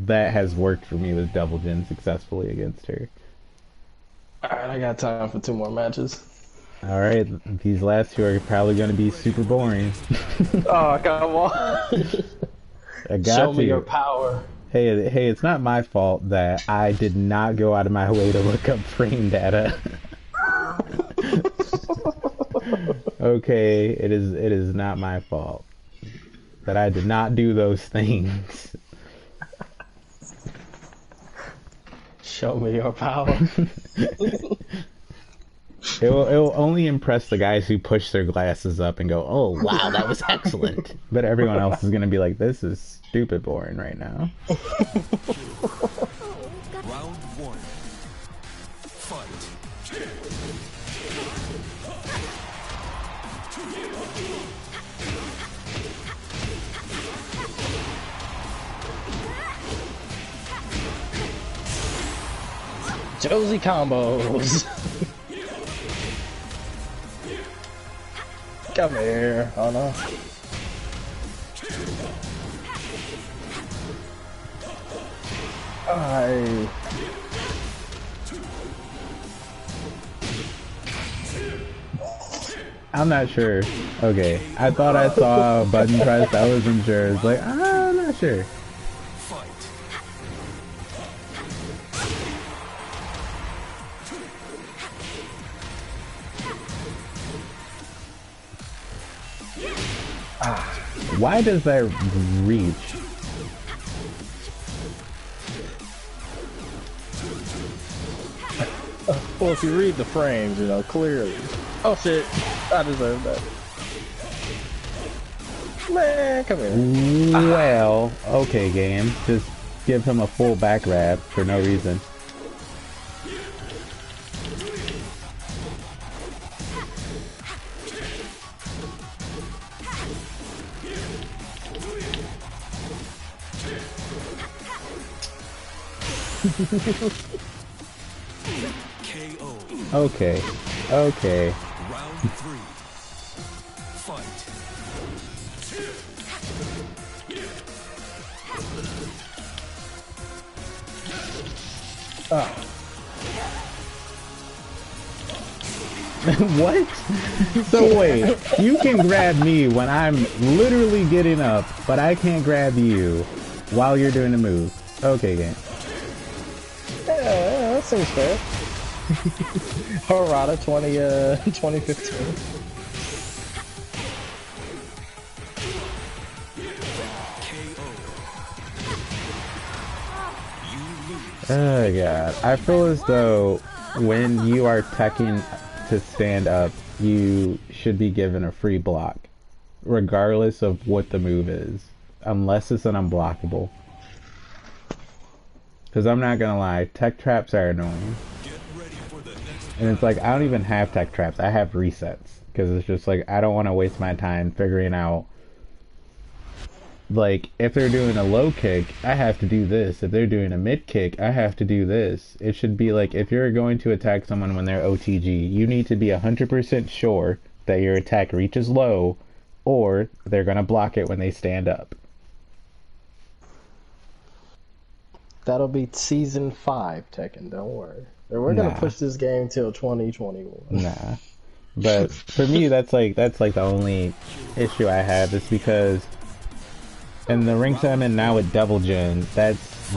has worked for me with Double Jin successfully against her. Alright, I got time for 2 more matches. Alright, these last 2 are probably gonna be super boring. Oh, come on. I got Show me to. your power. Hey, it's not my fault that I did not go out of my way to look up frame data. Okay, it is not my fault that I did not do those things. Show me your power. It will only impress the guys who push their glasses up and go, "Oh wow, that was excellent." But everyone else is gonna be like, "This is stupid boring right now." Round 1. Fight. Josie combos. Come here. Oh no. I'm not sure. Okay, I thought I saw a button press. I wasn't sure. It's like, I'm not sure. Fight. Why does that reach? Well, if you read the frames, you know, clearly. Oh shit, I deserve that. Man, come here. Well, okay, game. Just give him a full back grab for no reason. KO. Okay. Okay. Round 3. Fight. What? So wait, you can grab me when I'm literally getting up, but I can't grab you while you're doing the move. Okay, game. Yeah, that seems fair. Harada 2015. Oh god. I feel as though when you are teching to stand up, you should be given a free block, regardless of what the move is, unless it's an unblockable. Because I'm not gonna lie, tech traps are annoying. And it's like, I don't even have tech traps, I have resets. Because it's just like, I don't want to waste my time figuring out, like, if they're doing a low kick, I have to do this. If they're doing a mid kick, I have to do this. It should be like, if you're going to attack someone when they're OTG, you need to be 100% sure that your attack reaches low, or they're going to block it when they stand up. That'll be season 5, Tekken, don't worry. We're gonna push this game till 2021. Nah. But for me, that's like the only issue I have, is because in the ranks I'm in now with Double Jin, that's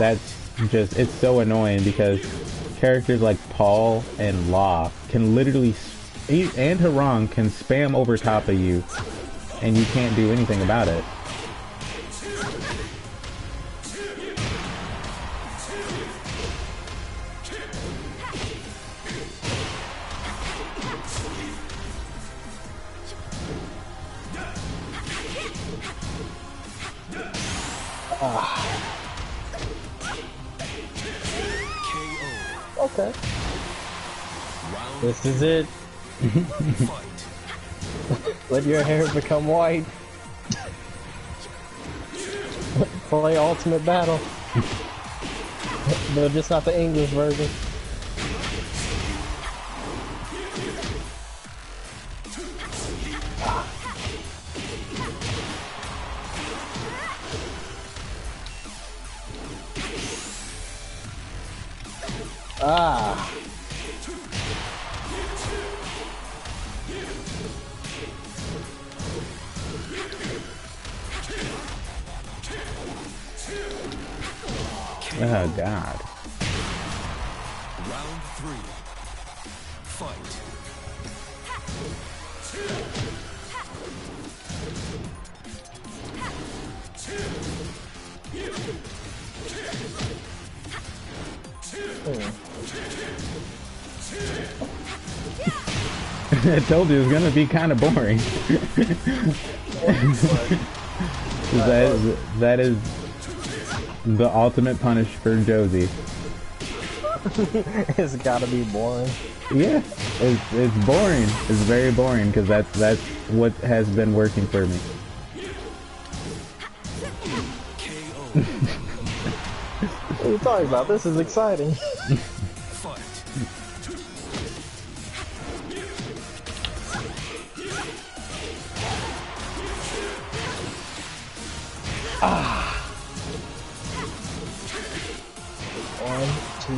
just, it's so annoying because characters like Paul and Law can literally, and Harang can spam over top of you, and you can't do anything about it. Okay. This is it. Let your hair become white. Play Ultimate Battle. But just not the English version. Ah. Oh God. Round 3. Fight. I told you it was gonna be kind of boring. that is the ultimate punish for Josie. It's gotta be boring. Yeah, it's boring. It's very boring because that's what has been working for me. KO. What are you talking about? This is exciting. Fight. One, two,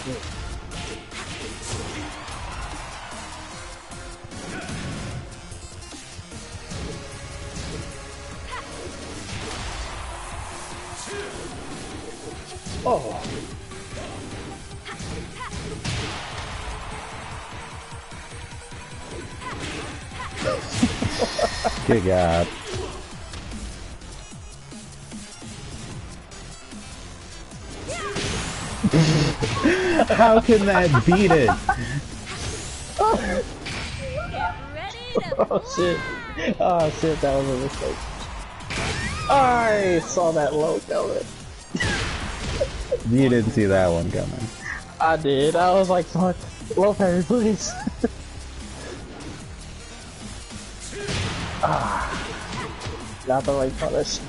three. Oh. Good God. How can that beat it? Oh shit. Oh shit, that was a mistake. I saw that low coming. You didn't see that one coming. I did. I was like, fuck. Low parry, please. Not the right punish.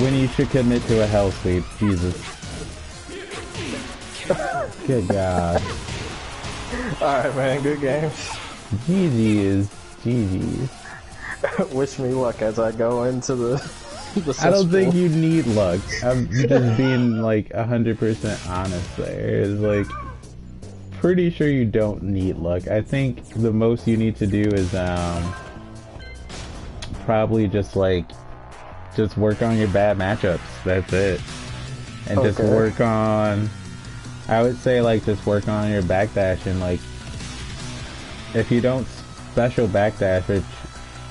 When you should commit to a hell sweep, Jesus. Good God. Alright, man. Good game. GG's. GG's. Wish me luck as I go into the I don't think you need luck. I'm just being like 100% honest there. It's like, pretty sure you don't need luck. I think the most you need to do is probably just work on your bad matchups. That's it. And just work on, I would say like just work on your backdash, and like if you don't special backdash, which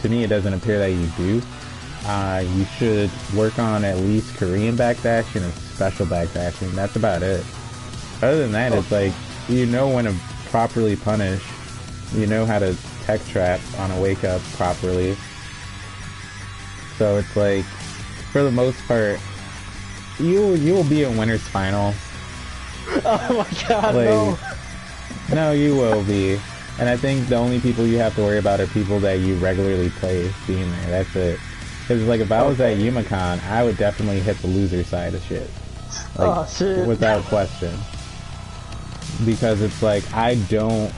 to me it doesn't appear that you do, you should work on at least Korean backdashing and special backdashing. That's about it. Other than that, it's like, you know when to properly punish, you know how to tech trap on a wake up properly. So it's like, for the most part, you will be in winner's final. Oh my God, like, no. No, you will be. And I think the only people you have to worry about are people that you regularly play being there. That's it. Because like if I was at Yumacon, I would definitely hit the loser side of shit. Like, oh shit. Without question. Because it's like, I don't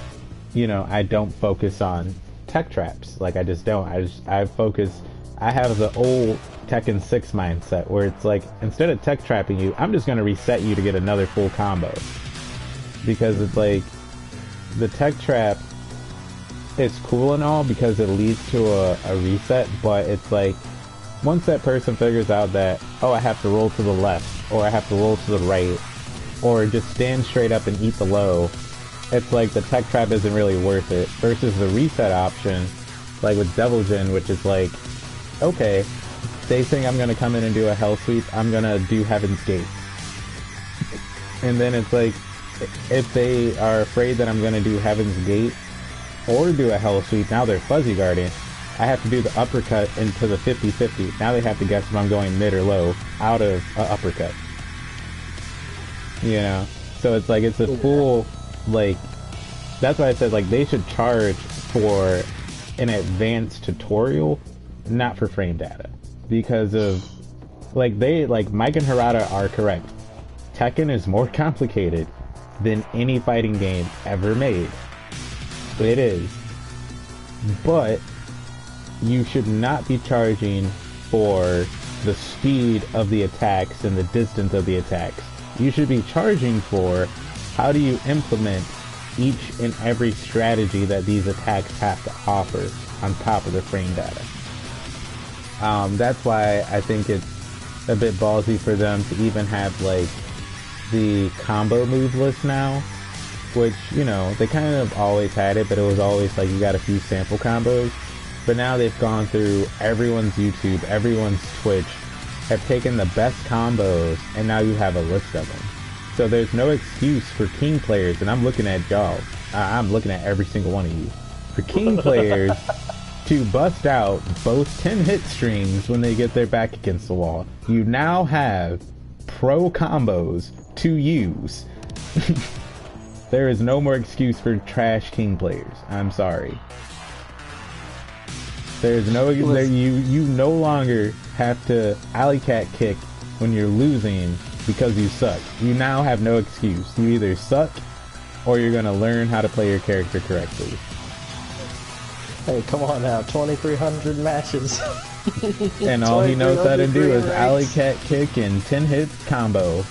focus on tech traps. Like I just don't. I have the old Tekken 6 mindset where it's like, instead of tech trapping you, I'm just going to reset you to get another full combo. Because it's like, the tech trap is cool and all because it leads to a reset, but it's like, once that person figures out that, oh, I have to roll to the left, or I have to roll to the right, or just stand straight up and eat the low, it's like the tech trap isn't really worth it. Versus the reset option, like with Devil Jin, which is like, okay, they think I'm gonna come in and do a hell sweep, I'm gonna do Heaven's Gate. And then it's like, if they are afraid that I'm gonna do Heaven's Gate or do a hell sweep, now they're fuzzy guarding. I have to do the uppercut into the 50-50. Now they have to guess if I'm going mid or low out of uppercut. You know? So it's like, it's a full, like, that's why I said, like, they should charge for an advanced tutorial, not for frame data. Because of, like, Mike and Harada are correct. Tekken is more complicated than any fighting game ever made. It is. But you should not be charging for the speed of the attacks and the distance of the attacks. You should be charging for how do you implement each and every strategy that these attacks have to offer on top of the frame data. That's why I think it's a bit ballsy for them to even have like the combo move list now, which, you know, they kind of always had it, but it was always like you got a few sample combos. But now they've gone through everyone's YouTube, everyone's Twitch, have taken the best combos, and now you have a list of them. So there's no excuse for King players, and I'm looking at y'all, I'm looking at every single one of you, for King players to bust out both 10 hit strings when they get their back against the wall. You now have pro combos to use. There is no more excuse for trash King players. I'm sorry. There's no, you no longer have to alley cat kick when you're losing because you suck. You now have no excuse. You either suck or you're gonna learn how to play your character correctly. Hey, come on now, 2,300 matches. And all he knows how to do is alley cat kick and 10 hit combo.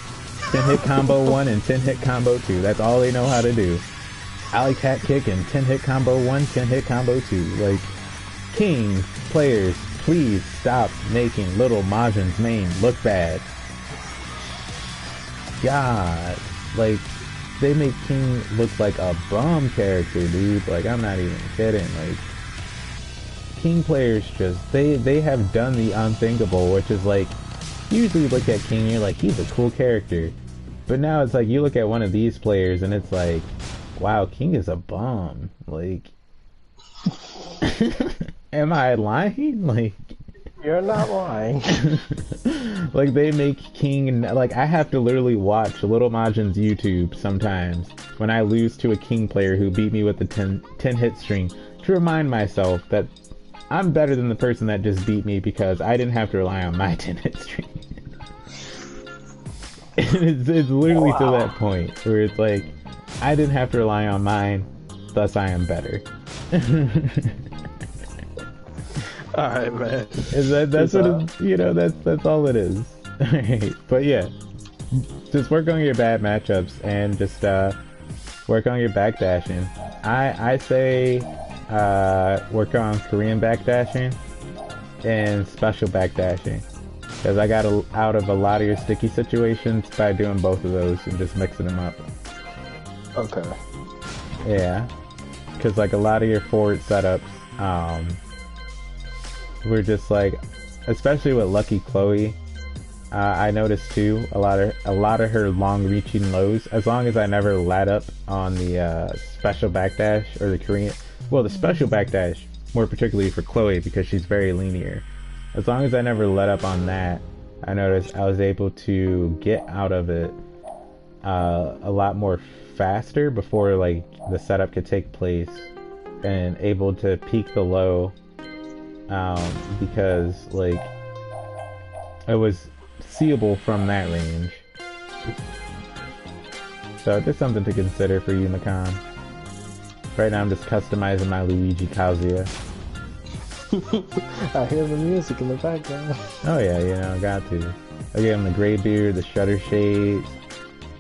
10 hit combo 1 and 10 hit combo 2. That's all they know how to do. Alley cat kick and 10 hit combo 1, 10 hit combo 2. Like, King players, please stop making little Majin's main look bad. God, like, they make King look like a bum character, dude. Like, I'm not even kidding. Like, King players just, they have done the unthinkable, which is like, usually you look at King, you're like, he's a cool character. But now it's like, you look at one of these players and it's like, wow, King is a bum. Like, am I lying? Like, you're not lying. Like, they make King, like, I have to literally watch Little Majin's YouTube sometimes when I lose to a King player who beat me with the 10 hit string to remind myself that I'm better than the person that just beat me because I didn't have to rely on my 10 hit string. It's literally to that point where it's like, I didn't have to rely on mine, thus I am better. Alright, man. That's what it, you know, that's all it is. Alright, but yeah, just work on your bad matchups and just work on your backdashing. I say work on Korean backdashing and special backdashing, because I got out of a lot of your sticky situations by doing both of those and just mixing them up. Okay. Yeah, because like a lot of your forward setups, we're just like, especially with Lucky Chloe, I noticed too a lot of her long-reaching lows. As long as I never let up on the special backdash or the Korean, well, the special backdash more particularly for Chloe because she's very linear. As long as I never let up on that, I noticed I was able to get out of it a lot more faster before like the setup could take place, and able to peak the low because like it was seeable from that range. So just something to consider for you, Makan. Right now I'm just customizing my Luigi Kazuya. I hear the music in the background. Oh yeah, you know, got to. I gave him the gray beard, the shutter shades.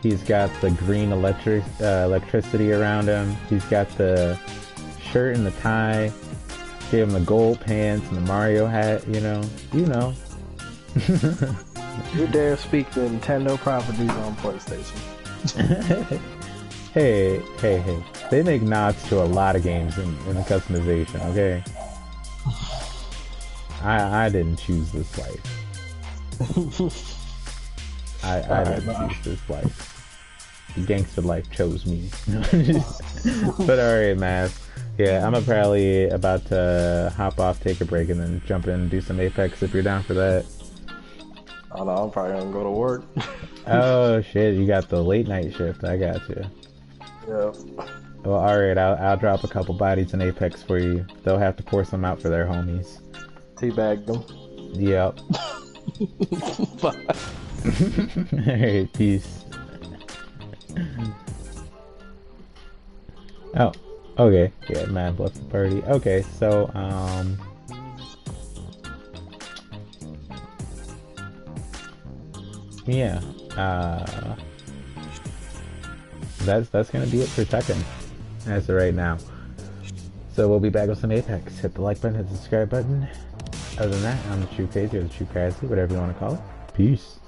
He's got the green electricity around him. He's got the shirt and the tie. Gave him the gold pants and the Mario hat, you know. You know. You dare speak the Nintendo properties on PlayStation. Hey. They make nods to a lot of games in the customization, okay? I didn't choose this life. I didn't choose this life. The gangster life chose me. But alright, man. Yeah, I'm probably about to hop off, take a break, and then jump in and do some Apex if you're down for that. Oh no, I'm probably gonna go to work. Oh shit, you got the late night shift. I got you. Yeah. Well, alright, I'll drop a couple bodies in Apex for you. They'll have to pour some out for their homies. Teabag them. Yep. Alright, peace. Oh, Okay, yeah, Mav left the party. Okay, so, yeah, that's gonna be it for Tekken as of right now. So we'll be back with some Apex. Hit the like button, hit the subscribe button. Other than that, I'm the True Crazy or the True Crazy, whatever you want to call it. Peace.